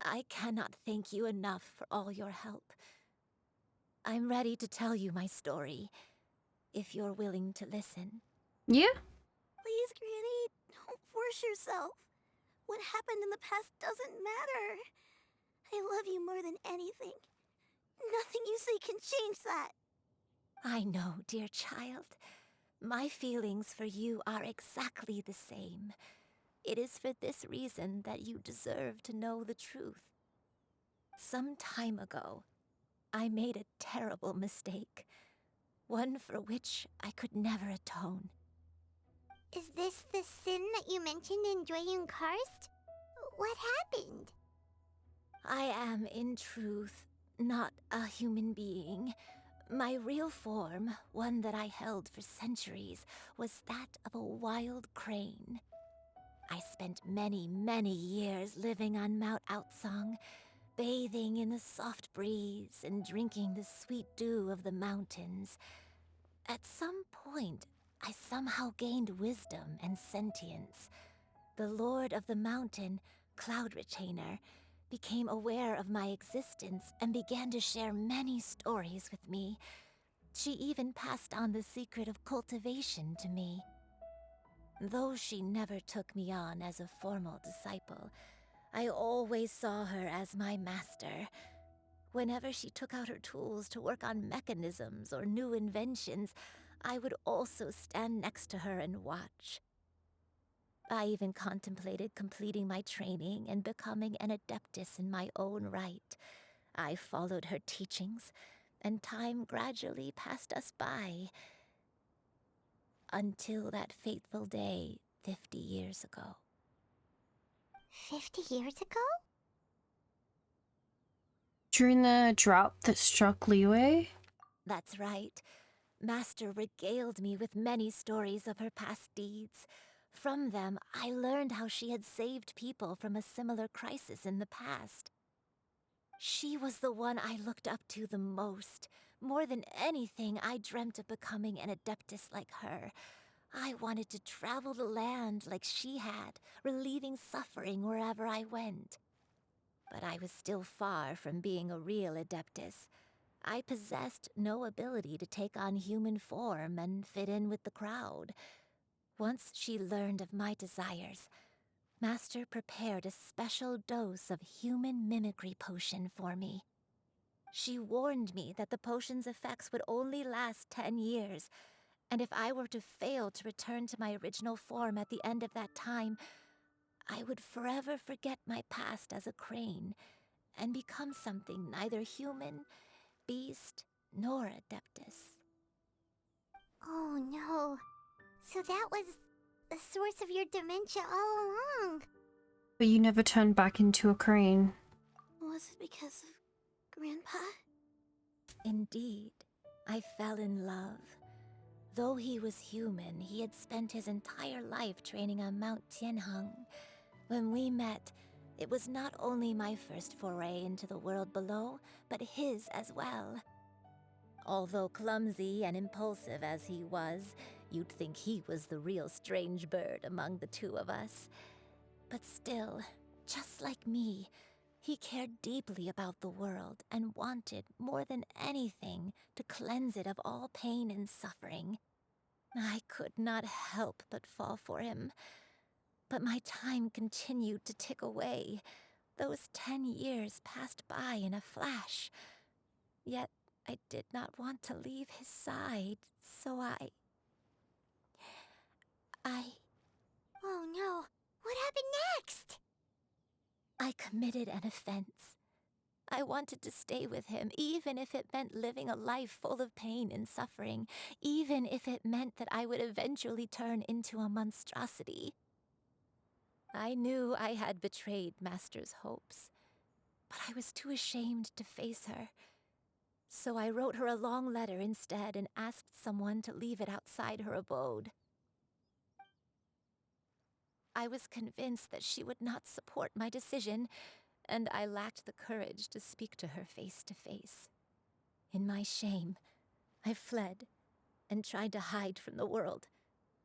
I cannot thank you enough for all your help. I'm ready to tell you my story, if you're willing to listen. Yeah? Please, Granny, don't force yourself. What happened in the past doesn't matter. I love you more than anything. Nothing you say can change that. I know, dear child. My feelings for you are exactly the same. It is for this reason that you deserve to know the truth. Some time ago, I made a terrible mistake. One for which I could never atone. Is this the sin that you mentioned in Xianyun Karst? What happened? I am, in truth, not a human being. My real form, one that I held for centuries, was that of a wild crane. I spent many, many years living on Mount Outsong, bathing in the soft breeze and drinking the sweet dew of the mountains. At some point, I somehow gained wisdom and sentience. The Lord of the Mountain, Cloud Retainer, became aware of my existence and began to share many stories with me. She even passed on the secret of cultivation to me. Though she never took me on as a formal disciple, I always saw her as my master. Whenever she took out her tools to work on mechanisms or new inventions, I would also stand next to her and watch. I even contemplated completing my training and becoming an adeptus in my own right. I followed her teachings, and time gradually passed us by. Until that fateful day 50 years ago. 50 years ago? During the drought that struck Liyue? That's right. Master regaled me with many stories of her past deeds. From them, I learned how she had saved people from a similar crisis in the past. She was the one I looked up to the most. More than anything, I dreamt of becoming an adeptus like her. I wanted to travel the land like she had, relieving suffering wherever I went. But I was still far from being a real adeptus. I possessed no ability to take on human form and fit in with the crowd. Once she learned of my desires, Master prepared a special dose of human mimicry potion for me. She warned me that the potion's effects would only last 10 years, and if I were to fail to return to my original form at the end of that time, I would forever forget my past as a crane and become something neither human, beast, nor adeptus. Oh no. So that was the source of your dementia all along. But you never turned back into a crane. Was it because of Grandpa? Indeed, I fell in love. Though he was human, he had spent his entire life training on Mount Tianheng. When we met, it was not only my first foray into the world below, but his as well. Although clumsy and impulsive as he was, you'd think he was the real strange bird among the two of us. But still, just like me, he cared deeply about the world and wanted, more than anything, to cleanse it of all pain and suffering. I could not help but fall for him. But my time continued to tick away. Those 10 years passed by in a flash. Yet I did not want to leave his side, so I... Oh no, what happened next? I committed an offense. I wanted to stay with him, even if it meant living a life full of pain and suffering, even if it meant that I would eventually turn into a monstrosity. I knew I had betrayed Master's hopes, but I was too ashamed to face her. So I wrote her a long letter instead and asked someone to leave it outside her abode. I was convinced that she would not support my decision, and I lacked the courage to speak to her face to face. In my shame, I fled and tried to hide from the world,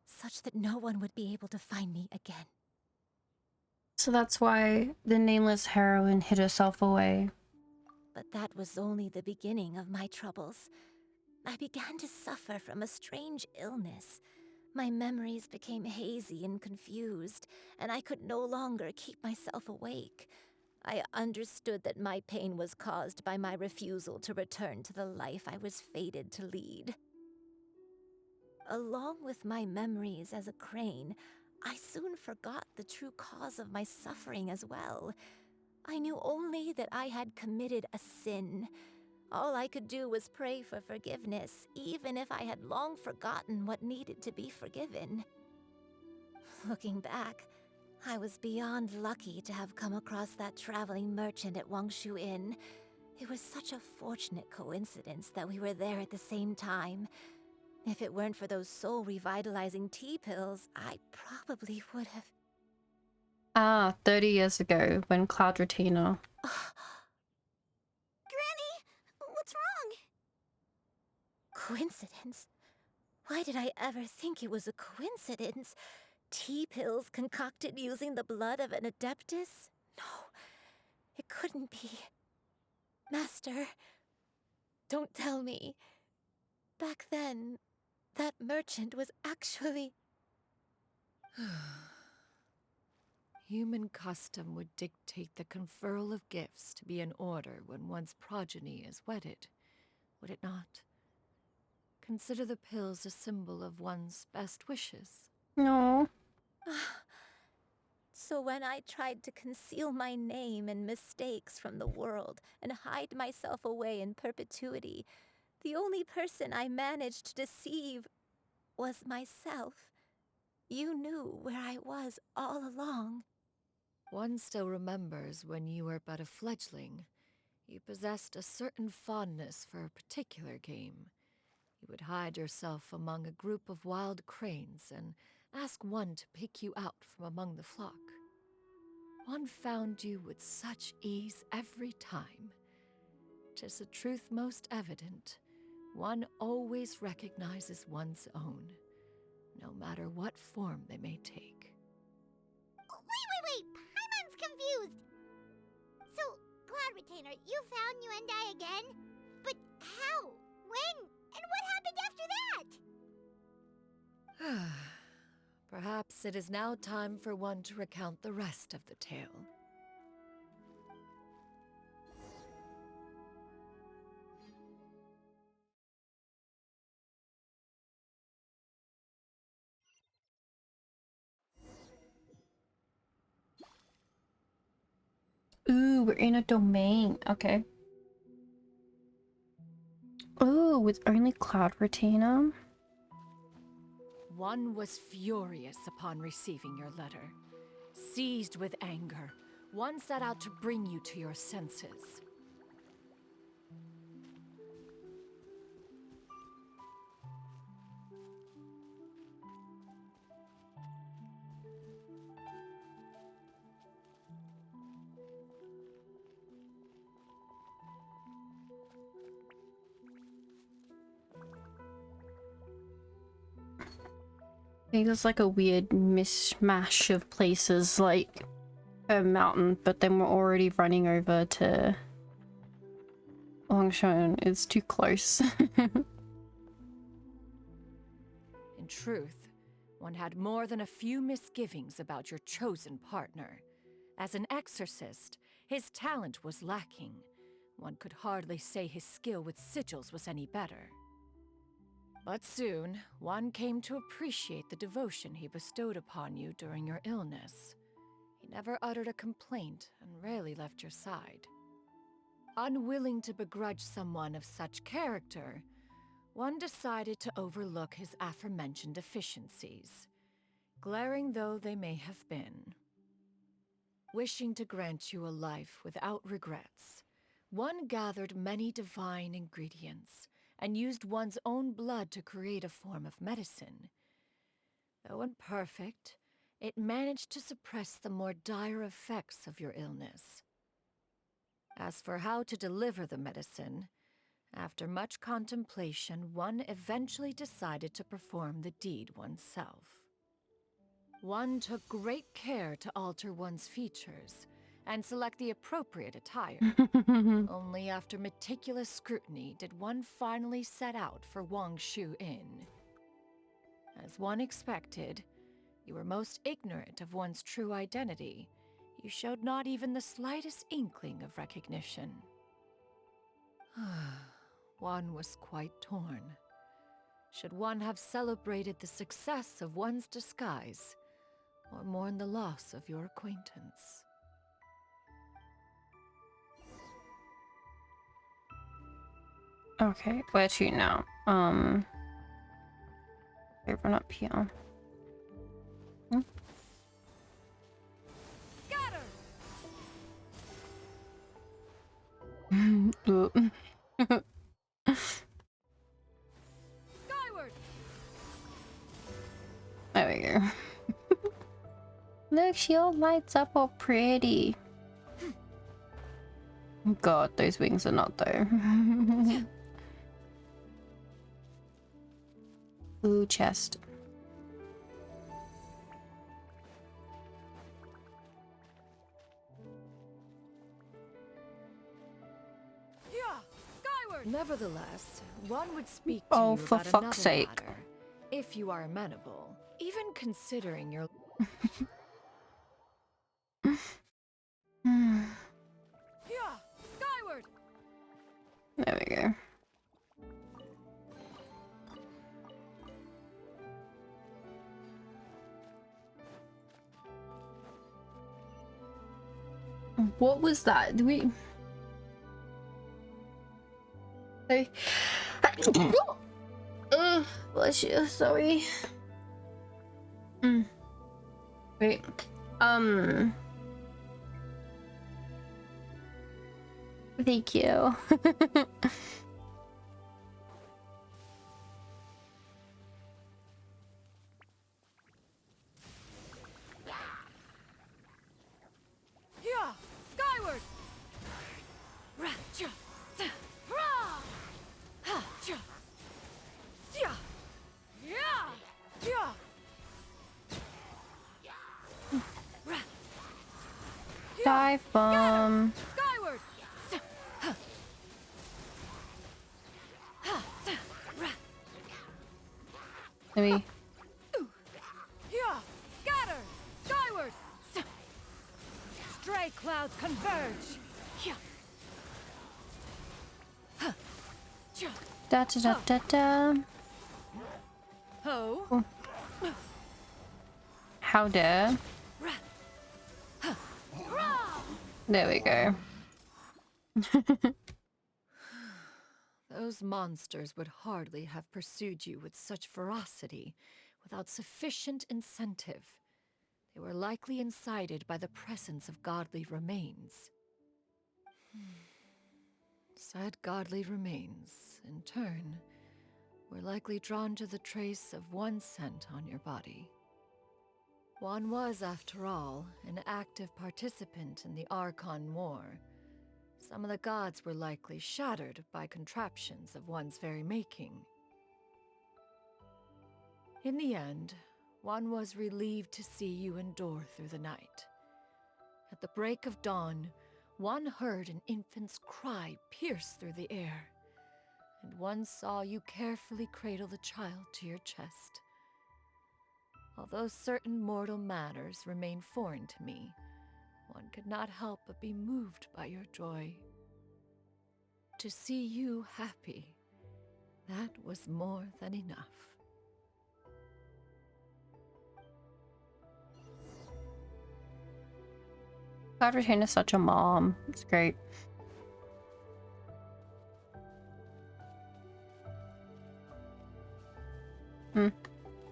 such that no one would be able to find me again. So that's why the nameless heroine hid herself away. But that was only the beginning of my troubles. I began to suffer from a strange illness. My memories became hazy and confused, and I could no longer keep myself awake. I understood that my pain was caused by my refusal to return to the life I was fated to lead. Along with my memories as a crane, I soon forgot the true cause of my suffering as well. I knew only that I had committed a sin. All I could do was pray for forgiveness, even if I had long forgotten what needed to be forgiven. Looking back, I was beyond lucky to have come across that traveling merchant at Wangshu Inn. It was such a fortunate coincidence that we were there at the same time. If it weren't for those soul-revitalizing tea pills, I probably would have... 30 years ago, when Cloud Retina. Coincidence? Why did I ever think it was a coincidence? Tea pills concocted using the blood of an adeptus? No, it couldn't be. Master, don't tell me. Back then, that merchant was actually... Human custom would dictate the conferral of gifts to be in order when one's progeny is wedded, would it not? Consider the pills a symbol of one's best wishes. No. So when I tried to conceal my name and mistakes from the world and hide myself away in perpetuity, the only person I managed to deceive was myself. You knew where I was all along. One still remembers when you were but a fledgling. You possessed a certain fondness for a particular game. You would hide yourself among a group of wild cranes and ask one to pick you out from among the flock. One found you with such ease every time. 'Tis a truth most evident. One always recognizes one's own, no matter what form they may take. Wait! Paimon's confused! So, Cloud Retainer, you found Yuendai again? But how? When? And what happened after that? Perhaps it is now time for one to recount the rest of the tale. Ooh, we're in a domain. Okay. Ooh, with only Cloud Retainer. One was furious upon receiving your letter. Seized with anger, one set out to bring you to your senses. I think there's like a weird mishmash of places, like a mountain, but then we're already running over to Xianyun. It's too close. In truth, one had more than a few misgivings about your chosen partner. As an exorcist, his talent was lacking. One could hardly say his skill with sigils was any better. But soon, one came to appreciate the devotion he bestowed upon you during your illness. He never uttered a complaint and rarely left your side. Unwilling to begrudge someone of such character, one decided to overlook his aforementioned deficiencies, glaring though they may have been. Wishing to grant you a life without regrets, one gathered many divine ingredients and used one's own blood to create a form of medicine. Though imperfect, it managed to suppress the more dire effects of your illness. As for how to deliver the medicine, after much contemplation, one eventually decided to perform the deed oneself. One took great care to alter one's features and select the appropriate attire. Only after meticulous scrutiny did one finally set out for Wangshu Inn. As one expected, you were most ignorant of one's true identity. You showed not even the slightest inkling of recognition. One was quite torn. Should one have celebrated the success of one's disguise, or mourn the loss of your acquaintance? Okay, where to now? Okay, run up here. Hmm? Skyward! There we go. Look, she all lights up all pretty. God, those wings are not there. Ooh, chest. Nevertheless, one would speak to Oh, you for about fuck's another sake. matter, if you are amenable, even considering your... Skyward! There we go. What was that? Did we... Hey. Bless you, sorry. Wait. Thank you. Skyward! Dive bomb. Skyward! Let me... Scatter! Skyward! Stray clouds converge! Da da da da da. Ho! Oh. How dare? There we go. Those monsters would hardly have pursued you with such ferocity without sufficient incentive. They were likely incited by the presence of godly remains. Said godly remains, in turn, were likely drawn to the trace of one scent on your body. One was, after all, an active participant in the Archon War. Some of the gods were likely shattered by contraptions of one's very making. In the end, one was relieved to see you endure through the night. At the break of dawn, one heard an infant's cry pierce through the air, and one saw you carefully cradle the child to your chest. Although certain mortal matters remain foreign to me, one could not help but be moved by your joy. To see you happy, that was more than enough. Cloud Retain is such a mom. It's great.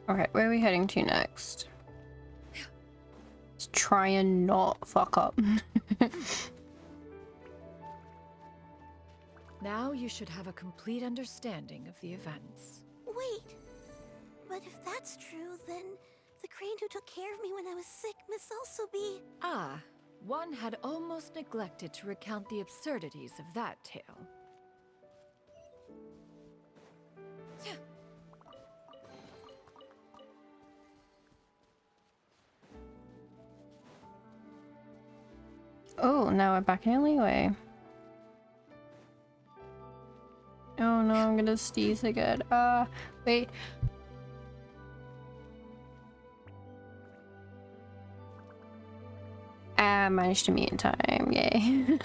Okay, where are we heading to next? Let's try and not fuck up. Now you should have a complete understanding of the events. Wait, but if that's true, then the crane who took care of me when I was sick must also be... Ah, one had almost neglected to recount the absurdities of that tale. Oh, now we're back in alleyway. Oh no, I'm gonna sneeze again. Wait. I managed to meet in time, yay.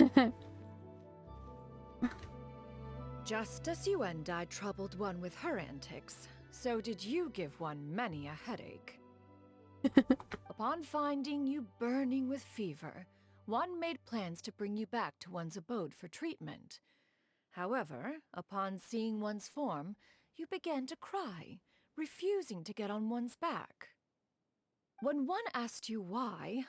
Just as Xianyun troubled one with her antics, so did you give one many a headache. Upon finding you burning with fever, one made plans to bring you back to one's abode for treatment. However, upon seeing one's form, you began to cry, refusing to get on one's back. When one asked you why,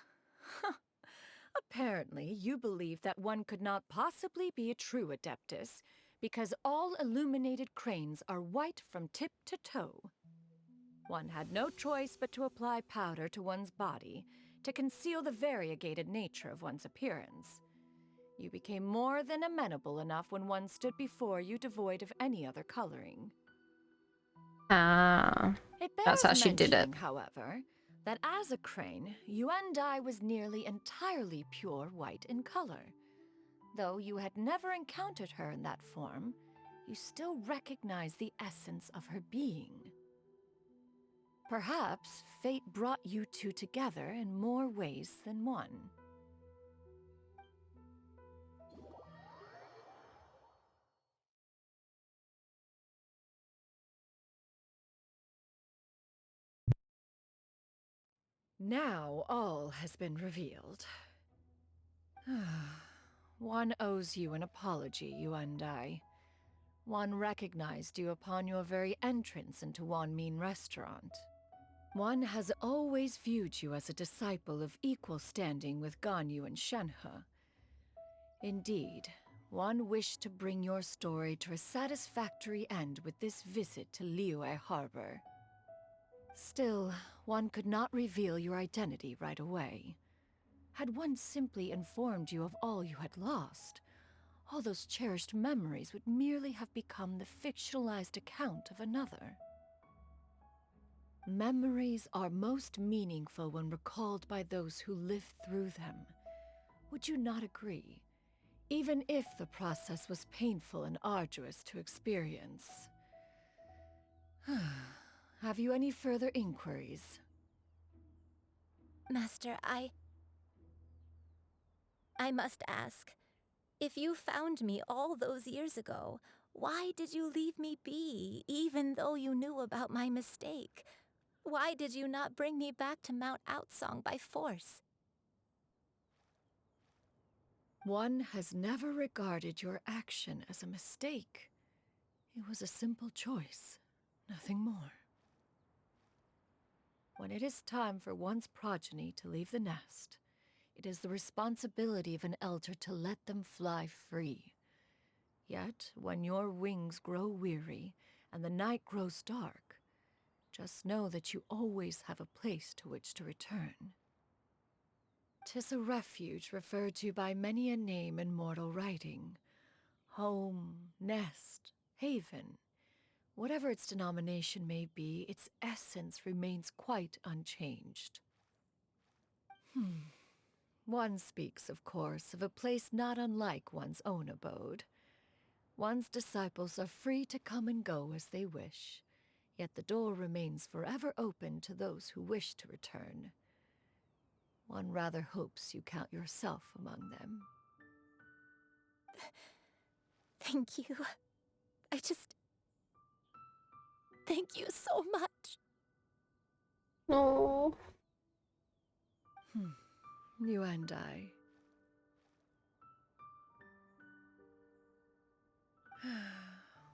apparently you believed that one could not possibly be a true Adeptus, because all illuminated cranes are white from tip to toe. One had no choice but to apply powder to one's body to conceal the variegated nature of one's appearance. You became more than amenable enough when one stood before you devoid of any other coloring. Ah, It that's bears how she did it. mentioning, however, that as a crane, Yuandai was nearly entirely pure white in color. Though you had never encountered her in that form, you still recognize the essence of her being. Perhaps fate brought you two together in more ways than one. Now all has been revealed. One owes you an apology, Yuandai. One recognized you upon your very entrance into Wanmin restaurant. One has always viewed you as a disciple of equal standing with Ganyu and Shenhe. Indeed, one wished to bring your story to a satisfactory end with this visit to Liyue Harbor. Still, one could not reveal your identity right away. Had one simply informed you of all you had lost, all those cherished memories would merely have become the fictionalized account of another. Memories are most meaningful when recalled by those who lived through them. Would you not agree? Even if the process was painful and arduous to experience. Have you any further inquiries? Master, I must ask. If you found me all those years ago, why did you leave me be, even though you knew about my mistake? Why did you not bring me back to Mount Outsong by force? One has never regarded your action as a mistake. It was a simple choice, nothing more. When it is time for one's progeny to leave the nest, it is the responsibility of an elder to let them fly free. Yet, when your wings grow weary and the night grows dark, just know that you always have a place to which to return. 'Tis a refuge referred to by many a name in mortal writing. Home, nest, haven. Whatever its denomination may be, its essence remains quite unchanged. One speaks, of course, of a place not unlike one's own abode. One's disciples are free to come and go as they wish, yet the door remains forever open to those who wish to return. One rather hopes you count yourself among them. Thank you. Thank you so much. Oh. You and I.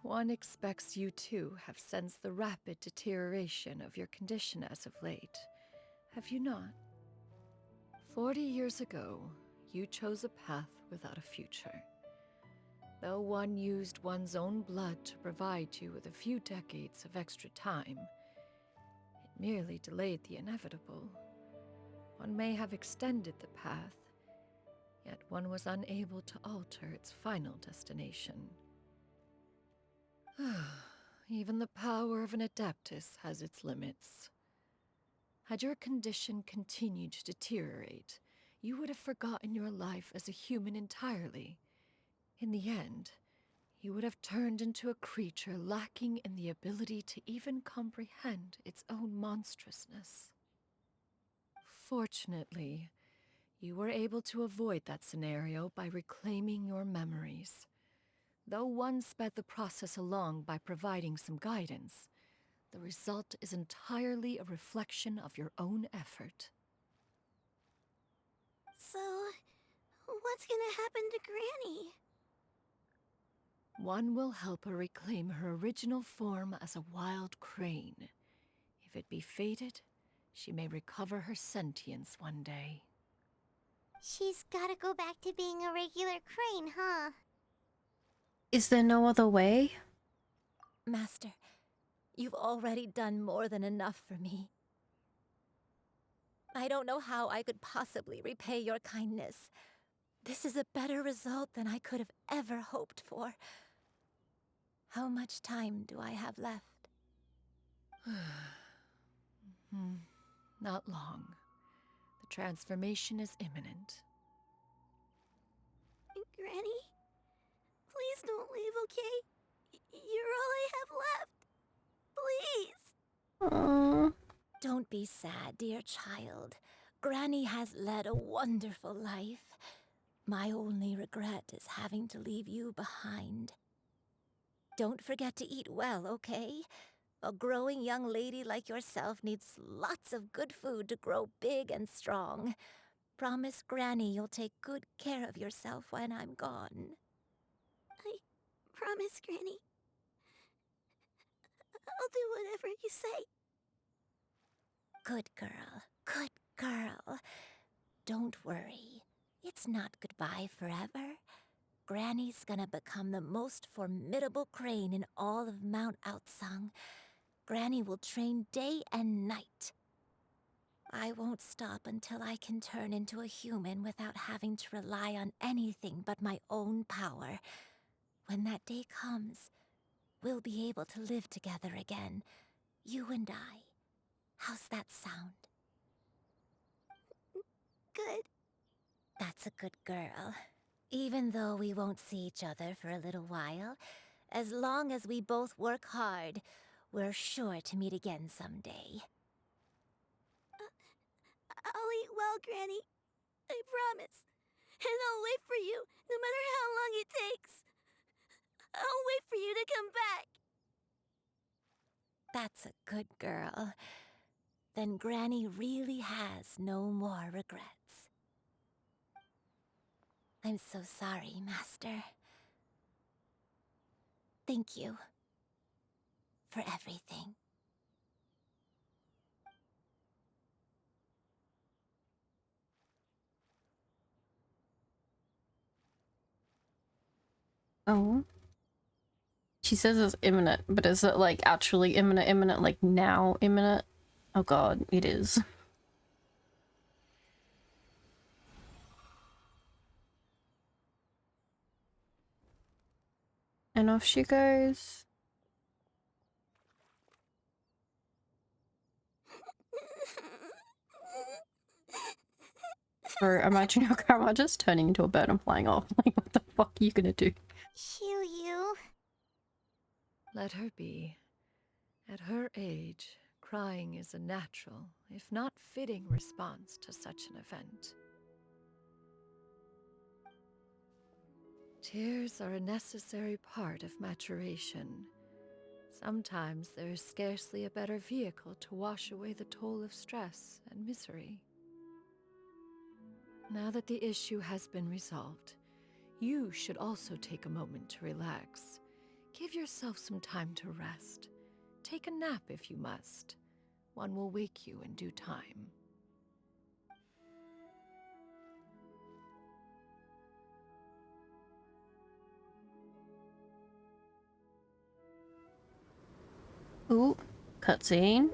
One expects you too have sensed the rapid deterioration of your condition as of late, have you not? 40 years ago, you chose a path without a future. Though one used one's own blood to provide you with a few decades of extra time, it merely delayed the inevitable. One may have extended the path, yet one was unable to alter its final destination. Even the power of an adeptus has its limits. Had your condition continued to deteriorate, you would have forgotten your life as a human entirely. In the end, you would have turned into a creature lacking in the ability to even comprehend its own monstrousness. Fortunately, you were able to avoid that scenario by reclaiming your memories. Though one sped the process along by providing some guidance, the result is entirely a reflection of your own effort. So, what's gonna happen to Granny? One will help her reclaim her original form as a wild crane. If it be fated, she may recover her sentience one day. She's gotta go back to being a regular crane, huh? Is there no other way? Master, you've already done more than enough for me. I don't know how I could possibly repay your kindness. This is a better result than I could have ever hoped for. How much time do I have left? Not long. The transformation is imminent. Granny, please don't leave, okay? You're all I have left. Please. Aww. Don't be sad, dear child. Granny has led a wonderful life. My only regret is having to leave you behind. Don't forget to eat well, okay? A growing young lady like yourself needs lots of good food to grow big and strong. Promise Granny you'll take good care of yourself when I'm gone. I promise, Granny. I'll do whatever you say. Good girl, good girl. Don't worry. It's not goodbye forever. Granny's gonna become the most formidable crane in all of Mount Outsung. Granny will train day and night. I won't stop until I can turn into a human without having to rely on anything but my own power. When that day comes, we'll be able to live together again, you and I. How's that sound? Good. That's a good girl. Even though we won't see each other for a little while, as long as we both work hard, we're sure to meet again someday. I'll eat well, Granny. I promise. And I'll wait for you, no matter how long it takes. I'll wait for you to come back. That's a good girl. Then Granny really has no more regrets. I'm so sorry, Master. Thank you for everything. Oh. She says it's imminent, but is it like actually imminent, like now imminent? Oh god, it is. And off she goes. Or imagine your grandma just turning into a bird and flying off. Like, what the fuck are you gonna do? Xianyun. Let her be. At her age, crying is a natural, if not fitting, response to such an event. Tears are a necessary part of maturation. Sometimes there is scarcely a better vehicle to wash away the toll of stress and misery. Now that the issue has been resolved, you should also take a moment to relax. Give yourself some time to rest. Take a nap if you must. One will wake you in due time. Ooh, cutscene.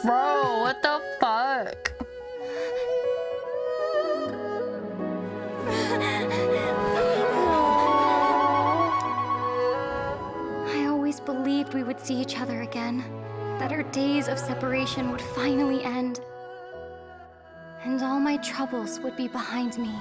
Bro, what the fuck? I always believed we would see each other again, that our days of separation would finally end, and all my troubles would be behind me.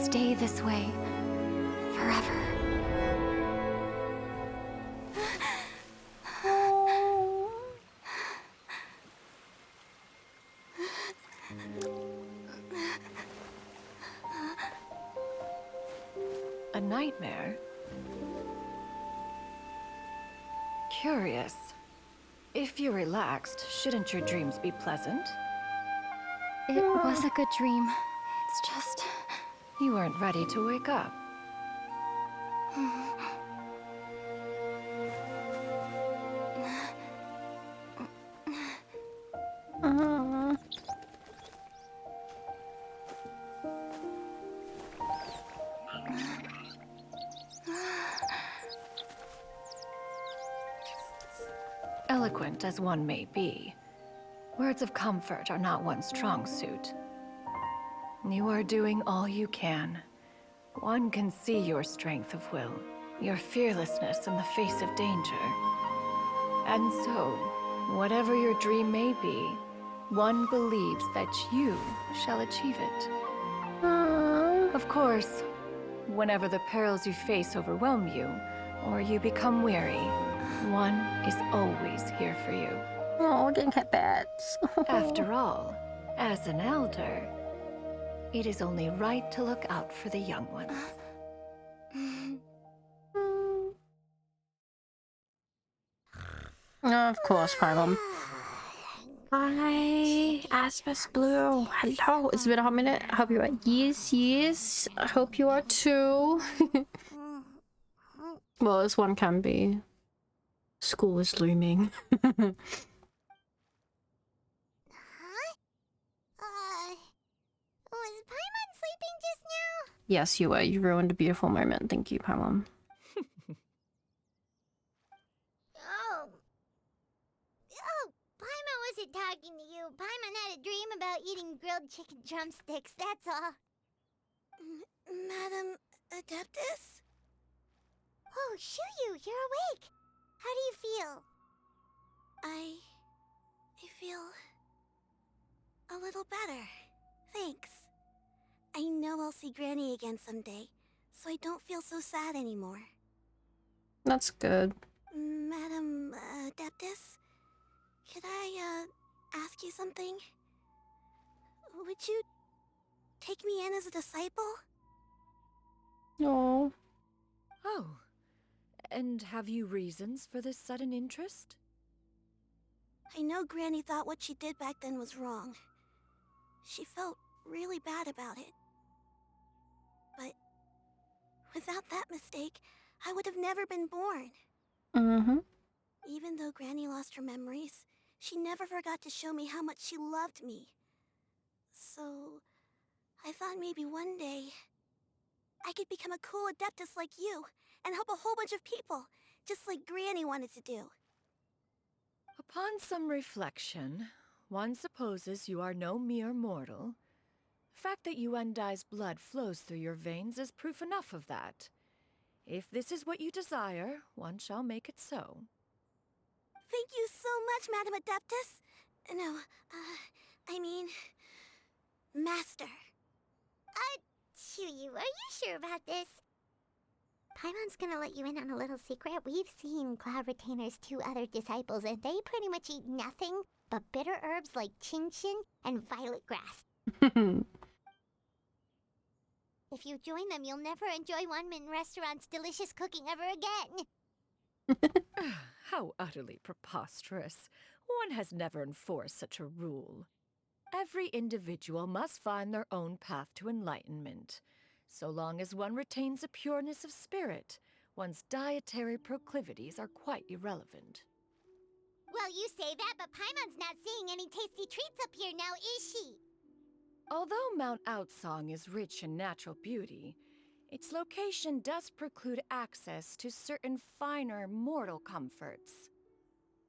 stay this way forever. A nightmare? Curious. If you're relaxed, shouldn't your dreams be pleasant? It was a good dream. It's just... You weren't ready to wake up. Eloquent as one may be, words of comfort are not one's strong suit. You are doing all you can. One can see your strength of will, your fearlessness in the face of danger. And so, whatever your dream may be, one believes that you shall achieve it. Of course, whenever the perils you face overwhelm you, or you become weary, one is always here for you. Oh, getting cat bats. After all, as an elder, it is only right to look out for the young ones. Of course, Paimon. Hi, Aspis Blue. Hello. It's been a hot minute. I hope you're right. Yes, yes. I hope you are too. Well, as one can be. School is looming. Was Paimon sleeping just now? Yes, you were. You ruined a beautiful moment. Thank you, Paimon. Oh, Paimon wasn't talking to you. Paimon had a dream about eating grilled chicken drumsticks, that's all. Madam Adeptus? Oh, Xianyun, you're awake. How do you feel? I feel a little better. Thanks. I know I'll see Granny again someday, so I don't feel so sad anymore. That's good. Madam Adeptus, could I ask you something? Would you take me in as a disciple? No. Oh, and have you reasons for this sudden interest? I know Granny thought what she did back then was wrong. She felt really bad about it. But without that mistake, I would have never been born. Mm-hmm. Even though Granny lost her memories, she never forgot to show me how much she loved me. So, I thought maybe one day I could become a cool Adeptus like you and help a whole bunch of people, just like Granny wanted to do. Upon some reflection, one supposes you are no mere mortal. The fact that Yuendai's blood flows through your veins is proof enough of that. If this is what you desire, one shall make it so. Thank you so much, Madam Adeptus. No, I mean... Master. Xianyun, are you sure about this? Paimon's gonna let you in on a little secret. We've seen Cloud Retainer's 2 other disciples, and they pretty much eat nothing but bitter herbs like Genshin and violet grass. If you join them, you'll never enjoy one-man restaurant's delicious cooking ever again. How utterly preposterous. One has never enforced such a rule. Every individual must find their own path to enlightenment. So long as one retains a pureness of spirit, one's dietary proclivities are quite irrelevant. Well, you say that, but Paimon's not seeing any tasty treats up here now, is she? Although Mount Outsong is rich in natural beauty, its location does preclude access to certain finer mortal comforts.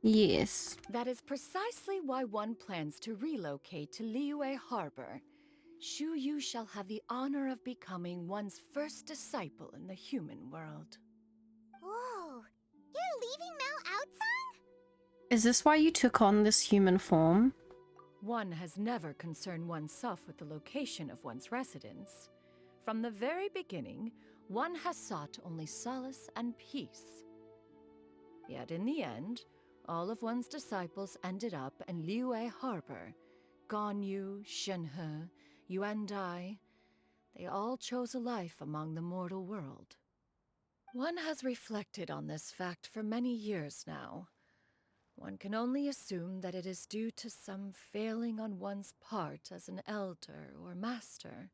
Yes. That is precisely why one plans to relocate to Liyue Harbor. Xianyun shall have the honor of becoming one's first disciple in the human world. Whoa, you're leaving Mount Outsong? Is this why you took on this human form? One has never concerned oneself with the location of one's residence. from the very beginning, one has sought only solace and peace. Yet in the end, all of one's disciples ended up in Liyue Harbor. Ganyu, Shenhe, Yuandai, they all chose a life among the mortal world. One has reflected on this fact for many years now. One can only assume that it is due to some failing on one's part as an elder or master.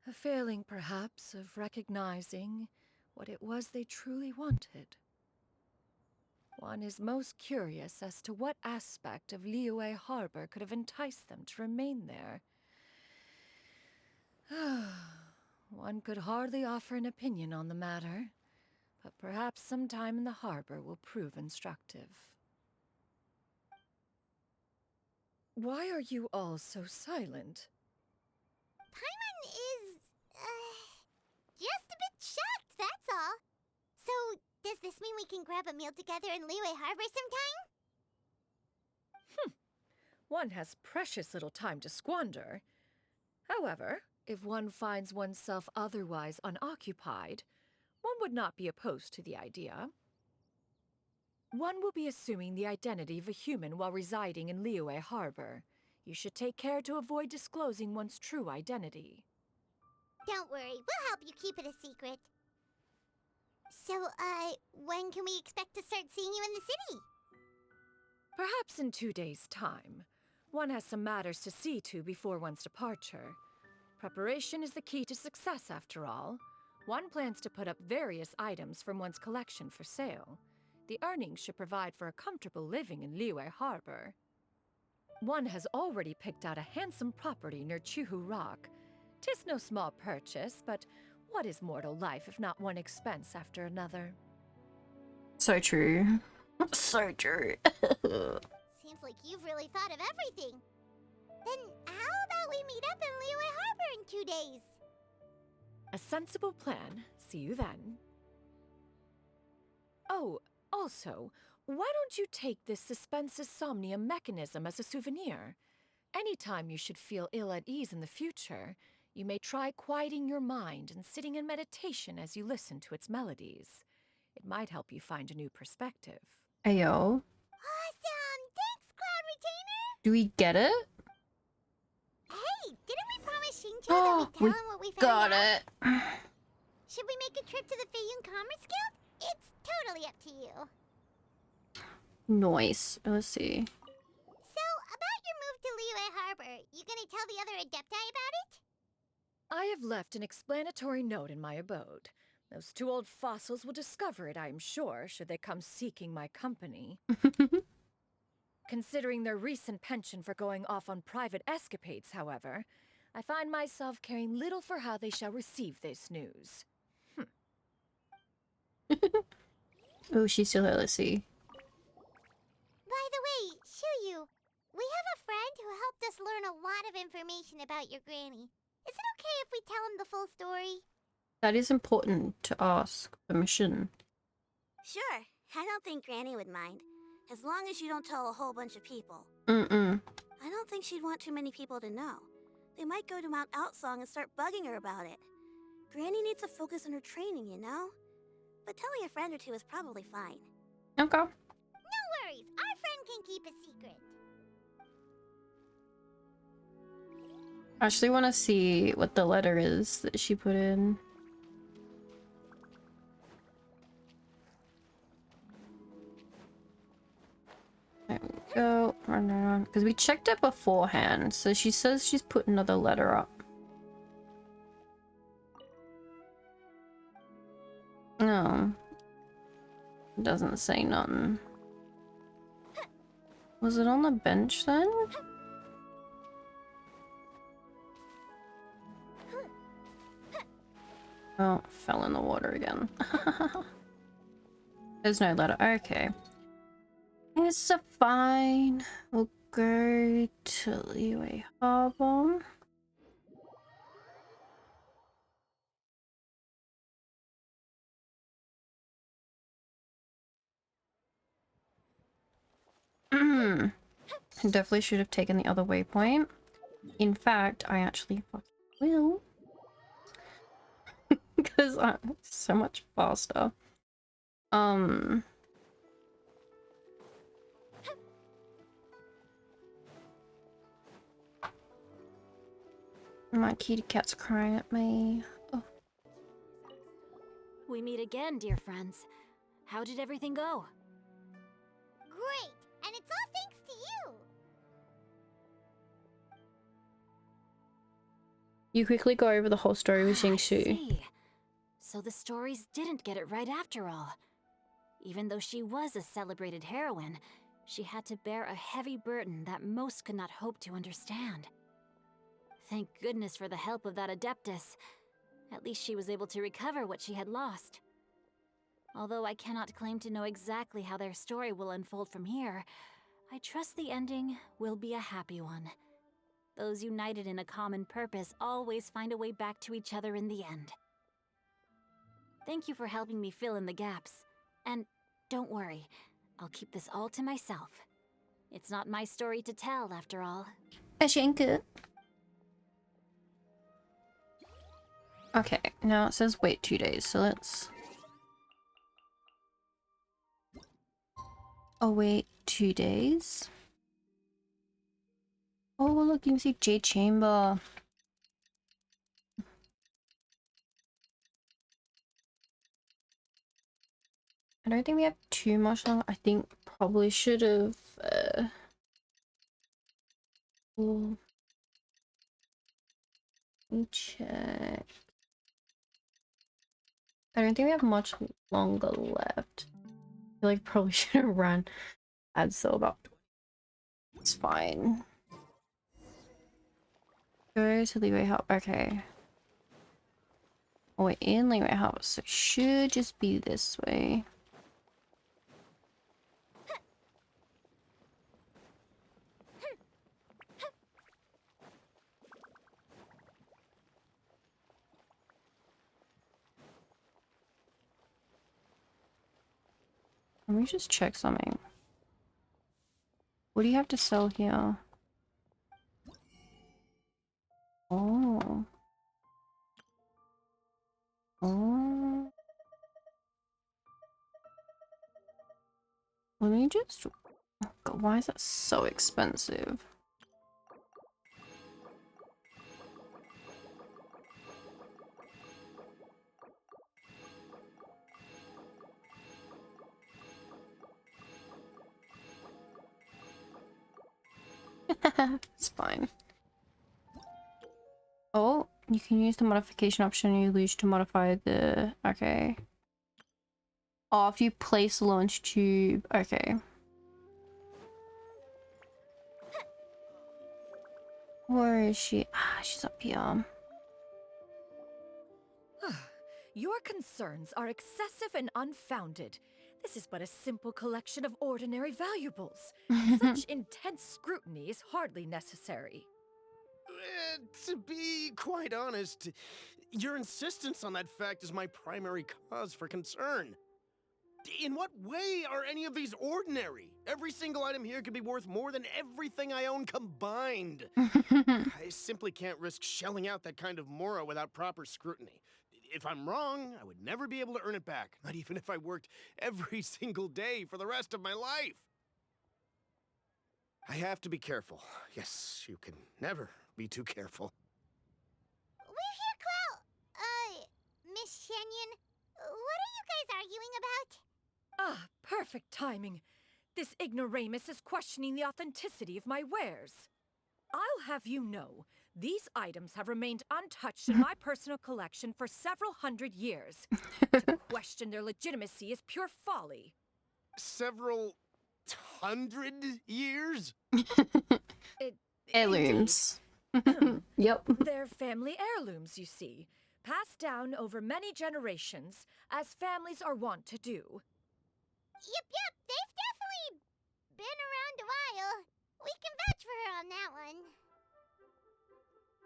A failing, perhaps, of recognizing what it was they truly wanted. One is most curious as to what aspect of Liyue Harbor could have enticed them to remain there. One could hardly offer an opinion on the matter, but perhaps some time in the harbor will prove instructive. Why are you all so silent? Paimon is, just a bit shocked, that's all. So, does this mean we can grab a meal together in Liyue Harbor sometime? One has precious little time to squander. However, if one finds oneself otherwise unoccupied, one would not be opposed to the idea. One will be assuming the identity of a human while residing in Liyue Harbor. You should take care to avoid disclosing one's true identity. Don't worry, we'll help you keep it a secret. So, when can we expect to start seeing you in the city? Perhaps in 2 days' time. One has some matters to see to before one's departure. Preparation is the key to success, after all. One plans to put up various items from one's collection for sale. The earnings should provide for a comfortable living in Liyue Harbor. One has already picked out a handsome property near Chuhu Rock. 'Tis no small purchase, but what is mortal life if not one expense after another? So true. So true. Seems like you've really thought of everything. Then how about we meet up in Liyue Harbor in 2 days? A sensible plan. See you then. Oh, also, why don't you take this suspensus somnium mechanism as a souvenir? Anytime you should feel ill at ease in the future, you may try quieting your mind and sitting in meditation as you listen to its melodies. It might help you find a new perspective. Ayo. Awesome! Thanks, Cloud Retainer! Do we get it? Hey, didn't we promise Xingqiu that we'd tell him what we found out? Got it. Should we make a trip to the Feiyun Commerce Guild? It's totally up to you. Nice. Let's see. So, about your move to Liyue Harbor, you gonna tell the other Adepti about it? I have left an explanatory note in my abode. Those 2 old fossils will discover it, I am sure, should they come seeking my company. Considering their recent penchant for going off on private escapades, however, I find myself caring little for how they shall receive this news. Oh, she's still here. Let's see. By the way, Xianyun, we have a friend who helped us learn a lot of information about your granny. Is it okay if we tell him the full story? That is important to ask permission. Sure, I don't think Granny would mind. As long as you don't tell a whole bunch of people. Mm-mm. I don't think she'd want too many people to know. They might go to Mount Outsong and start bugging her about it. Granny needs to focus on her training, you know? But telling a friend or 2 is probably fine. Okay. No worries, our friend can keep a secret. I actually want to see what the letter is that she put in. There we go. Run around. Because we checked it beforehand, so she says she's put another letter up. No. It doesn't say nothing. Was it on the bench then? Oh, fell in the water again. There's no letter. Okay. It's a fine. We'll go to Liyue Harbor. Definitely should have taken the other waypoint. In fact, I actually fucking will. because I'm so much faster. My kitty cat's crying at me. Oh. We meet again, dear friends. How did everything go? Great! And it's all thanks to you! You quickly go over the whole story with Xing Shu. See. So the stories didn't get it right after all. Even though she was a celebrated heroine, she had to bear a heavy burden that most could not hope to understand. Thank goodness for the help of that Adeptus. At least she was able to recover what she had lost. Although I cannot claim to know exactly how their story will unfold from here, I trust the ending will be a happy one. Those united in a common purpose always find a way back to each other in the end. Thank you for helping me fill in the gaps. And don't worry, I'll keep this all to myself. It's not my story to tell, after all. Okay, now it says wait 2 days, so let's... Oh wait, 2 days? Oh look, you can see Jade Chamber. I don't think we have too much longer. I think probably should have... Let me check. I don't think we have much longer left. I feel like probably should have run. I'd still about 20. It's fine. Go to Leeway House. Okay. Oh, we're in Leeway House, so it should just be this way. Let me just check something. What do you have to sell here? Oh. Oh. Let me just... Oh God, why is that so expensive? It's fine. Oh, you can use the modification option you lose to modify the... Okay. Oh, if you place the launch tube... Okay. Where is she? Ah, she's up here. Your concerns are excessive and unfounded. This is but a simple collection of ordinary valuables. Such intense scrutiny is hardly necessary. To be quite honest, your insistence on that fact is my primary cause for concern. In what way are any of these ordinary? Every single item here could be worth more than everything I own combined. I simply can't risk shelling out that kind of mora without proper scrutiny. If I'm wrong, I would never be able to earn it back, not even if I worked every single day for the rest of my life. I have to be careful. Yes, you can never be too careful. We're here, Clow. Miss Xianyun, what are you guys arguing about? Ah, perfect timing. This ignoramus is questioning the authenticity of my wares. I'll have you know, these items have remained untouched in my personal collection for several hundred years. To question their legitimacy is pure folly. Several hundred years? Heirlooms. Yep. They're family heirlooms, you see, passed down over many generations, as families are wont to do. Yep, they've definitely been around a while. We can vouch for her on that one.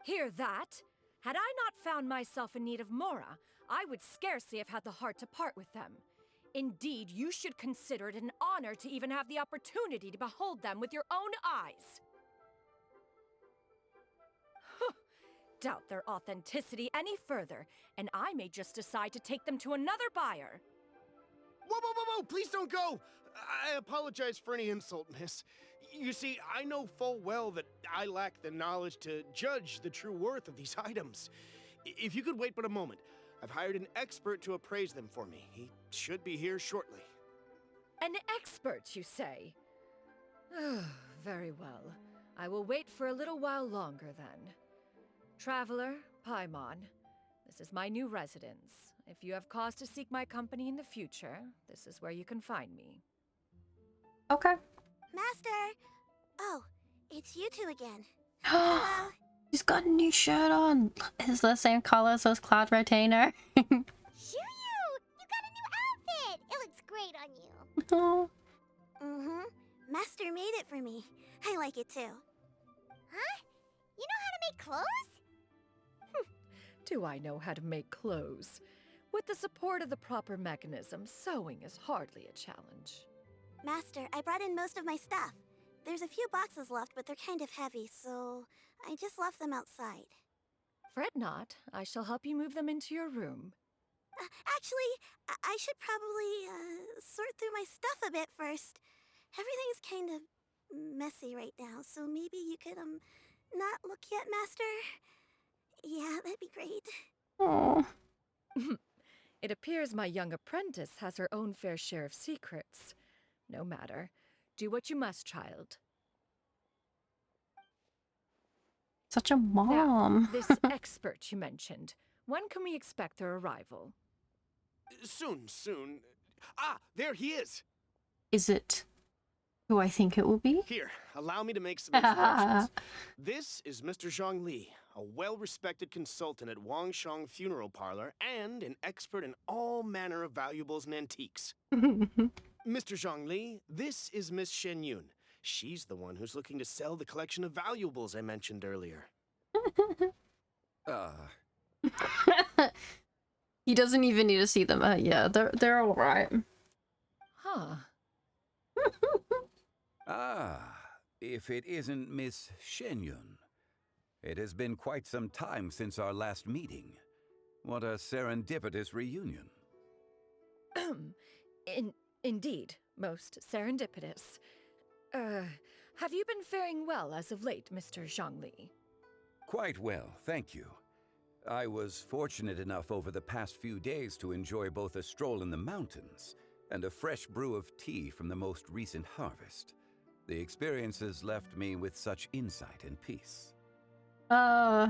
Hear that? Had I not found myself in need of mora, I would scarcely have had the heart to part with them. Indeed, you should consider it an honor to even have the opportunity to behold them with your own eyes. doubt their authenticity any further, and I may just decide to take them to another buyer. Whoa, whoa, whoa, whoa! Please don't go! I apologize for any insult, miss. You see, I know full well that I lack the knowledge to judge the true worth of these items. If you could wait but a moment, I've hired an expert to appraise them for me. He should be here shortly. An expert, you say? Very well. I will wait for a little while longer then. Traveler, Paimon, this is my new residence. If you have cause to seek my company in the future, this is where you can find me. Okay. Master! Oh, it's you two again. Hello. He's got a new shirt on. It's the same color as Cloud Retainer. Xianyun! You got a new outfit! It looks great on you. Oh. Mm-hmm. Master made it for me. I like it too. Huh? You know how to make clothes? Do I know how to make clothes? With the support of the proper mechanism, sewing is hardly a challenge. Master, I brought in most of my stuff. There's a few boxes left, but they're kind of heavy, so I just left them outside. Fret not. I shall help you move them into your room. Actually, I should probably sort through my stuff a bit first. Everything's kind of messy right now, so maybe you could, not look yet, Master? Yeah, that'd be great. Oh. It appears my young apprentice has her own fair share of secrets. No matter. Do what you must, child. Such a mom. Now, this expert you mentioned, when can we expect their arrival? Soon. Ah, there he is! Is it who I think it will be? Here, allow me to make some introductions. This is Mr. Zhongli, a well-respected consultant at Wangshang Funeral Parlor and an expert in all manner of valuables and antiques. Mr. Zhongli, this is Miss Xianyun. She's the one who's looking to sell the collection of valuables I mentioned earlier. He doesn't even need to see them. Yeah, they're all right. Huh. If it isn't Miss Xianyun. It has been quite some time since our last meeting. What a serendipitous reunion. Indeed, most serendipitous. Have you been faring well as of late, Mr. Zhongli? Quite well, thank you. I was fortunate enough over the past few days to enjoy both a stroll in the mountains and a fresh brew of tea from the most recent harvest. The experiences left me with such insight and peace. Huh.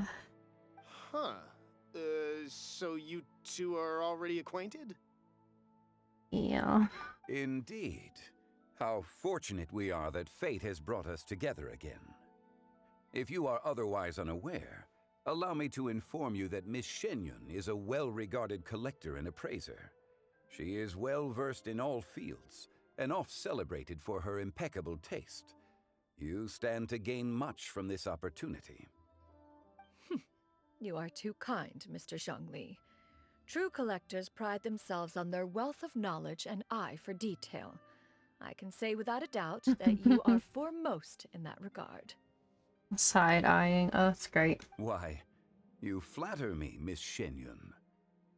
So you two are already acquainted? Yeah. Indeed. How fortunate we are that fate has brought us together again. If you are otherwise unaware, allow me to inform you that Miss Xianyun is a well-regarded collector and appraiser. She is well-versed in all fields, and oft-celebrated for her impeccable taste. You stand to gain much from this opportunity. You are too kind, Mr. Zhongli. True collectors pride themselves on their wealth of knowledge and eye for detail. I can say without a doubt that you are foremost in that regard. Side-eyeing. Oh, that's great. Why, you flatter me, Miss Xianyun.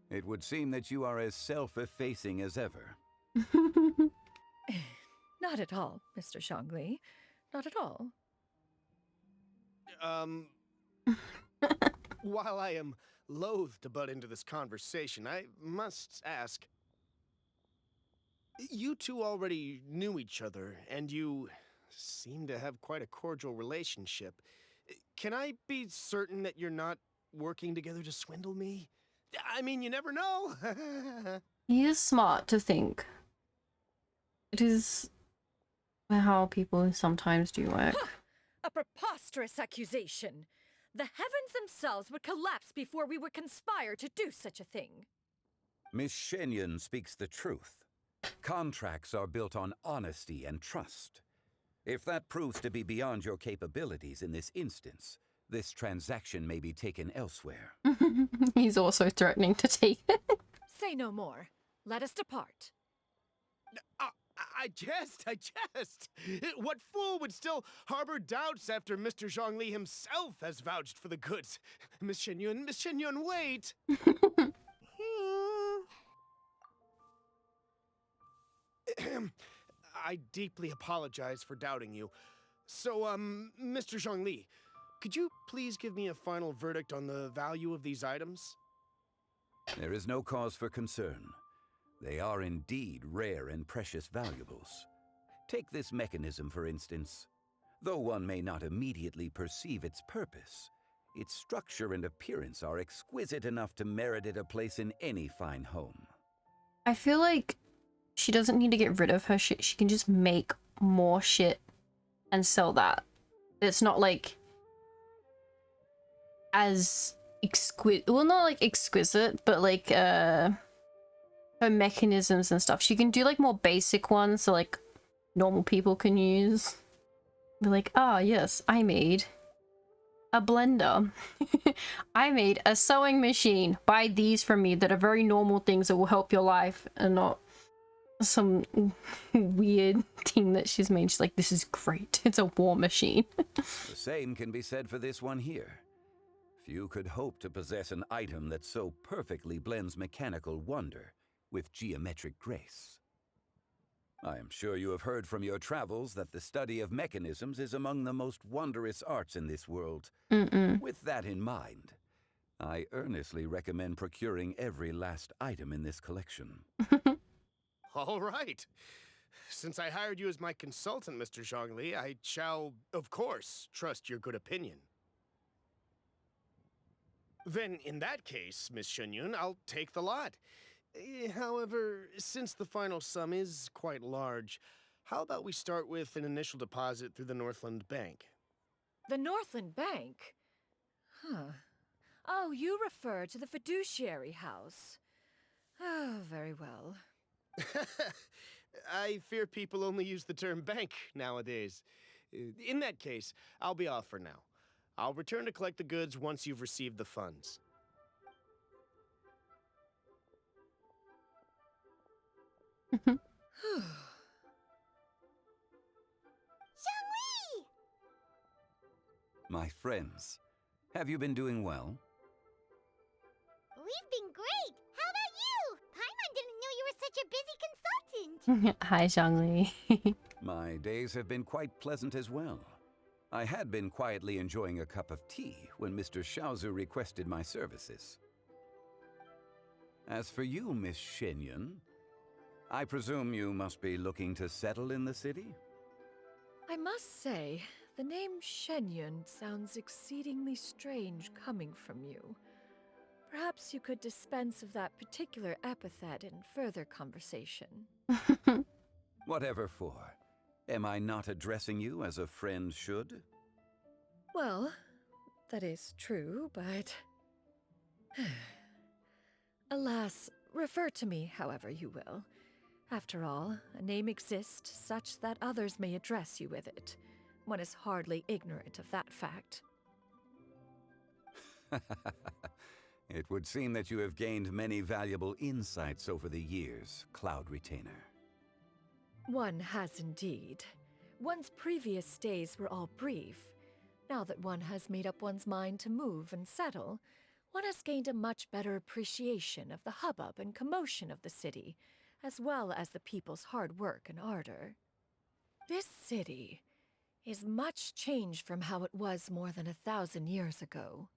It would seem that you are as self-effacing as ever. Not at all, Mr. Zhongli. Not at all. While I am loath to butt into this conversation, I must ask, you two already knew each other, and you seem to have quite a cordial relationship. Can I be certain that you're not working together to swindle me? I mean, you never know. He is smart to think. It is how people sometimes do work. A preposterous accusation! The heavens themselves would collapse before we would conspire to do such a thing. Miss Xianyun speaks the truth. Contracts are built on honesty and trust. If that proves to be beyond your capabilities in this instance, this transaction may be taken elsewhere. He's also threatening to take it. Say no more. Let us depart. I jest. What fool would still harbor doubts after Mr. Zhongli himself has vouched for the goods? Miss Xianyun, wait! I deeply apologize for doubting you. So, Mr. Zhongli, could you please give me a final verdict on the value of these items? There is no cause for concern. They are indeed rare and precious valuables. Take this mechanism, for instance. Though one may not immediately perceive its purpose, its structure and appearance are exquisite enough to merit it a place in any fine home. I feel like she doesn't need to get rid of her shit. She can just make more shit and sell that. It's not like as exquisite, well, not like exquisite, but like her mechanisms and stuff. She can do like more basic ones so like normal people can use. Be like, ah, yes, I made a blender. I made a sewing machine. Buy these from me that are very normal things that will help your life and not some weird thing that she's made. She's like, this is great. It's a war machine. The same can be said for this one here. Few could hope to possess an item that so perfectly blends mechanical wonder with geometric grace. I am sure you have heard from your travels that the study of mechanisms is among the most wondrous arts in this world. With that in mind, I earnestly recommend procuring every last item in this collection. All right. Since I hired you as my consultant, Mr. Zhongli, I shall, of course, trust your good opinion. Then, in that case, Miss Xianyun, I'll take the lot. However, since the final sum is quite large, how about we start with an initial deposit through the Northland Bank? The Northland Bank? Huh. Oh, you refer to the fiduciary house. Oh, very well. I fear people only use the term bank nowadays. In that case, I'll be off for now. I'll return to collect the goods once you've received the funds. My friends, have you been doing well? We've been great. How about you? Paimon didn't know you were such a busy consultant. Hi, Zhongli. My days have been quite pleasant as well. I had been quietly enjoying a cup of tea when Mr. Xiaozu requested my services. As for you, Miss Xianyun, I presume you must be looking to settle in the city? I must say, the name Xianyun sounds exceedingly strange coming from you. Perhaps you could dispense of that particular epithet in further conversation. Whatever for. Am I not addressing you as a friend should? Well, that is true, but... Alas, refer to me however you will. After all, a name exists such that others may address you with it. One is hardly ignorant of that fact. It would seem that you have gained many valuable insights over the years, Cloud Retainer. One has indeed. One's previous stays were all brief. Now that one has made up one's mind to move and settle, one has gained a much better appreciation of the hubbub and commotion of the city, as well as the people's hard work and ardor. This city is much changed from how it was more than 1,000 years ago.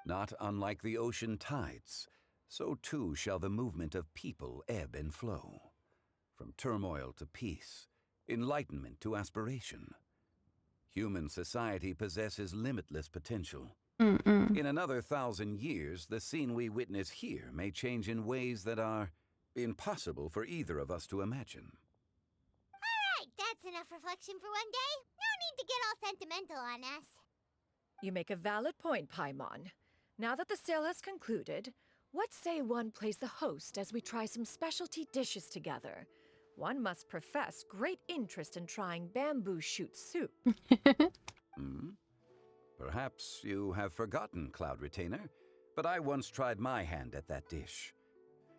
Not unlike the ocean tides, so too shall the movement of people ebb and flow. From turmoil to peace, enlightenment to aspiration. Human society possesses limitless potential. In another 1,000 years, the scene we witness here may change in ways that are impossible for either of us to imagine. Alright, that's enough reflection for one day. No need to get all sentimental on us. You make a valid point, Paimon. Now that the sale has concluded, what say one plays the host as we try some specialty dishes together? One must profess great interest in trying bamboo shoot soup. Perhaps you have forgotten, Cloud Retainer, but I once tried my hand at that dish.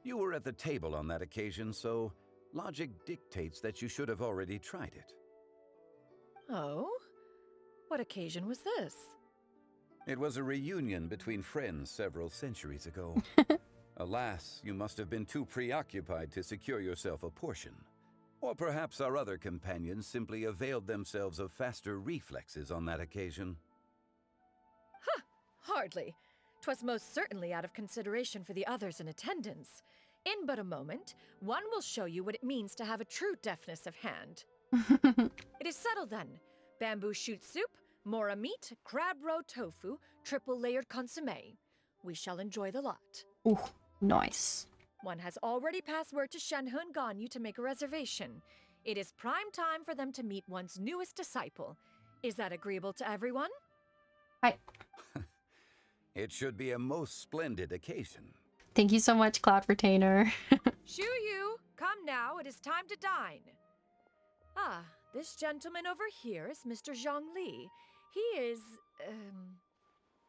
You were at the table on that occasion, so Logic dictates that you should have already tried it. Oh? What occasion was this? It was a reunion between friends several centuries ago. Alas, you must have been too preoccupied to secure yourself a portion. Or perhaps our other companions simply availed themselves of faster reflexes on that occasion. Huh! Hardly. 'Twas most certainly out of consideration for the others in attendance. In but a moment, one will show you what it means to have a true deftness of hand. It is settled then. Bamboo shoot soup, mora meat, crab roe tofu, triple layered consommé. We shall enjoy the lot. Ooh, nice. One has already passed word to Xianyun Ganyu to make a reservation. It is prime time for them to meet one's newest disciple. Is that agreeable to everyone? Hi. It should be a most splendid occasion. Thank you so much, Cloud Retainer. Shu Yu, come now, it is time to dine. Ah, this gentleman over here is Mr. Zhang Li. He is,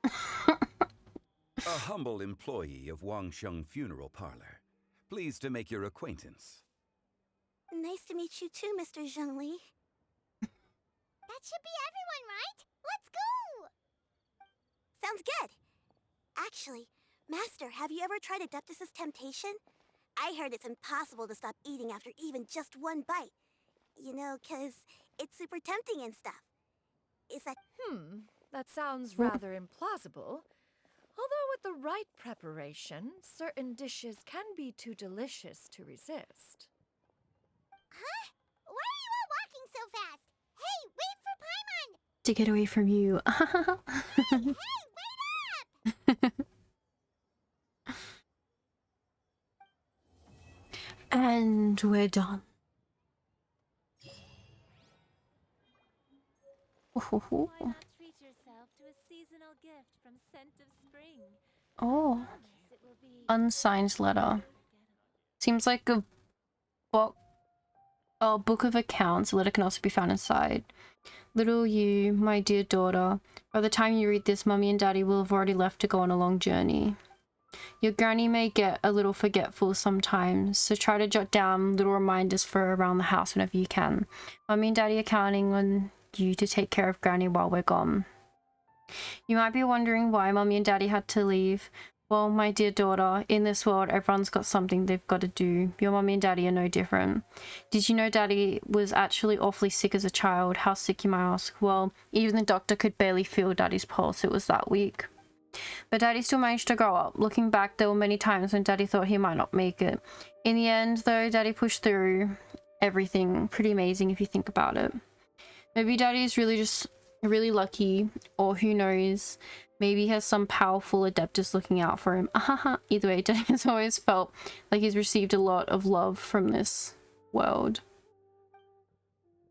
A humble employee of Wangsheng Funeral Parlor. Pleased to make your acquaintance. Nice to meet you too, Mr. Zhengli. That should be everyone, right? Let's go! Sounds good. Actually, Master, have you ever tried Adeptus' temptation? I heard it's impossible to stop eating after even just one bite. You know, 'cause it's super tempting and stuff. Is that... That sounds rather implausible. Although with the right preparation, certain dishes can be too delicious to resist. Huh? Why are you all walking so fast? Hey, wait for Paimon! To get away from you. Hey, wait up! And we're done. Why not treat yourself to a seasonal gift from Scent of Spring? Oh. Unsigned letter. Seems like a book of accounts. A letter can also be found inside. Little you, my dear daughter, by the time you read this, Mummy and Daddy will have already left to go on a long journey. Your granny may get a little forgetful sometimes, so try to jot down little reminders for her around the house whenever you can. Mummy and Daddy are counting on you to take care of Granny while we're gone. You might be wondering why Mummy and Daddy had to leave. Well, my dear daughter, in this world everyone's got something they've got to do. Your Mummy and Daddy are no different. Did you know Daddy was actually awfully sick as a child? How sick, you might ask? Well, even the doctor could barely feel Daddy's pulse, it was that weak. But Daddy still managed to grow up. Looking back, there were many times when Daddy thought he might not make it. In the end, though, Daddy pushed through everything. Pretty amazing if you think about it. Maybe Daddy's really just really lucky, or who knows, maybe he has some powerful Adeptus looking out for him. Either way, Daddy has always felt like he's received a lot of love from this world.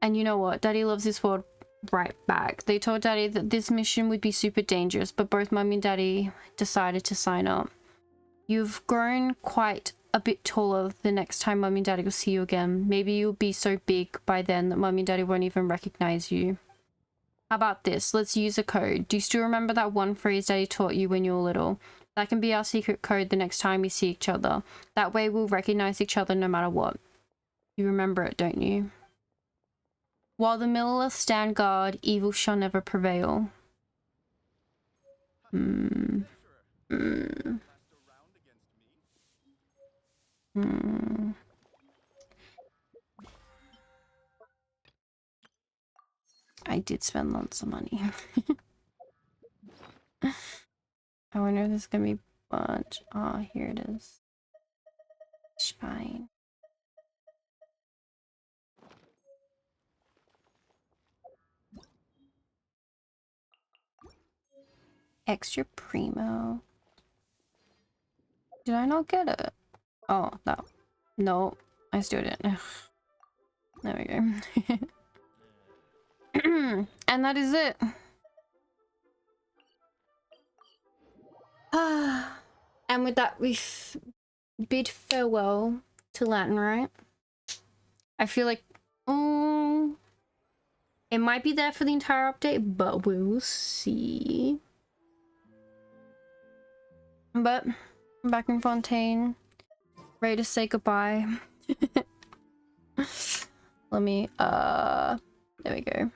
And you know what? Daddy loves this world right back. They told Daddy that this mission would be super dangerous, but both Mummy and Daddy decided to sign up. You've grown quite a bit taller the next time Mummy and Daddy will see you again. Maybe you'll be so big by then that Mummy and Daddy won't even recognize you. How about this? Let's use a code. Do you still remember that one phrase Daddy taught you when you were little? That can be our secret code the next time we see each other. That way we'll recognize each other no matter what. You remember it, don't you? While the Millilith stand guard, evil shall never prevail. I did spend lots of money. I wonder if there's gonna be a bunch. Ah, here it is. Fine. Extra primo. Did I not get it? Oh, no. No, I still didn't. Ugh. There we go. And that is it. And with that, we bid farewell to Latin, right? I feel like it might be there for the entire update, but we'll see. But I'm back in Fontaine, ready to say goodbye. Let me, there we go.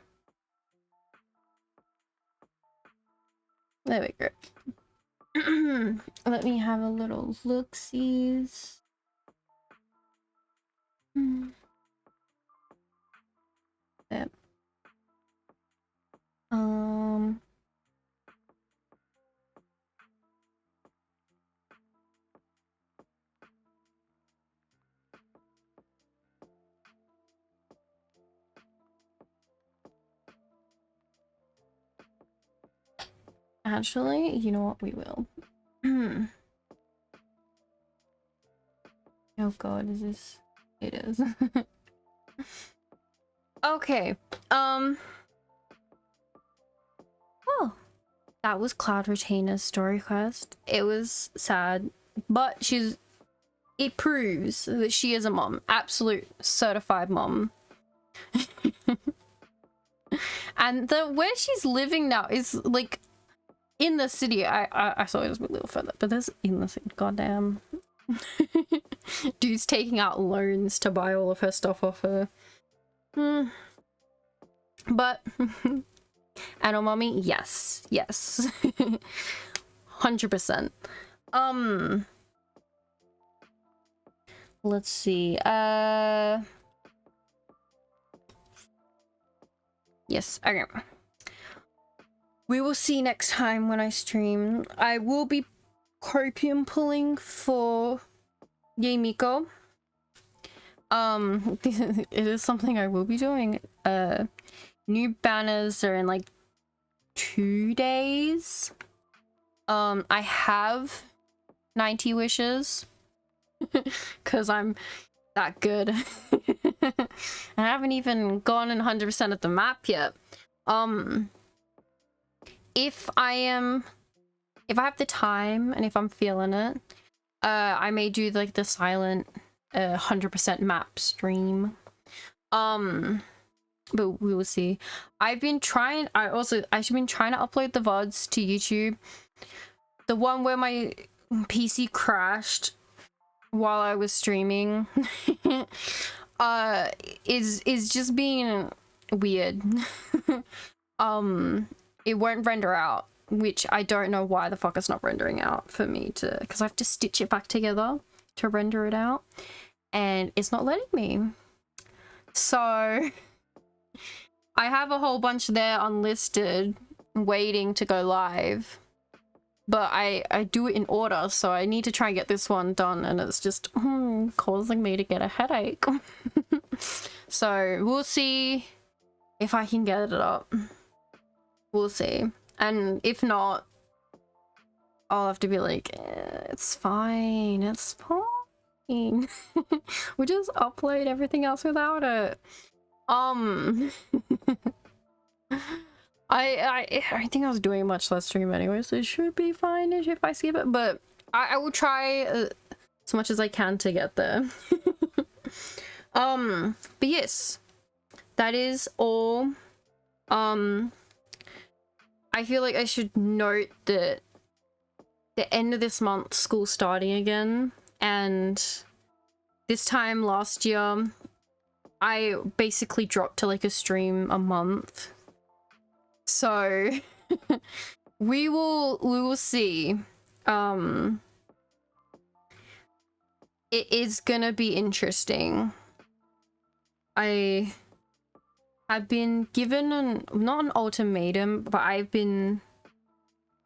There we go. Let me have a little look-sees. Yep. Actually, you know what? We will. Oh god, is this? It is. Okay. Oh, that was Cloud Retainer's story quest. It was sad, but it proves that she is a mom. Absolute certified mom. And where she's living now is like in the city. I saw it was a little further, but there's in the city. Goddamn. Dude's taking out loans to buy all of her stuff off her. But Anno mommy, yes. 100%. Let's see. Yes, okay. We will see next time when I stream. I will be copium pulling for Yemiko. It is something I will be doing. New banners are in like 2 days. I have 90 wishes because I'm that good. And I haven't even gone in 100% of the map yet. If I have the time and if I'm feeling it, I may do like the silent 100% map stream. But we will see. I've been trying to upload the VODs to YouTube. The one where my PC crashed while I was streaming is just being weird. It won't render out, which I don't know why the fuck it's not rendering out for me to, because I have to stitch it back together to render it out, and it's not letting me. So I have a whole bunch there unlisted waiting to go live, but I do it in order, so I need to try and get this one done, and it's just causing me to get a headache. So we'll see if I can get it up. We'll see. And if not, I'll have to be like, it's fine, it's fine. We'll just upload everything else without it. I don't think I was doing much last stream anyway, so it should be fine if I skip it, but I will try as much as I can to get there. But yes, that is all. I feel like I should note that the end of this month, school's starting again, and this time last year, I basically dropped to like a stream a month. So we will see. It is gonna be interesting. I have been given not an ultimatum, but I've been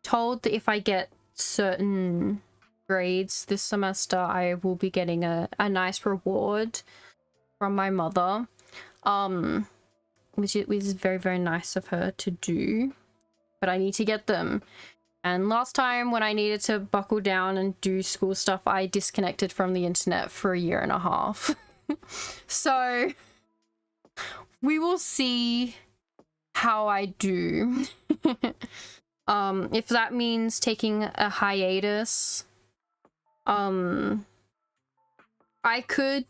told that if I get certain grades this semester, I will be getting a nice reward from my mother, which is very, very nice of her to do, but I need to get them. And last time when I needed to buckle down and do school stuff, I disconnected from the internet for 1.5 years. So we will see how I do. If that means taking a hiatus, I could,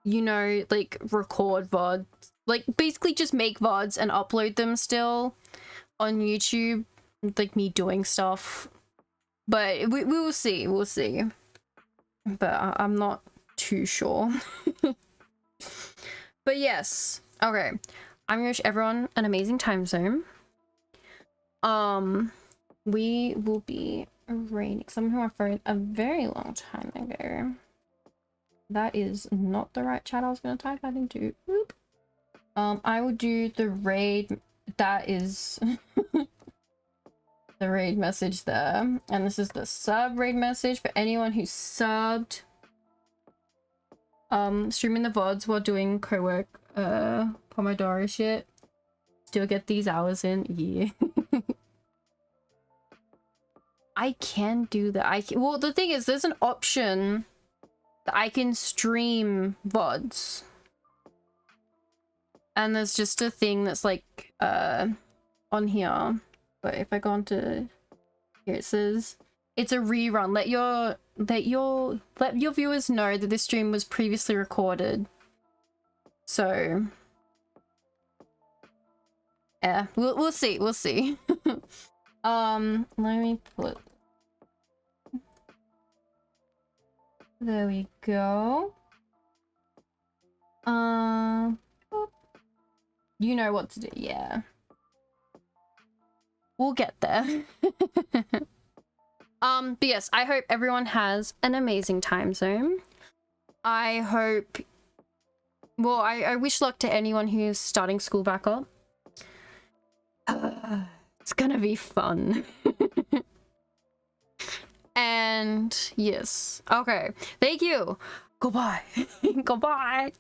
you know, like record VODs, like basically just make VODs and upload them still on YouTube, like me doing stuff. But we will see, we'll see. But I'm not too sure. But yes, okay. I'm gonna wish everyone an amazing time zone. We will be raiding someone who I found a very long time ago. That is not the right chat I was gonna type that into. Oop. I will do the raid. That is the raid message there, and this is the sub raid message for anyone who subbed. Streaming the VODs while doing co-work, Pomodoro shit. Still get these hours in, yeah. I can do that. Well, the thing is, there's an option that I can stream VODs. And there's just a thing that's like, on here. But if I go on to here, it says, it's a rerun. Let your viewers know that this stream was previously recorded. So yeah, we'll see. Let me put, there we go. You know what to do, yeah. We'll get there. But yes, I hope everyone has an amazing time zone. I hope, well, I wish luck to anyone who's starting school back up. It's gonna be fun. And yes, okay, thank you. Goodbye. Goodbye.